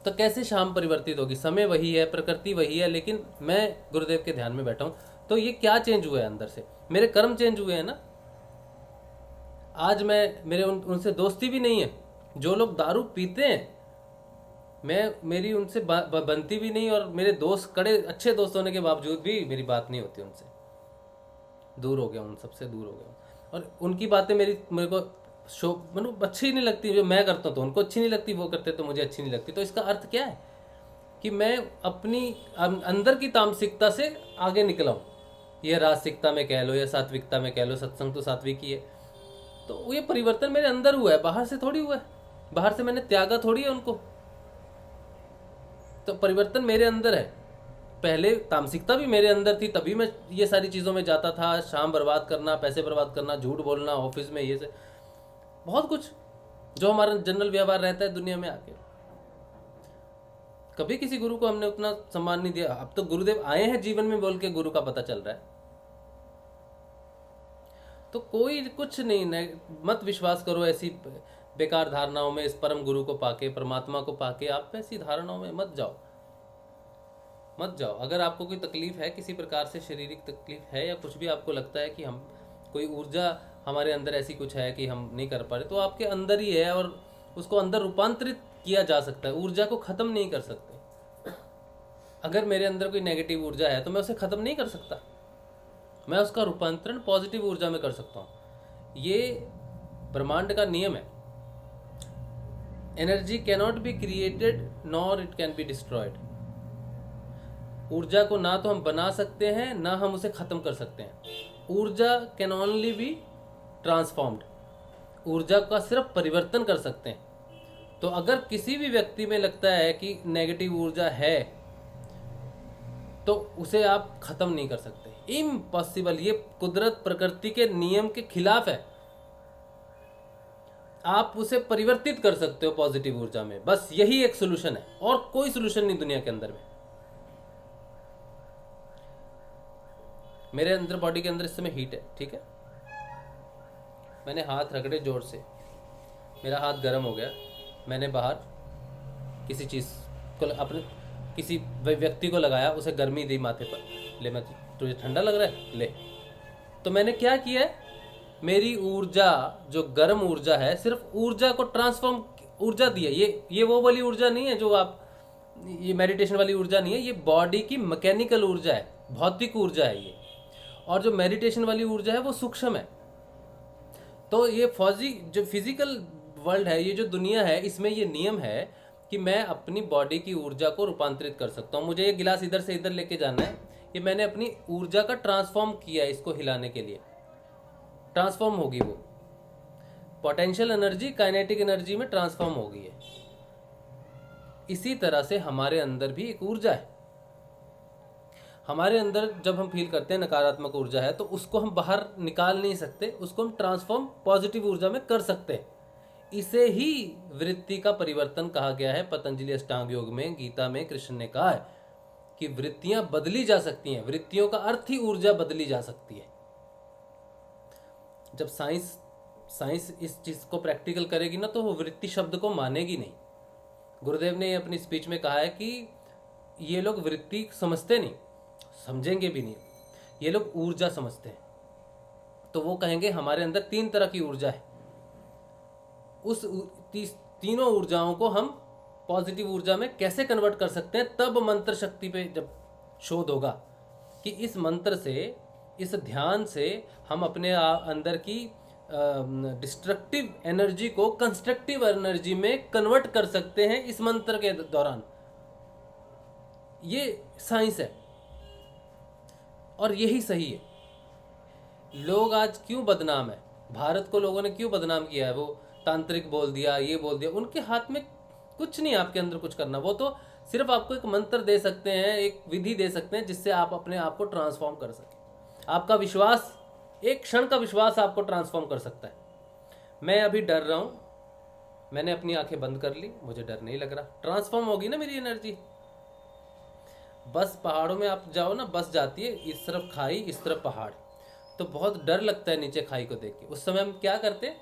तो कैसे शाम परिवर्तित होगी? समय वही है, प्रकृति वही है, लेकिन मैं गुरुदेव के ध्यान में बैठा हूँ। तो ये क्या चेंज हुआ है अंदर से? मेरे कर्म चेंज हुए हैं ना। आज मेरे उनसे दोस्ती भी नहीं है। जो लोग दारू पीते हैं मेरी उनसे बनती भी नहीं, और मेरे दोस्त कड़े अच्छे दोस्त होने के बावजूद भी मेरी बात नहीं होती उनसे। दूर हो गया, उन सबसे दूर हो गया। और उनकी बातें मेरे को मतलब अच्छी नहीं लगती। जो मैं करता हूँ तो उनको अच्छी नहीं लगती, वो करते तो मुझे अच्छी नहीं लगती। तो इसका अर्थ क्या है? कि मैं अपनी अंदर की तामसिकता से आगे निकला हूँ। यह राजसिकता में कह लो या सात्विकता में कह लो, सत्संग तो सात्विक ही है। तो ये परिवर्तन मेरे अंदर हुआ है, बाहर से थोड़ी हुआ है। बाहर से मैंने त्यागा थोड़ी है उनको। तो परिवर्तन मेरे अंदर है। पहले तामसिकता भी मेरे अंदर थी, तभी मैं ये सारी चीज़ों में जाता था। शाम बर्बाद करना, पैसे बर्बाद करना, झूठ बोलना ऑफिस में, ये से बहुत कुछ जो हमारा जनरल व्यवहार रहता है दुनिया में आके। कभी किसी गुरु को हमने उतना सम्मान नहीं दिया। अब तो गुरुदेव आए हैं जीवन में बोल के गुरु का पता चल रहा है। तो कोई कुछ नहीं, मत विश्वास करो ऐसी बेकार धारणाओं में। इस परम गुरु को पाके, परमात्मा को पाके आप ऐसी धारणाओं में मत जाओ। अगर आपको कोई तकलीफ है, किसी प्रकार से शारीरिक तकलीफ है, या कुछ भी आपको लगता है कि हम कोई ऊर्जा हमारे अंदर ऐसी कुछ है कि हम नहीं कर पा रहे, तो आपके अंदर ही है और उसको अंदर रूपांतरित किया जा सकता है। ऊर्जा को खत्म नहीं कर सकते। अगर मेरे अंदर कोई नेगेटिव ऊर्जा है तो मैं उसे खत्म नहीं कर सकता, मैं उसका रूपांतरण पॉजिटिव ऊर्जा में कर सकता हूँ। ये ब्रह्मांड का नियम है। Energy cannot be created nor it can be destroyed. ऊर्जा को ना तो हम बना सकते हैं, ना हम उसे खत्म कर सकते हैं। ऊर्जा कैन ओनली बी ट्रांसफॉर्म्ड। ऊर्जा का सिर्फ परिवर्तन कर सकते हैं। तो अगर किसी भी व्यक्ति में लगता है कि नेगेटिव ऊर्जा है तो उसे आप खत्म नहीं कर सकते, इम्पॉसिबल। ये कुदरत प्रकृति के नियम के खिलाफ है। आप उसे परिवर्तित कर सकते हो पॉजिटिव ऊर्जा में, बस यही एक सोल्यूशन है और कोई सोल्यूशन नहीं दुनिया के अंदर में। मेरे अंदर बॉडी के अंदर इस समय हीट है, ठीक है। मैंने हाथ रगड़े जोर से, मेरा हाथ गर्म हो गया। मैंने बाहर किसी चीज़ को अपने किसी व्यक्ति को लगाया, उसे गर्मी दी माथे पर, ले मैं तुझे ठंडा लग रहा है ले। तो मैंने क्या किया है, मेरी ऊर्जा जो गर्म ऊर्जा है, सिर्फ ऊर्जा को ट्रांसफॉर्म ऊर्जा दी है। ये वो वाली ऊर्जा नहीं है जो आप, ये मेडिटेशन वाली ऊर्जा नहीं है, ये बॉडी की मैकेनिकल ऊर्जा है, भौतिक ऊर्जा है ये। और जो मेडिटेशन वाली ऊर्जा है वो सूक्ष्म है। तो ये जो फिजिकल वर्ल्ड है, ये जो दुनिया है, इसमें ये नियम है कि मैं अपनी बॉडी की ऊर्जा को रूपांतरित कर सकता हूँ। मुझे ये गिलास इधर से इधर लेके जाना है, ये मैंने अपनी ऊर्जा का ट्रांसफॉर्म किया है। इसको हिलाने के लिए ट्रांसफॉर्म होगी, वो पोटेंशियल एनर्जी काइनेटिक एनर्जी में ट्रांसफॉर्म हो गई है। इसी तरह से हमारे अंदर भी एक ऊर्जा है। हमारे अंदर जब हम फील करते हैं नकारात्मक ऊर्जा है, तो उसको हम बाहर निकाल नहीं सकते, उसको हम ट्रांसफॉर्म पॉजिटिव ऊर्जा में कर सकते हैं। इसे ही वृत्ति का परिवर्तन कहा गया है पतंजलि अष्टांग योग में। गीता में कृष्ण ने कहा है कि वृत्तियां बदली जा सकती हैं। वृत्तियों का अर्थ ही ऊर्जा बदली जा सकती है। जब साइंस इस चीज को प्रैक्टिकल करेगी ना, तो वो वृत्ति शब्द को मानेगी नहीं। गुरुदेव ने अपनी स्पीच में कहा है कि ये लोग वृत्ति समझते नहीं, समझेंगे भी नहीं, ये लोग ऊर्जा समझते हैं। तो वो कहेंगे हमारे अंदर 3 तरह की ऊर्जा है, उस तीनों ऊर्जाओं को हम पॉजिटिव ऊर्जा में कैसे कन्वर्ट कर सकते हैं, तब मंत्र शक्ति पे जब शोध होगा कि इस मंत्र से, इस ध्यान से हम अपने अंदर की डिस्ट्रक्टिव एनर्जी को कंस्ट्रक्टिव एनर्जी में कन्वर्ट कर सकते हैं इस मंत्र के दौरान। ये साइंस है और यही सही है। लोग आज क्यों बदनाम है, भारत को लोगों ने क्यों बदनाम किया है, वो तांत्रिक बोल दिया, ये बोल दिया, उनके हाथ में कुछ नहीं, आपके अंदर कुछ करना। वो तो सिर्फ आपको एक मंत्र दे सकते हैं, एक विधि दे सकते हैं जिससे आप अपने आप को ट्रांसफॉर्म कर सकें। आपका विश्वास, एक क्षण का विश्वास आपको ट्रांसफॉर्म कर सकता है। मैं अभी डर रहा हूँ, मैंने अपनी आंखें बंद कर ली, मुझे डर नहीं लग रहा, ट्रांसफॉर्म होगी ना मेरी एनर्जी। बस पहाड़ों में आप जाओ ना, बस जाती है, इस तरफ खाई इस तरफ पहाड़, तो बहुत डर लगता है नीचे खाई को देख के। उस समय हम क्या करते हैं,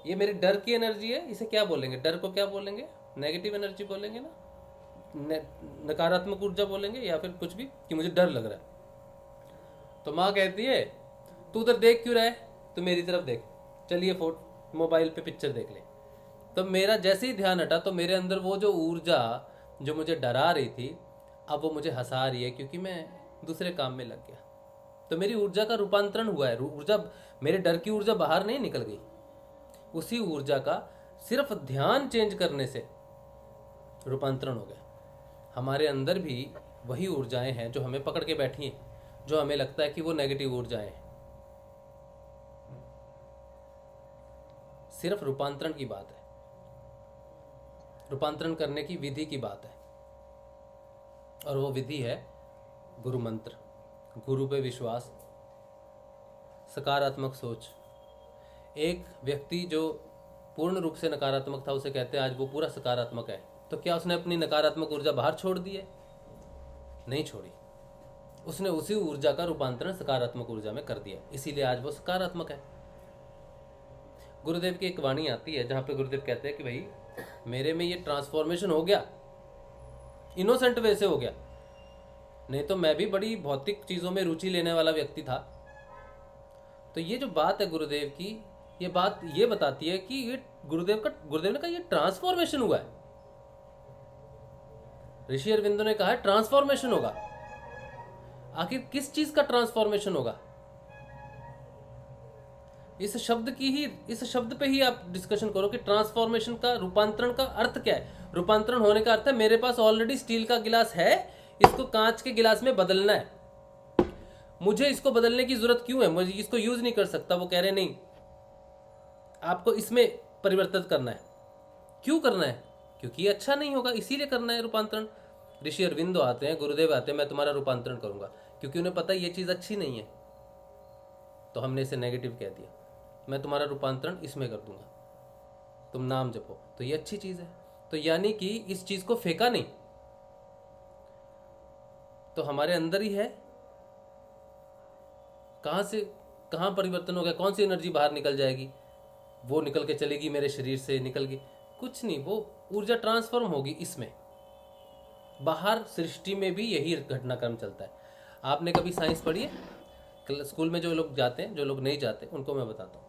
ये मेरी डर की एनर्जी है, इसे क्या बोलेंगे, डर को क्या बोलेंगे, नेगेटिव एनर्जी बोलेंगे ना, नकारात्मक ऊर्जा बोलेंगे, या फिर कुछ भी कि मुझे डर लग रहा है। तो माँ कहती है तू उधर देख क्यों रहा है, तू मेरी तरफ देख, चलिए फोटो मोबाइल पे पिक्चर देख ले। तो मेरा जैसे ही ध्यान हटा तो मेरे अंदर वो जो ऊर्जा जो मुझे डरा रही थी, अब वो मुझे हंसा रही है क्योंकि मैं दूसरे काम में लग गया। तो मेरी ऊर्जा का रूपांतरण हुआ है। ऊर्जा, मेरे डर की ऊर्जा बाहर नहीं निकल गई, उसी ऊर्जा का सिर्फ ध्यान चेंज करने से रूपांतरण हो गया। हमारे अंदर भी वही ऊर्जाएं हैं जो हमें पकड़ के बैठी हैं, जो हमें लगता है कि वो नेगेटिव ऊर्जाएं हैं। सिर्फ रूपांतरण की बात है, रूपांतरण करने की विधि की बात है, और वो विधि है गुरु मंत्र, गुरु पे विश्वास, सकारात्मक सोच। एक व्यक्ति जो पूर्ण रूप से नकारात्मक था, उसे कहते हैं आज वो पूरा सकारात्मक है। तो क्या उसने अपनी नकारात्मक ऊर्जा बाहर छोड़ दी है? नहीं छोड़ी, उसने उसी ऊर्जा का रूपांतरण सकारात्मक ऊर्जा में कर दिया, इसीलिए आज वो सकारात्मक है। गुरुदेव की एक वाणी आती है जहाँ पे गुरुदेव कहते हैं कि भाई मेरे में ये ट्रांसफॉर्मेशन हो गया, इनोसेंट वे से हो गया, नहीं तो मैं भी बड़ी भौतिक चीज़ों में रुचि लेने वाला व्यक्ति था। तो ये जो बात है गुरुदेव की, ये बात ये बताती है कि ये गुरुदेव ने कहा ये ट्रांसफॉर्मेशन हुआ है। ऋषि अरविंदो ने कहा है ट्रांसफॉर्मेशन होगा। आखिर किस चीज का ट्रांसफॉर्मेशन होगा? इस शब्द पे ही आप डिस्कशन करो कि ट्रांसफॉर्मेशन का, रूपांतरण का अर्थ क्या है। रूपांतरण होने का अर्थ है मेरे पास ऑलरेडी स्टील का गिलास है, इसको कांच के गिलास में बदलना है। मुझे इसको बदलने की जरूरत क्यों है, मुझे इसको यूज नहीं कर सकता। वो कह रहे नहीं, आपको इसमें परिवर्तित करना है। क्यों करना है? क्योंकि ये अच्छा नहीं होगा, इसीलिए करना है रूपांतरण। ऋषि अरविंदो आते हैं, गुरुदेव आते हैं, मैं तुम्हारा रूपांतरण करूंगा, क्योंकि उन्हें पता है ये चीज अच्छी नहीं है, तो हमने इसे नेगेटिव कह दिया। मैं तुम्हारा रूपांतरण इसमें कर दूंगा, तुम नाम जपो, तो ये अच्छी चीज है। तो यानी कि इस चीज को फेंका नहीं, तो हमारे अंदर ही है। कहां से कहां परिवर्तन हो गया, कौन सी एनर्जी बाहर निकल जाएगी, वो निकल के चलेगी मेरे शरीर से, निकल गई, कुछ नहीं, वो ऊर्जा ट्रांसफॉर्म होगी इसमें। बाहर सृष्टि में भी यही घटनाक्रम चलता है। आपने कभी साइंस पढ़ी है? स्कूल में जो लोग जाते हैं, जो लोग नहीं जाते उनको मैं बताता हूँ।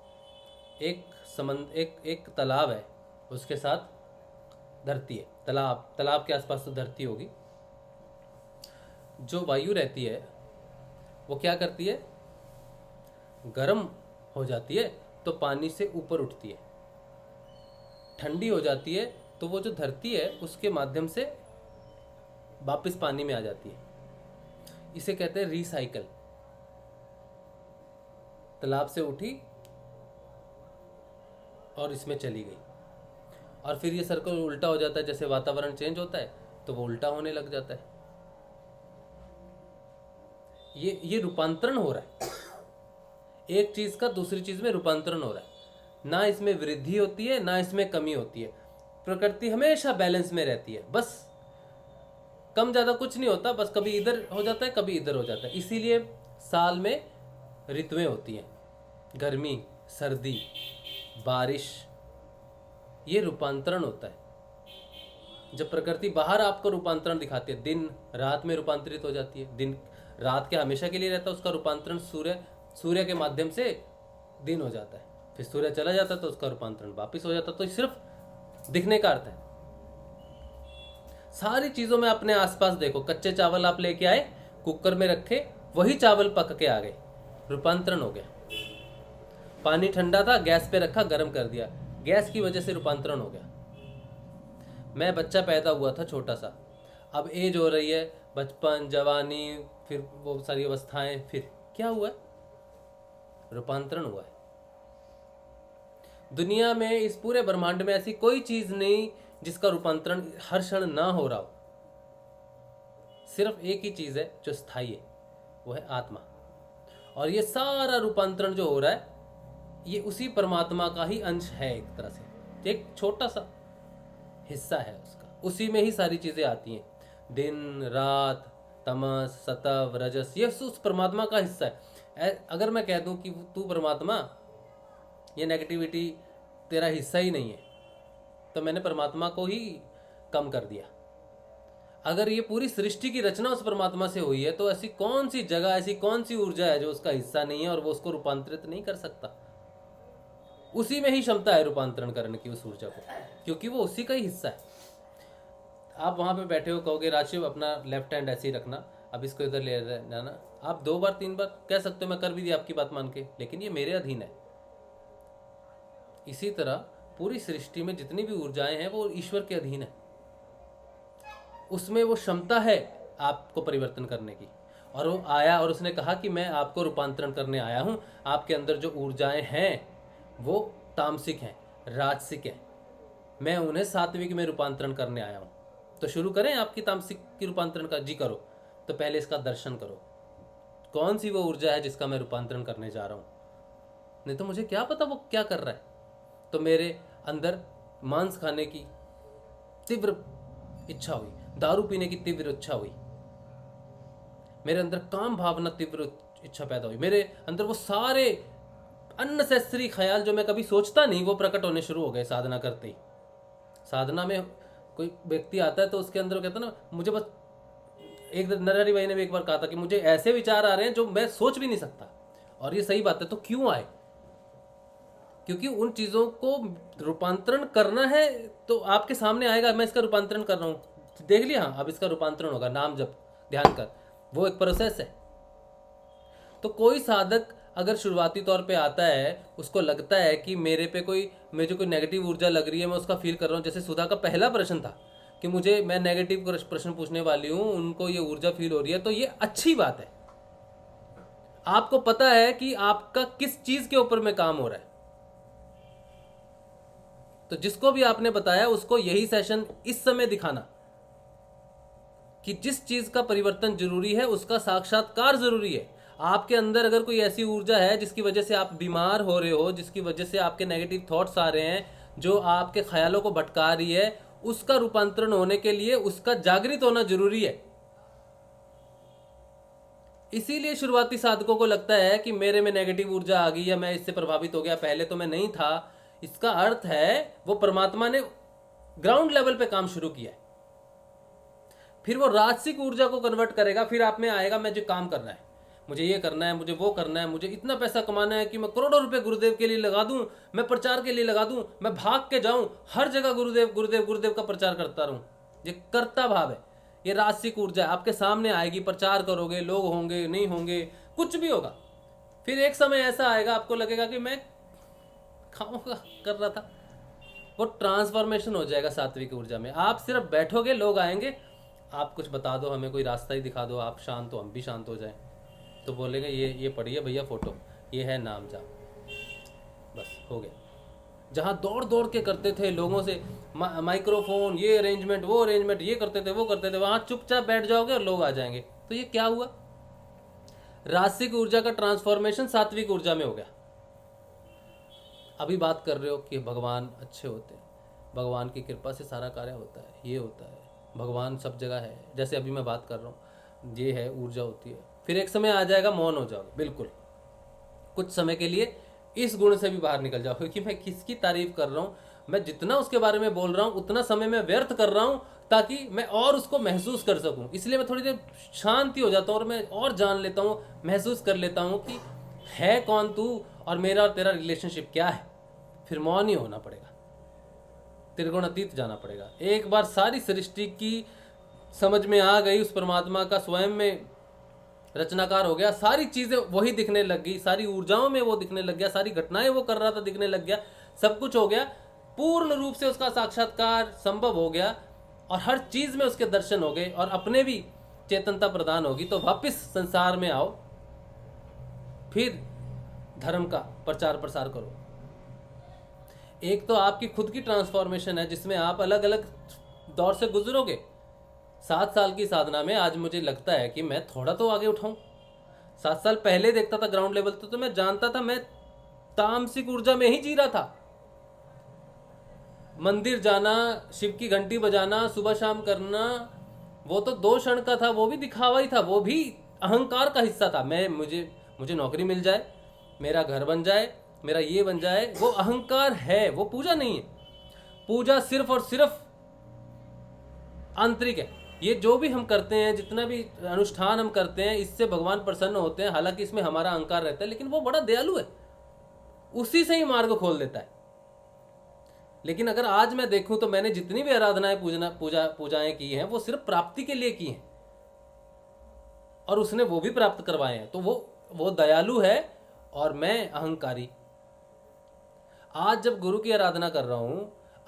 एक तालाब है, उसके साथ धरती है। तालाब के आसपास तो धरती होगी। जो वायु रहती है वो क्या करती है, गर्म हो जाती है तो पानी से ऊपर उठती है, ठंडी हो जाती है तो वो जो धरती है उसके माध्यम से वापस पानी में आ जाती है। इसे कहते हैं रिसाइकल। तालाब से उठी और इसमें चली गई, और फिर ये सर्कल उल्टा हो जाता है। जैसे वातावरण चेंज होता है तो वो उल्टा होने लग जाता है। ये रूपांतरण हो रहा है, एक चीज का दूसरी चीज में रूपांतरण हो रहा है। ना इसमें वृद्धि होती है ना इसमें कमी होती है। प्रकृति हमेशा बैलेंस में रहती है, बस कम ज्यादा कुछ नहीं होता, बस कभी इधर हो जाता है कभी इधर हो जाता है। इसीलिए साल में ऋतुएं होती हैं, गर्मी, सर्दी, बारिश, ये रूपांतरण होता है। जब प्रकृति बाहर आपको रूपांतरण दिखाती है, दिन रात में रूपांतरित हो जाती है, दिन रात के हमेशा के लिए रहता है, उसका रूपांतरण सूर्य के माध्यम से दिन हो जाता है, फिर सूर्य चला जाता है तो उसका रूपांतरण वापिस हो जाता है। तो सिर्फ दिखने का अर्थ है। सारी चीजों में अपने आसपास देखो, कच्चे चावल आप लेके आए, कुकर में रखे, वही चावल पक के आ गए, रूपांतरण हो गया। पानी ठंडा था, गैस पे रखा, गर्म कर दिया, गैस की वजह से रूपांतरण हो गया। मैं बच्चा पैदा हुआ था छोटा सा, अब एज हो रही है, बचपन, जवानी, फिर वो सारी अवस्थाएं, फिर क्या हुआ है? रूपांतरण हुआ है। दुनिया में, इस पूरे ब्रह्मांड में ऐसी कोई चीज नहीं जिसका रूपांतरण हर क्षण ना हो रहा हो। सिर्फ एक ही चीज है जो स्थायी है, वो है आत्मा। और ये सारा रूपांतरण जो हो रहा है, ये उसी परमात्मा का ही अंश है, एक तरह से एक छोटा सा हिस्सा है उसका। उसी में ही सारी चीजें आती हैं, दिन रात, तमस, सतव, रजस, ये उस परमात्मा का हिस्सा है। अगर मैं कह दूं कि तू परमात्मा, ये नेगेटिविटी तेरा हिस्सा ही नहीं है, तो मैंने परमात्मा को ही कम कर दिया। अगर ये पूरी सृष्टि की रचना उस परमात्मा से हुई है, तो ऐसी कौन सी जगह, ऐसी कौन सी ऊर्जा है जो उसका हिस्सा नहीं है और वो उसको रूपांतरित नहीं कर सकता? उसी में ही क्षमता है रूपांतरण करने की उस ऊर्जा को, क्योंकि वो उसी का ही हिस्सा है। आप वहां पे बैठे हो, कहोगे राशिव अपना लेफ्ट हैंड ऐसे ही रखना, अब इसको इधर ले जाना, आप 2 बार 3 बार कह सकते हो, मैं कर भी दी आपकी बात मान के, लेकिन ये मेरे अधीन है। इसी तरह पूरी सृष्टि में जितनी भी ऊर्जाएं हैं वो ईश्वर के अधीन है। उसमें वो क्षमता है आपको परिवर्तन करने की। और वो आया और उसने कहा कि मैं आपको रूपांतरण करने आया हूं। आपके अंदर जो ऊर्जाएं हैं वो तामसिक हैं, राजसिक हैं, मैं उन्हें सात्विक में रूपांतरण करने आया हूं। तो शुरू करें आपकी तामसिक की रूपांतरण का? जी करो। तो पहले इसका दर्शन करो, कौन सी वो ऊर्जा है जिसका मैं रूपांतरण करने जा रहा हूं। नहीं तो मुझे क्या पता वो क्या कर रहा है। तो मेरे अंदर मांस खाने की तीव्र इच्छा हुई, दारू पीने की तीव्र इच्छा हुई, मेरे अंदर काम भावना तीव्र इच्छा पैदा हुई, मेरे अंदर वो सारे अननेसेसरी ख्याल जो मैं कभी सोचता नहीं, वो प्रकट होने शुरू हो गए साधना करते ही। साधना में कोई व्यक्ति आता है तो उसके अंदर कहता ना, मुझे बस, एक नरहरि भाई ने भी एक बार कहा था कि मुझे ऐसे विचार आ रहे हैं जो मैं सोच भी नहीं सकता। और ये सही बात है। तो क्यों आए? क्योंकि उन चीजों को रूपांतरण करना है, तो आपके सामने आएगा, मैं इसका रूपांतरण कर रहा हूं, देख लिया, हाँ अब इसका रूपांतरण होगा, नाम जप, ध्यान कर, वो एक प्रोसेस है। तो कोई साधक अगर शुरुआती तौर पे आता है, उसको लगता है कि मेरे पे कोई, मुझे कोई नेगेटिव ऊर्जा लग रही है, मैं उसका फील कर रहा हूँ। जैसे सुधा का पहला प्रश्न था कि मैं नेगेटिव प्रश्न पूछने वाली हूँ, उनको ये ऊर्जा फील हो रही है, तो ये अच्छी बात है। आपको पता है कि आपका किस चीज के ऊपर में काम हो रहा है। तो जिसको भी आपने बताया उसको यही सेशन इस समय दिखाना कि जिस चीज का परिवर्तन जरूरी है उसका साक्षात्कार जरूरी है। आपके अंदर अगर कोई ऐसी ऊर्जा है जिसकी वजह से आप बीमार हो रहे हो, जिसकी वजह से आपके नेगेटिव थॉट्स आ रहे हैं, जो आपके ख्यालों को भटका रही है, उसका रूपांतरण होने के लिए उसका जागृत होना जरूरी है। इसीलिए शुरुआती साधकों को लगता है कि मेरे में नेगेटिव ऊर्जा आ गई या मैं इससे प्रभावित हो गया, पहले तो मैं नहीं था। इसका अर्थ है वो परमात्मा ने ग्राउंड लेवल पे काम शुरू किया है। फिर वो राजसिक ऊर्जा को कन्वर्ट करेगा, फिर आप में आएगा मुझे काम करना है, मुझे ये करना है, मुझे वो करना है, मुझे इतना पैसा कमाना है कि मैं करोड़ों रुपए गुरुदेव के लिए लगा दूं, मैं प्रचार के लिए लगा दूं, मैं भाग के जाऊं, हर जगह गुरुदेव गुरुदेव गुरुदेव का प्रचार करता रहूं। ये कर्ता भाव है, ये राजसिक ऊर्जा है। आपके सामने आएगी, प्रचार करोगे, लोग होंगे, नहीं होंगे, कुछ भी होगा। फिर एक समय ऐसा आएगा आपको लगेगा कि मैं खाऊंगा कर रहा था। वो ट्रांसफॉर्मेशन हो जाएगा सात्विक ऊर्जा में। आप सिर्फ बैठोगे, लोग आएंगे, आप कुछ बता दो, हमें कोई रास्ता ही दिखा दो, आप शांत हो, हम भी शांत हो जाएं। तो बोलेंगे ये पढ़िए भैया फोटो, ये है नाम जाप, बस हो गया। जहाँ दौड़ दौड़ के करते थे लोगों से, माइक्रोफोन, ये अरेंजमेंट, वो अरेंजमेंट, ये करते थे, वो करते थे, वहां चुपचाप बैठ जाओगे और लोग आ जाएंगे। तो ये क्या हुआ? राजसिक ऊर्जा का ट्रांसफॉर्मेशन सात्विक ऊर्जा में हो गया। अभी बात कर रहे हो कि भगवान अच्छे होते हैं, भगवान की कृपा से सारा कार्य होता है, ये होता है, भगवान सब जगह है। जैसे अभी मैं बात कर रहा हूँ, ये है, ऊर्जा होती है। फिर एक समय आ जाएगा मौन हो जाओगे, बिल्कुल कुछ समय के लिए इस गुण से भी बाहर निकल जाओगे कि मैं किसकी तारीफ कर रहा हूँ, मैं जितना उसके बारे में बोल रहा हूँ उतना समय मैं व्यर्थ कर रहा हूँ ताकि मैं और उसको महसूस कर सकूँ। इसलिए मैं थोड़ी देर शांति हो जाता हूँ और मैं और जान लेता हूँ, महसूस कर लेता हूँ कि है कौन तू और मेरा और तेरा रिलेशनशिप क्या है। फिर मौन ही होना पड़ेगा, त्रिगुणातीत जाना पड़ेगा। एक बार सारी सृष्टि की समझ में आ गई, उस परमात्मा का स्वयं में रचनाकार हो गया, सारी चीजें वही दिखने लग गई, सारी ऊर्जाओं में वो दिखने लग गया, सारी घटनाएं वो कर रहा था दिखने लग गया, सब कुछ हो गया, पूर्ण रूप से उसका साक्षात्कार संभव हो गया और हर चीज में उसके दर्शन हो गए और अपने भी चेतनता प्रदान होगी। तो वापस संसार में आओ, फिर धर्म का प्रचार प्रसार करो। एक तो आपकी खुद की ट्रांसफॉर्मेशन है जिसमें आप अलग अलग दौर से गुजरोगे। 7 साल की साधना में आज मुझे लगता है कि मैं थोड़ा तो आगे उठाऊं। 7 साल पहले देखता था ग्राउंड लेवल तो मैं जानता था मैं तामसिक ऊर्जा में ही जी रहा था। मंदिर जाना, शिव की घंटी बजाना, सुबह शाम करना, वो तो 2 क्षण का था, वो भी दिखावा ही था, वो भी अहंकार का हिस्सा था। मुझे नौकरी मिल जाए, मेरा घर बन जाए, मेरा ये बन जाए, वो अहंकार है, वो पूजा नहीं है। पूजा सिर्फ और सिर्फ आंतरिक है। ये जो भी हम करते हैं, जितना भी अनुष्ठान हम करते हैं, इससे भगवान प्रसन्न होते हैं। हालांकि इसमें हमारा अहंकार रहता है, लेकिन वो बड़ा दयालु है, उसी से ही मार्ग खोल देता है। लेकिन अगर आज मैं देखूं तो मैंने जितनी भी आराधनाएं पूजाएं की हैं, वो सिर्फ प्राप्ति के लिए की हैं और उसने वो भी प्राप्त करवाए हैं। तो वो दयालु है और मैं अहंकारी। आज जब गुरु की आराधना कर रहा हूं,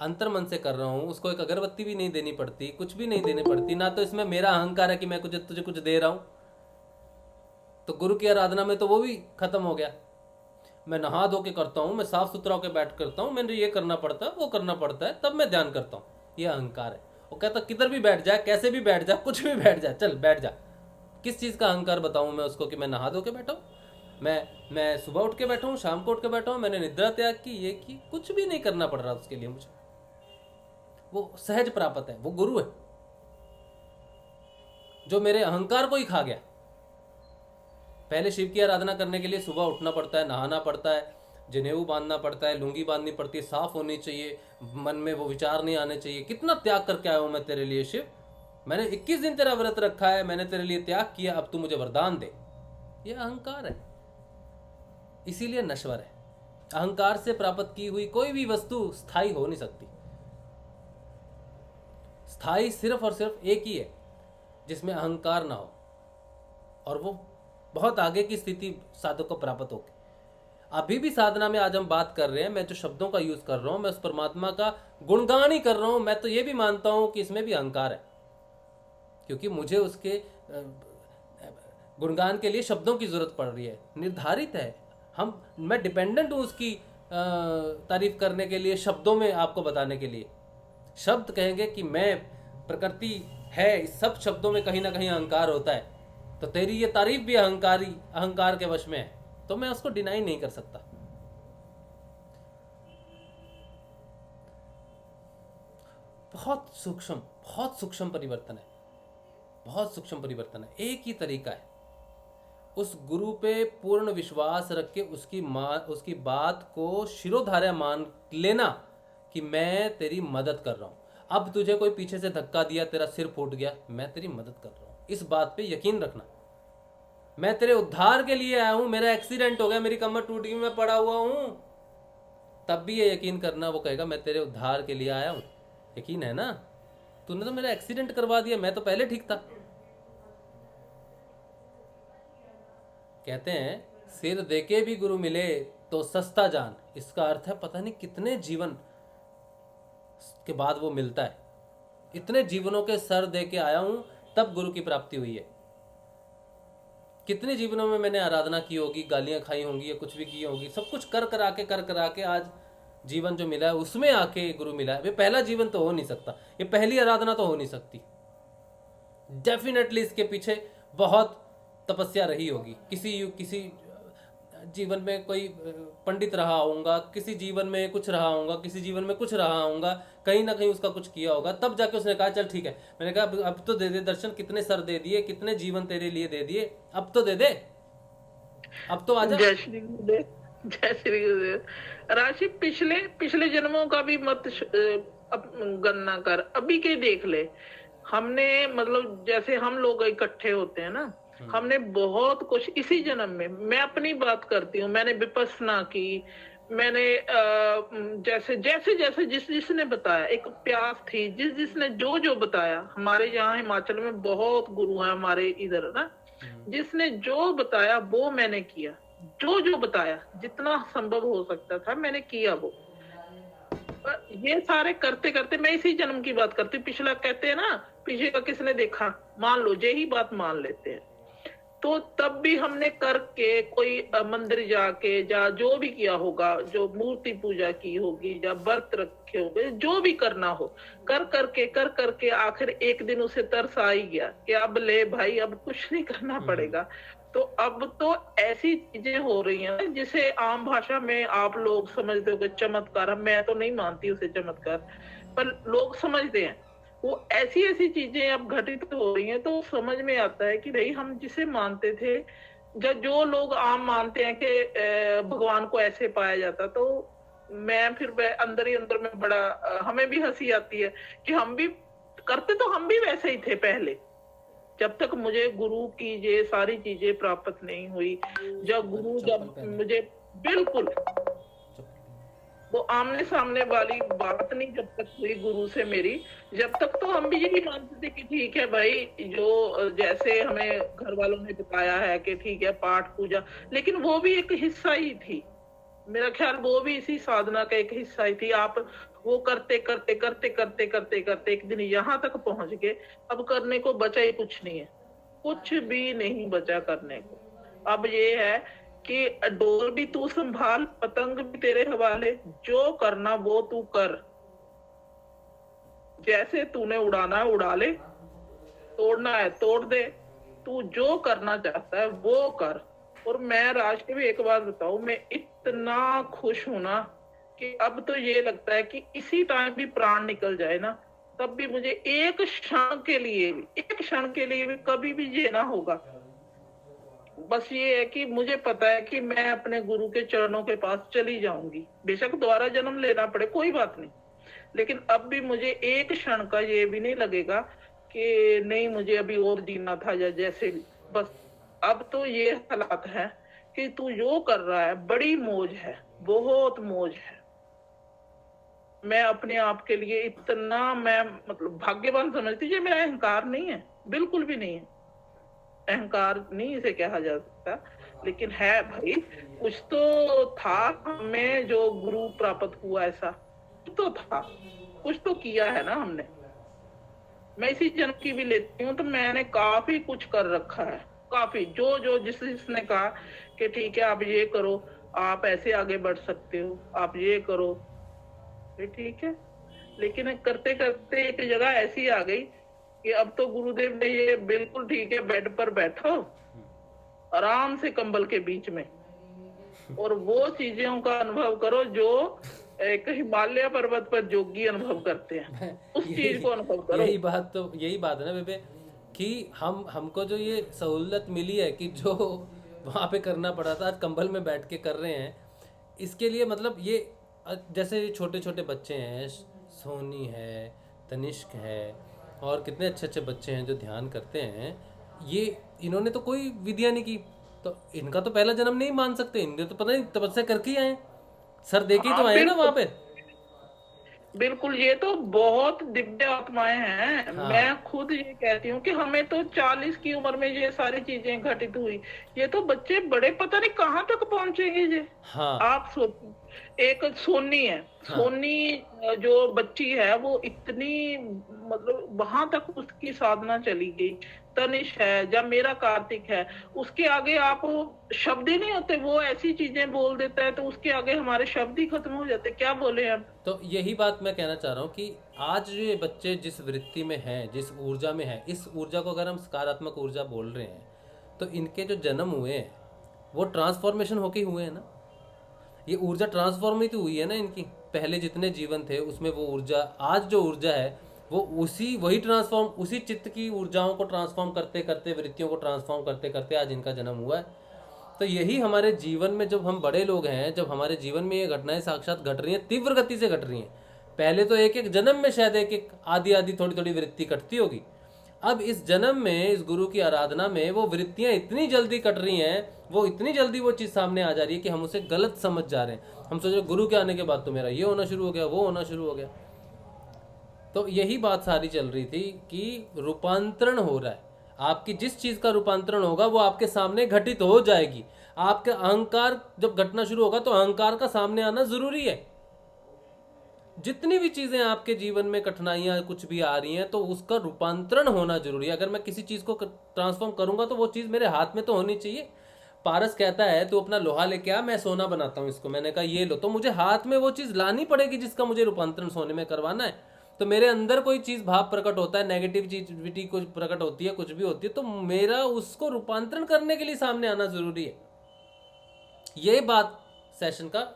अंतर मन से कर रहा हूं, उसको एक अगरबत्ती भी नहीं देनी पड़ती, कुछ भी नहीं देनी पड़ती, ना तो इसमें मेरा अहंकार है कि मैं तुझे कुछ दे रहा हूं। तो गुरु की आराधना में तो वो भी खत्म हो गया। मैं नहा धो के करता हूं, मैं साफ सुथरा होकर बैठ करता हूं, मैंने ये करना पड़ता है, वो करना पड़ता है, तब मैं ध्यान करता हूं। ये अहंकार है। वो कहता किधर भी बैठ जाए, कैसे भी बैठ जा, कुछ भी बैठ जा, चल बैठ जा। किस चीज का अहंकार बताऊं मैं उसको कि मैं नहा धो के बैठा हूं, मैं सुबह उठ के बैठा हूं, शाम को उठ के बैठा हूं, मैंने निद्रा त्याग की, ये की, कुछ भी नहीं करना पड़ रहा उसके लिए मुझे। वो सहज प्राप्त है, वो गुरु है जो मेरे अहंकार को ही खा गया। पहले शिव की आराधना करने के लिए सुबह उठना पड़ता है, नहाना पड़ता है, जनेऊ बांधना पड़ता है, लुंगी बांधनी पड़ती है, साफ होनी चाहिए, मन में वो विचार नहीं आने चाहिए। कितना त्याग करके आया हूं मैं तेरे लिए शिव, मैंने 21 दिन तेरा व्रत रखा है, मैंने तेरे लिए त्याग किया, अब तू मुझे वरदान दे। ये अहंकार है, इसीलिए नश्वर है। अहंकार से प्राप्त की हुई कोई भी वस्तु स्थायी हो नहीं सकती। स्थायी सिर्फ और सिर्फ एक ही है जिसमें अहंकार ना हो, और वो बहुत आगे की स्थिति साधक को प्राप्त होगी। अभी भी साधना में आज हम बात कर रहे हैं, मैं जो शब्दों का यूज कर रहा हूं, मैं उस परमात्मा का गुणगान ही कर रहा हूं। मैं तो ये भी मानता हूं कि इसमें भी अहंकार है, क्योंकि मुझे उसके गुणगान के लिए शब्दों की जरूरत पड़ रही है, निर्धारित है। मैं डिपेंडेंट हूं उसकी तारीफ करने के लिए, शब्दों में आपको बताने के लिए। शब्द कहेंगे कि मैं प्रकृति है, इस सब शब्दों में कहीं ना कहीं अहंकार होता है, तो तेरी ये तारीफ भी अहंकार के वश में है, तो मैं उसको डिनाई नहीं कर सकता। बहुत सूक्ष्म परिवर्तन है, बहुत सूक्ष्म परिवर्तन है। एक ही तरीका है, उस गुरु पे पूर्ण विश्वास रख के उसकी बात को शिरोधार्य मान लेना कि मैं तेरी मदद कर रहा हूं। अब तुझे कोई पीछे से धक्का दिया, तेरा सिर फूट गया, मैं तेरी मदद कर रहा हूं, इस बात पे यकीन रखना। मैं तेरे उद्धार के लिए आया हूं, मेरा एक्सीडेंट हो गया, मेरी कमर टूट गई, मैं पड़ा हुआ हूं, तब भी ये यकीन करना, वो कहेगा मैं तेरे उद्धार के लिए आया हूं। यकीन है ना, तूने तो मेरा एक्सीडेंट करवा दिया, मैं तो पहले ठीक था। कहते हैं सिर देके भी गुरु मिले तो सस्ता जान। इसका अर्थ है पता नहीं कितने जीवन के बाद वो मिलता है। इतने जीवनों के सर दे के आया हूं, तब गुरु की प्राप्ति हुई है। कितने जीवनों में मैंने आराधना की होगी, गालियां खाई होंगी या कुछ भी की होगी, सब कुछ कर करा के आज जीवन जो मिला है उसमें आके गुरु मिला है। ये पहला जीवन तो हो नहीं सकता, ये पहली आराधना तो हो नहीं सकती। डेफिनेटली इसके पीछे बहुत तपस्या रही होगी। किसी जीवन में कोई पंडित रहा होगा, किसी जीवन में कुछ रहा होगा, किसी जीवन में कुछ रहा होगा, कहीं ना कहीं उसका कुछ किया होगा, तब जाके उसने कहा चल ठीक है। मैंने कहा अब तो दे दे दर्शन, कितने सर दे दिए, कितने जीवन तेरे लिए दे दिए, अब तो दे दे, अब तो आजा। जय श्री गुरुदेव। राशि पिछले जन्मों का भी मत गणना कर, अभी के देख ले। हमने मतलब जैसे हम लोग इकट्ठे होते हैं ना, हमने बहुत कुछ इसी जन्म में, मैं अपनी बात करती हूँ, मैंने विपस्सना की, मैंने जैसे जैसे जैसे जिसने बताया, एक प्यास थी जिसने जो बताया। हमारे यहाँ हिमाचल में बहुत गुरु हैं हमारे इधर ना, जिसने जो बताया वो मैंने किया, जो बताया जितना संभव हो सकता था मैंने किया वो। ये सारे करते करते, मैं इसी जन्म की बात करती हूँ, पिछला कहते हैं ना, पीछे का किसने देखा, मान लो यही बात मान लेते हैं। तो तब भी हमने करके कोई मंदिर जाके या जो भी किया होगा, जो मूर्ति पूजा की होगी या व्रत रखे होंगे, जो भी करना हो, कर करके आखिर एक दिन उसे तरस आ ही गया कि अब ले भाई, अब कुछ नहीं करना पड़ेगा। तो अब तो ऐसी चीजें हो रही हैं जिसे आम भाषा में आप लोग समझते हो चमत्कार। मैं तो नहीं मानती उसे चमत्कार, पर लोग समझते हैं। वो ऐसी चीजें अब घटित हो रही हैं, तो समझ में आता है कि भाई हम जिसे मानते थे, जो लोग आम मानते हैं कि भगवान को ऐसे पाया जाता, तो मैं फिर अंदर ही अंदर में बड़ा हमें भी हंसी आती है कि हम भी करते, तो हम भी वैसे ही थे पहले, जब तक मुझे गुरु की ये सारी चीजें प्राप्त नहीं हुई। जब मुझे बिल्कुल वो आमने सामने वाली बात नहीं जब तक हुई गुरु से मेरी, जब तक तो हम भी यही मानते थे कि ठीक है भाई, जो जैसे हमें घर वालों ने बताया है कि ठीक है पाठ पूजा, लेकिन वो भी एक हिस्सा ही थी। मेरा ख्याल वो भी इसी साधना का एक हिस्सा ही थी। आप वो करते करते एक दिन यहाँ तक पहुंच गए, अब करने को बचा ही कुछ नहीं है, कुछ भी नहीं बचा करने को। अब ये है कि डोर भी तू संभाल, पतंग भी तेरे हवाले, जो करना वो तू कर, जैसे तूने उड़ाना है उड़ा ले, तोड़ना है तोड़ दे, तू जो करना चाहता है वो कर। और मैं राज के भी एक बात बताऊं, मैं इतना खुश हूं ना कि अब तो ये लगता है कि इसी टाइम भी प्राण निकल जाए ना, तब भी मुझे एक क्षण के लिए भी कभी भी ये ना होगा। बस ये है कि मुझे पता है कि मैं अपने गुरु के चरणों के पास चली जाऊंगी, बेशक दोबारा जन्म लेना पड़े कोई बात नहीं, लेकिन अब भी मुझे एक क्षण का ये भी नहीं लगेगा कि नहीं मुझे अभी और जीना था या जैसे भी। बस अब तो ये हालात है कि तू जो कर रहा है बड़ी मौज है, बहुत मौज है। मैं अपने आप के लिए इतना मैं मतलब भाग्यवान समझती हूँ। मेरा अहंकार नहीं है, बिल्कुल भी नहीं है, अहंकार नहीं इसे कहा जा सकता, लेकिन है भाई कुछ तो था हमें जो गुरु प्राप्त हुआ, ऐसा तो था, कुछ तो किया है ना हमने। मैं इसी जन्म की भी लेती हूँ तो मैंने काफी कुछ कर रखा है, काफी जो जिसने कहा कि ठीक है आप ये करो, आप ऐसे आगे बढ़ सकते हो, आप ये करो, ठीक है। लेकिन करते करते एक जगह ऐसी आ गई कि अब तो गुरुदेव ने ये बिल्कुल ठीक है, बेड पर बैठो आराम से कंबल के बीच में, और वो चीजों का अनुभव करो जो एक हिमालय पर्वत पर जोगी अनुभव करते हैं, उस चीज को अनुभव करो। यही बात है ना बेबे, कि हमको जो ये सहूलत मिली है कि जो वहाँ पे करना पड़ा था आज कंबल में बैठ के कर रहे हैं। इसके लिए मतलब ये जैसे छोटे छोटे बच्चे हैं, सोनी है, तनिष्क है, और कितने अच्छे अच्छे बच्चे हैं जो ध्यान करते हैं, ये इन्होंने तो कोई विद्या नहीं की, तो इनका तो पहला जन्म नहीं मान सकते, इनने तो पता नहीं तपस्या करके ही आए, सर देके ही तो आए ना वहाँ पे। बिल्कुल, ये तो बहुत दिव्य आत्माएं हैं। हाँ। मैं खुद ये कहती हूँ कि हमें तो 40 की उम्र में ये सारी चीजें घटित हुई, ये तो बच्चे बड़े पता नहीं कहाँ तक पहुंचेंगे ये। हाँ। आप सोचिए, एक सोनी है, हाँ। सोनी जो बच्ची है वो इतनी मतलब वहां तक उसकी साधना चली गई। तनिष है या मेरा कार्तिक है, उसके आगे आप शब्द ही नहीं होते, वो ऐसी चीजें बोल देता है तो उसके आगे हमारे शब्द ही खत्म हो जाते, क्या बोले हम। तो यही बात मैं कहना चाह रहा हूँ कि आज ये बच्चे जिस वृत्ति में हैं, जिस ऊर्जा में हैं, इस ऊर्जा को अगर हम सकारात्मक ऊर्जा बोल रहे हैं, तो इनके जो जन्म हुए हैं वो ट्रांसफॉर्मेशन होके हुए हैं ना। ये ऊर्जा ट्रांसफॉर्म ही तो हुई है ना इनकी, पहले जितने जीवन थे उसमें वो ऊर्जा, आज जो ऊर्जा है वो उसी चित्त की ऊर्जाओं को ट्रांसफॉर्म करते करते, वृत्तियों को ट्रांसफॉर्म करते करते आज इनका जन्म हुआ है। तो यही हमारे जीवन में जब हम बड़े लोग हैं, जब हमारे जीवन में ये घटनाएं साक्षात घट रही हैं, तीव्र गति से घट रही हैं। पहले तो एक एक जन्म में शायद एक एक आधी आधी थोड़ी थोड़ी वृत्ति घटती होगी, अब इस जन्म में इस गुरु की आराधना में वो वृत्तियां इतनी जल्दी कट रही हैं, वो इतनी जल्दी वो चीज़ सामने आ जा रही है कि हम उसे गलत समझ जा रहे हैं। हम सोच रहे गुरु के आने के बाद तो मेरा ये होना शुरू हो गया, वो होना शुरू हो गया। तो यही बात सारी चल रही थी कि रूपांतरण हो रहा है। आपकी जिस चीज़ का रूपांतरण होगा वो आपके सामने घटित हो जाएगी। आपका अहंकार जब घटना शुरू होगा तो अहंकार का सामने आना जरूरी है। जितनी भी चीजें आपके जीवन में कठिनाइयां कुछ भी आ रही हैं तो उसका रूपांतरण होना जरूरी है। अगर मैं किसी चीज को ट्रांसफॉर्म करूंगा तो वो चीज मेरे हाथ में तो होनी चाहिए। पारस कहता है तू अपना लोहा लेके आ, मैं सोना बनाता हूं इसको। मैंने कहा ये लो, तो मुझे हाथ में वो चीज लानी पड़ेगी जिसका मुझे रूपांतरण सोने में करवाना है। तो मेरे अंदर कोई चीज भाव प्रकट होता है, नेगेटिविटी कुछ प्रकट होती है, कुछ भी होती है, तो मेरा उसको रूपांतरण करने के लिए सामने आना जरूरी है। ये बात सेशन का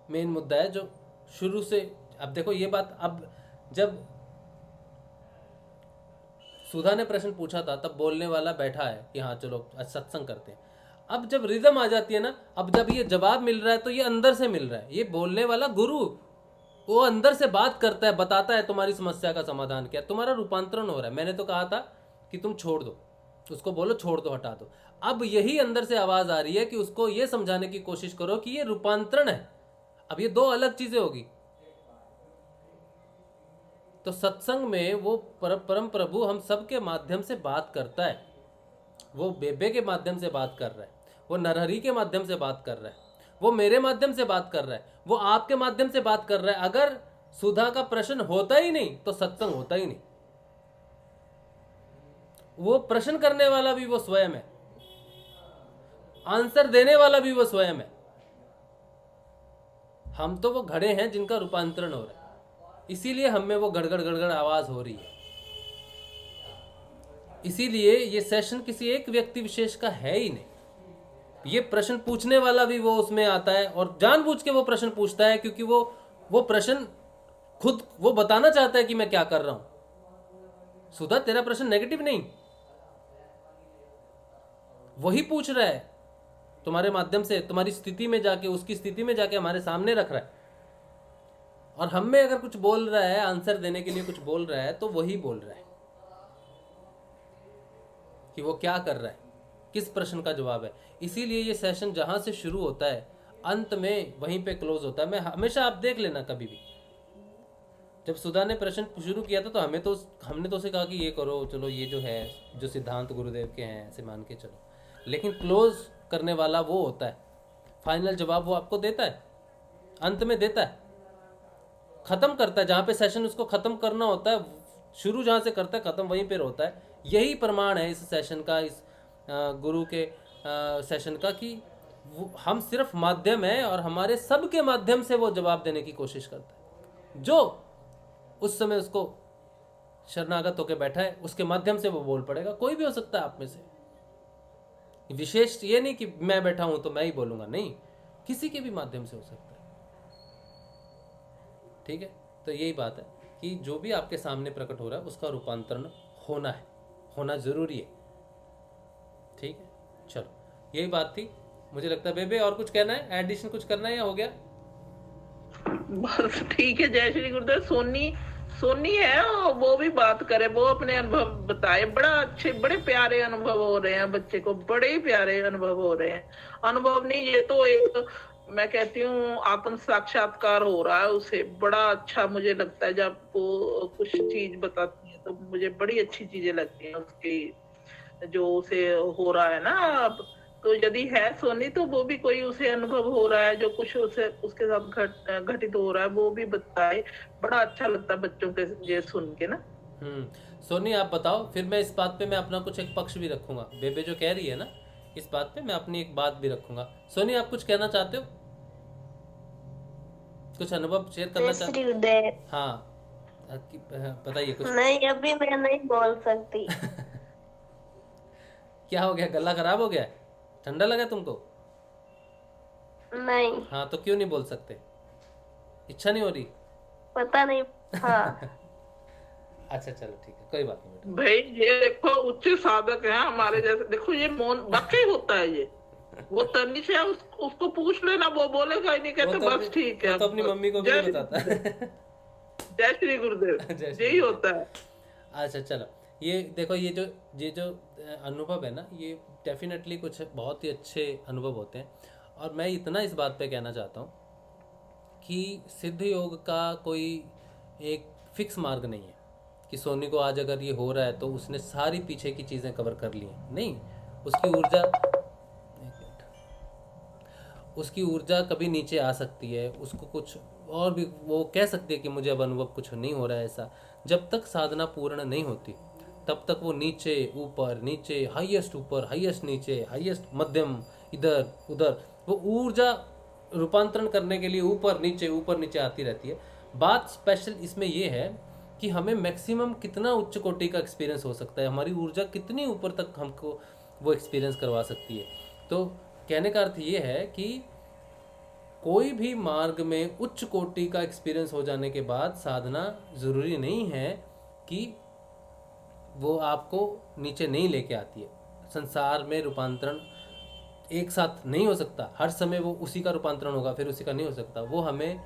मेन मुद्दा है जो शुरू से। अब देखो ये बात, अब जब सुधा ने प्रश्न पूछा था तब बोलने वाला बैठा है कि हाँ चलो सत्संग करते हैं। अब जब रिदम आ जाती है ना, अब जब ये जवाब मिल रहा है तो ये अंदर से मिल रहा है। ये बोलने वाला गुरु वो अंदर से बात करता है, बताता है तुम्हारी समस्या का समाधान क्या, तुम्हारा रूपांतरण हो रहा है। मैंने तो कहा था कि तुम छोड़ दो, उसको बोलो छोड़ दो, हटा दो। अब यही अंदर से आवाज आ रही है कि उसको ये समझाने की कोशिश करो कि ये रूपांतरण है। अब ये दो अलग चीजें होगी। तो सत्संग में वो परम प्रभु हम सबके माध्यम से बात करता है। वो बेबे के माध्यम से बात कर रहा है, वो नरहरी के माध्यम से बात कर रहा है, वो मेरे माध्यम से बात कर रहा है, वो आपके माध्यम से बात कर रहा है। अगर सुधा का प्रश्न होता ही नहीं तो सत्संग होता ही नहीं। वो प्रश्न करने वाला भी वो स्वयं है, आंसर देने वाला भी वो स्वयं है। हम तो वो घड़े हैं जिनका रूपांतरण हो रहा है, इसीलिए हम में वो गड़गड़ गड़गड़ आवाज हो रही है। इसीलिए ये सेशन किसी एक व्यक्ति विशेष का है ही नहीं। ये प्रश्न पूछने वाला भी वो उसमें आता है और जानबूझ के वो प्रश्न पूछता है, क्योंकि वो प्रश्न खुद वो बताना चाहता है कि मैं क्या कर रहा हूं। सुधा तेरा प्रश्न नेगेटिव नहीं, वही पूछ रहा है तुम्हारे माध्यम से, तुम्हारी स्थिति में जाके, उसकी स्थिति में जाके हमारे सामने रख रहा है। और हम में अगर कुछ बोल रहा है, आंसर देने के लिए कुछ बोल रहा है, तो वही बोल रहा है कि वो क्या कर रहा है, किस प्रश्न का जवाब है। इसीलिए ये सेशन जहां से शुरू होता है अंत में वहीं पे क्लोज होता है। मैं हमेशा, आप देख लेना, कभी भी जब सुधा ने प्रश्न शुरू किया था तो हमने तो उसे कहा कि ये करो, चलो ये जो है जो सिद्धांत गुरुदेव के हैं ऐसे मान के चलो, लेकिन क्लोज करने वाला वो होता है। फाइनल जवाब वो आपको देता है, अंत में देता है, खत्म करता है। जहां पे सेशन उसको खत्म करना होता है, शुरू जहां से करता है खत्म वहीं पे होता है। यही प्रमाण है इस सेशन का, इस गुरु के सेशन का, कि हम सिर्फ माध्यम है और हमारे सबके माध्यम से वो जवाब देने की कोशिश करता है। जो उस समय उसको शरणागत होकर बैठा है उसके माध्यम से वो बोल पड़ेगा। कोई भी हो सकता है आप में से, विशेष ये नहीं कि मैं बैठा हूं तो मैं ही बोलूंगा, नहीं, किसी के भी माध्यम से हो सकता है। ठीक है, तो यही बात है कि जो भी आपके सामने प्रकट हो रहा है उसका रूपांतरण होना है, होना जरूरी है। ठीक है, चलो यही बात थी। मुझे लगता है बेबे और कुछ कहना है, एडिशन कुछ करना है या हो गया? बस ठीक है। जय श्री गुरुदेव। सोनी है, वो भी बात करे, वो अपने अनुभव बताए। बड़ा अच्छे, बड़े प्यारे अनुभव हो रहे हैं, बच्चे को बड़े ही प्यारे अनुभव हो रहे हैं। अनुभव नहीं, ये तो एक, मैं कहती हूँ आत्म साक्षात्कार हो रहा है उसे। बड़ा अच्छा मुझे लगता है जब वो कुछ चीज बताती है तो मुझे बड़ी अच्छी चीजें लगती हैं उसकी, जो उसे हो रहा है ना अब। तो यदि है सोनी तो वो भी कोई उसे अनुभव हो रहा है जो कुछ उसे उसके साथ घटित हो रहा है, वो भी बताए। बड़ा अच्छा लगता है बच्चों के ये सुन के ना। सोनी आप बताओ, फिर मैं इस बात पे मैं अपना कुछ एक पक्ष भी रखूंगा। बेबे जो कह रही है ना, इस बात पे मैं अपनी एक बात भी रखूंगा। सोनी आप कुछ कहना चाहते हो, कुछ अनुभव शेयर करना चाहते हो? हाँ बताइए कुछ। नहीं, अभी मैं नहीं बोल सकती। क्या हो गया, गला खराब हो गया, ठंडा लगा तुमको? नहीं। हाँ तो क्यों नहीं बोल सकते, इच्छा नहीं हो रही? पता नहीं। हाँ। अच्छा चलो ठीक है, कोई बात नहीं भाई ये देखो उच्च साधक है हमारे जैसे, देखो ये मौन वाकई होता है। ये वो तनी से उसको पूछ लेना, वो बोलेगा ही नहीं, कहते बस ठीक है। तो अपनी मम्मी को भी नहीं बताता। जय श्री गुरुदेव। यही होता है। अच्छा चलो, ये देखो, ये जो अनुभव है ना, ये डेफिनेटली कुछ बहुत ही अच्छे अनुभव होते हैं। और मैं इतना इस बात पे कहना चाहता हूँ कि सिद्ध योग का कोई एक फिक्स मार्ग नहीं है कि सोनी को आज अगर ये हो रहा है तो उसने सारी पीछे की चीज़ें कवर कर ली हैं। नहीं, उसकी ऊर्जा कभी नीचे आ सकती है, उसको कुछ और भी वो कह सकती है कि मुझे अब अनुभव कुछ नहीं हो रहा है ऐसा। जब तक साधना पूर्ण नहीं होती तब तक वो नीचे ऊपर, नीचे हाईएस्ट ऊपर, हाईएस्ट नीचे, हाईएस्ट मध्यम, इधर उधर, वो ऊर्जा रूपांतरण करने के लिए ऊपर नीचे आती रहती है। बात स्पेशल इसमें ये है कि हमें मैक्सिमम कितना उच्च कोटि का एक्सपीरियंस हो सकता है, हमारी ऊर्जा कितनी ऊपर तक हमको वो एक्सपीरियंस करवा सकती है। तो कहने का अर्थ ये है कि कोई भी मार्ग में उच्च कोटि का एक्सपीरियंस हो जाने के बाद साधना ज़रूरी नहीं है कि वो आपको नीचे नहीं लेके आती है। संसार में रूपांतरण एक साथ नहीं हो सकता, हर समय वो उसी का रूपांतरण होगा फिर उसी का नहीं हो सकता। वो हमें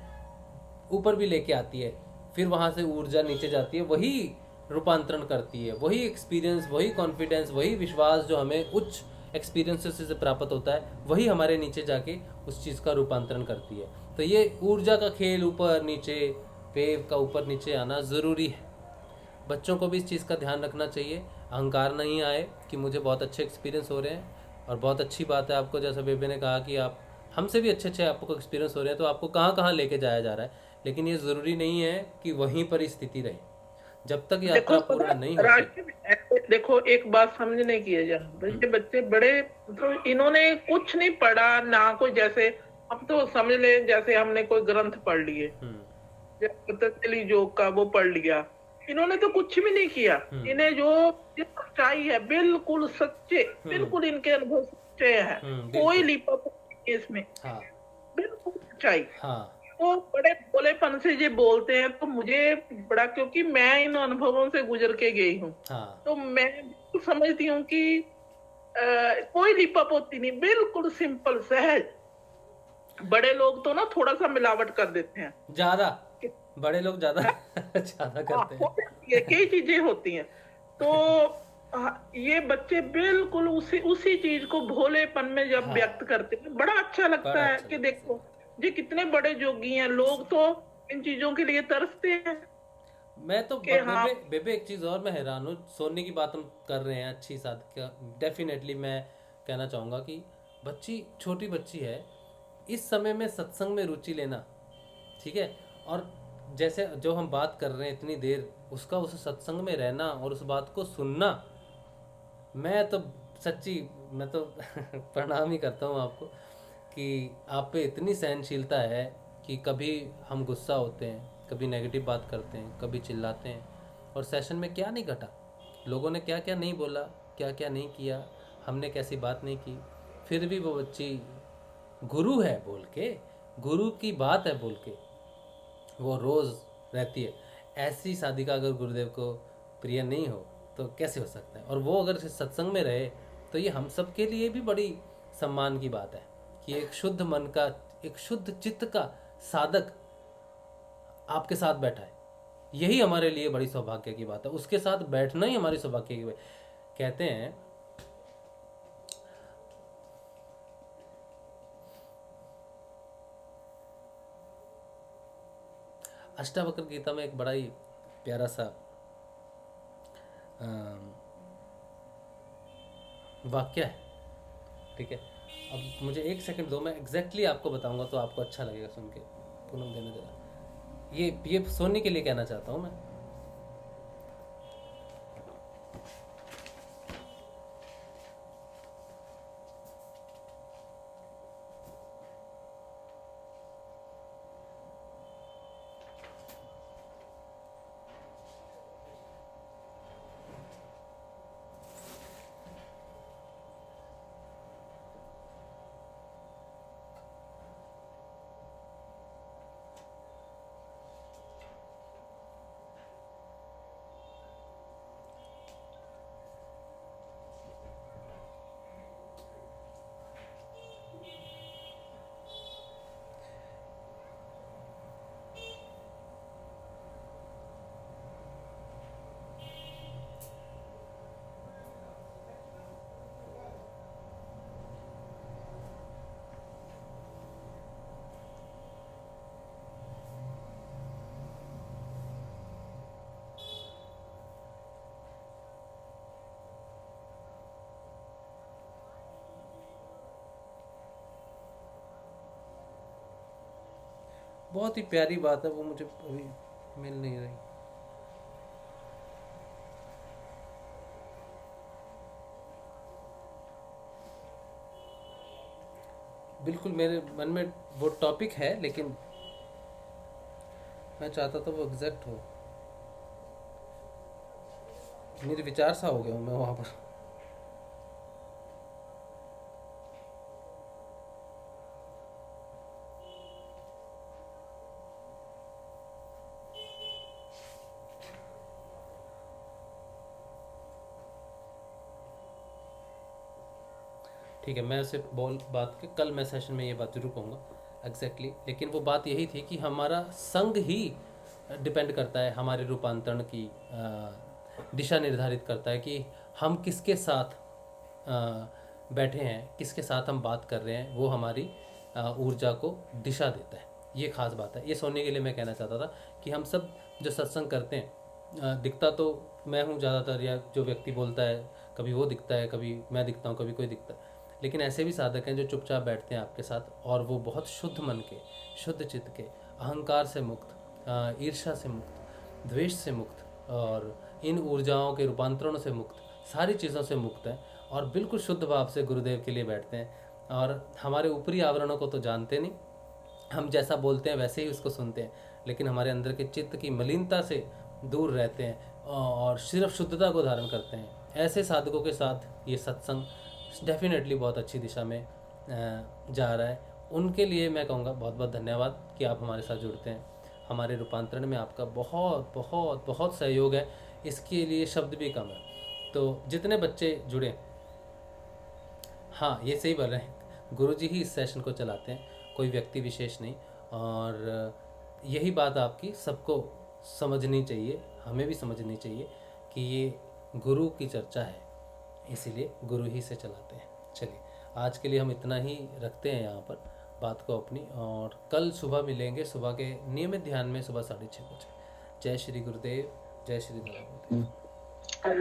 ऊपर भी लेके आती है, फिर वहाँ से ऊर्जा नीचे जाती है, वही रूपांतरण करती है, वही एक्सपीरियंस, वही कॉन्फिडेंस, वही विश्वास जो हमें उच्च एक्सपीरियंसेस से प्राप्त होता है, वही हमारे नीचे जाके उस चीज़ का रूपांतरण करती है। तो ये ऊर्जा का खेल, ऊपर नीचे, वेव का ऊपर नीचे आना ज़रूरी है। बच्चों को भी इस चीज़ का ध्यान रखना चाहिए, अहंकार नहीं आए कि मुझे बहुत अच्छे एक्सपीरियंस हो रहे हैं। और बहुत अच्छी बात है, आपको जैसा बेबे ने कहा कि आप हमसे भी अच्छे आपको एक्सपीरियंस हो रहे हैं, तो आपको कहाँ कहाँ लेके जाया जा रहा है। लेकिन ये ज़रूरी नहीं है कि वहीं पर ही स्थिति रहे, जब तक यात्रा पूर्ण नहीं होती। देखो एक बात समझने की है, जहाँ बच्चे बड़े तो इन्होंने कुछ नहीं पढ़ा ना, कोई जैसे हम तो समझ ले जैसे हमने कोई ग्रंथ पढ़ लिए, पतंजलि योग का वो पढ़ लिया, इन्होंने तो कुछ भी नहीं किया। इन्हें जो सच्चाई है बिल्कुल सच्चे, बिल्कुल इनके अनुभव सच्चे हैं, कोई लिपापोती नहीं इसमें, बिल्कुल सच्चाई। तो बड़े भोलेपन से ये बोलते हैं, तो मुझे बड़ा, क्योंकि मैं इन अनुभवों से गुजर के गई हूँ, तो मैं समझती हूँ कि कोई लिपापोती नहीं, बिल्कुल सिंपल सहज। बड़े लोग तो ना थोड़ा सा मिलावट कर देते हैं, ज्यादा बड़े लोग ज्यादा करते हैं, ये कई चीजें होती हैं। तो ये बच्चे बिल्कुल उसी चीज को भोलेपन में जब व्यक्त करते हैं, बड़ा अच्छा लगता है कि देखो ये कितने बड़े जोगी हैं, लोग तो इन चीजों के लिए तरसते हैं। मैं तो बेबे एक चीज और मैं हैरान हूँ, सोनी की बात हम कर रहे हैं, अच्छी साथ डेफिनेटली मैं कहना चाहूँगा कि बच्ची, छोटी बच्ची है, इस समय में सत्संग में रुचि लेना, ठीक है, और जैसे जो हम बात कर रहे हैं इतनी देर, उसका उस सत्संग में रहना और उस बात को सुनना, मैं तो सच्ची मैं तो प्रणाम ही करता हूँ आपको कि आप पे इतनी सहनशीलता है कि कभी हम गुस्सा होते हैं, कभी नेगेटिव बात करते हैं, कभी चिल्लाते हैं, और सेशन में क्या नहीं घटा, लोगों ने क्या क्या नहीं बोला, क्या क्या नहीं किया, हमने कैसी बात नहीं की, फिर भी वो बच्ची गुरु है बोल के, गुरु की बात है बोल के वो रोज़ रहती है। ऐसी साधिका अगर गुरुदेव को प्रिय नहीं हो तो कैसे हो सकता है। और वो अगर सत्संग में रहे तो ये हम सब के लिए भी बड़ी सम्मान की बात है कि एक शुद्ध मन का, एक शुद्ध चित्त का साधक आपके साथ बैठा है। यही हमारे लिए बड़ी सौभाग्य की बात है, उसके साथ बैठना ही हमारी सौभाग्य की बात। कहते हैं अष्टावक्र गीता में एक बड़ा ही प्यारा सा वाक्य है, ठीक है। अब मुझे एक सेकंड दो, मैं एग्जैक्टली आपको बताऊंगा तो आपको अच्छा लगेगा सुन के। पूनम देने देना, ये सोनी के लिए कहना चाहता हूँ मैं। बहुत ही प्यारी बात है, वो मुझे अभी मिल नहीं रही। बिल्कुल मेरे मन में वो टॉपिक है, लेकिन मैं चाहता था वो एग्जैक्ट हो, मेरे विचार सा हो गया हूँ मैं वहाँ पर। ठीक है, मैं उसे बात के कल मैं सेशन में ये बात जरूर कहूँगा एग्जैक्टली। लेकिन वो बात यही थी कि हमारा संग ही डिपेंड करता है, हमारे रूपांतरण की दिशा निर्धारित करता है कि हम किसके साथ बैठे हैं, किसके साथ हम बात कर रहे हैं, वो हमारी ऊर्जा को दिशा देता है। ये खास बात है। ये सोचने के लिए मैं कहना चाहता था कि हम सब जो सत्संग करते हैं, दिखता तो मैं हूँ ज़्यादातर, या जो व्यक्ति बोलता है कभी वो दिखता है, कभी मैं दिखता हूँ, कभी कोई दिखता है, लेकिन ऐसे भी साधक हैं जो चुपचाप बैठते हैं आपके साथ, और वो बहुत शुद्ध मन के, शुद्ध चित्त के, अहंकार से मुक्त, ईर्ष्या से मुक्त, द्वेष से मुक्त, और इन ऊर्जाओं के रूपांतरणों से मुक्त, सारी चीज़ों से मुक्त हैं, और बिल्कुल शुद्ध भाव से गुरुदेव के लिए बैठते हैं। और हमारे ऊपरी आवरणों को तो जानते नहीं, हम जैसा बोलते हैं वैसे ही उसको सुनते हैं, लेकिन हमारे अंदर के चित्त की मलिनता से दूर रहते हैं और सिर्फ शुद्धता को धारण करते हैं। ऐसे साधकों के साथ ये सत्संग डेफिनेटली बहुत अच्छी दिशा में जा रहा है। उनके लिए मैं कहूँगा बहुत बहुत धन्यवाद कि आप हमारे साथ जुड़ते हैं। हमारे रूपांतरण में आपका बहुत बहुत बहुत सहयोग है, इसके लिए शब्द भी कम है। तो जितने बच्चे जुड़े, हाँ ये सही बोल रहे हैं, गुरुजी ही इस सेशन को चलाते हैं, कोई व्यक्ति विशेष नहीं। और यही बात आपकी सबको समझनी चाहिए, हमें भी समझनी चाहिए कि ये गुरु की चर्चा है, इसीलिए गुरु ही से चलाते हैं। चलिए आज के लिए हम इतना ही रखते हैं यहाँ पर बात को अपनी, और कल सुबह मिलेंगे सुबह के नियमित ध्यान में, सुबह 6:30 बजे। जय श्री गुरुदेव, जय श्री गुरुदेव,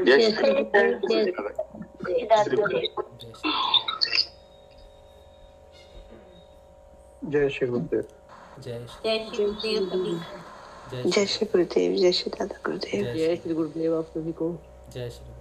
जय श्री गुरुदेव, जय श्री गुरुदेव, जय जय श्री गुरुदेव, जय श्री दादा गुरुदेव, जय श्री गुरुदेव आप सभी को, जय श्री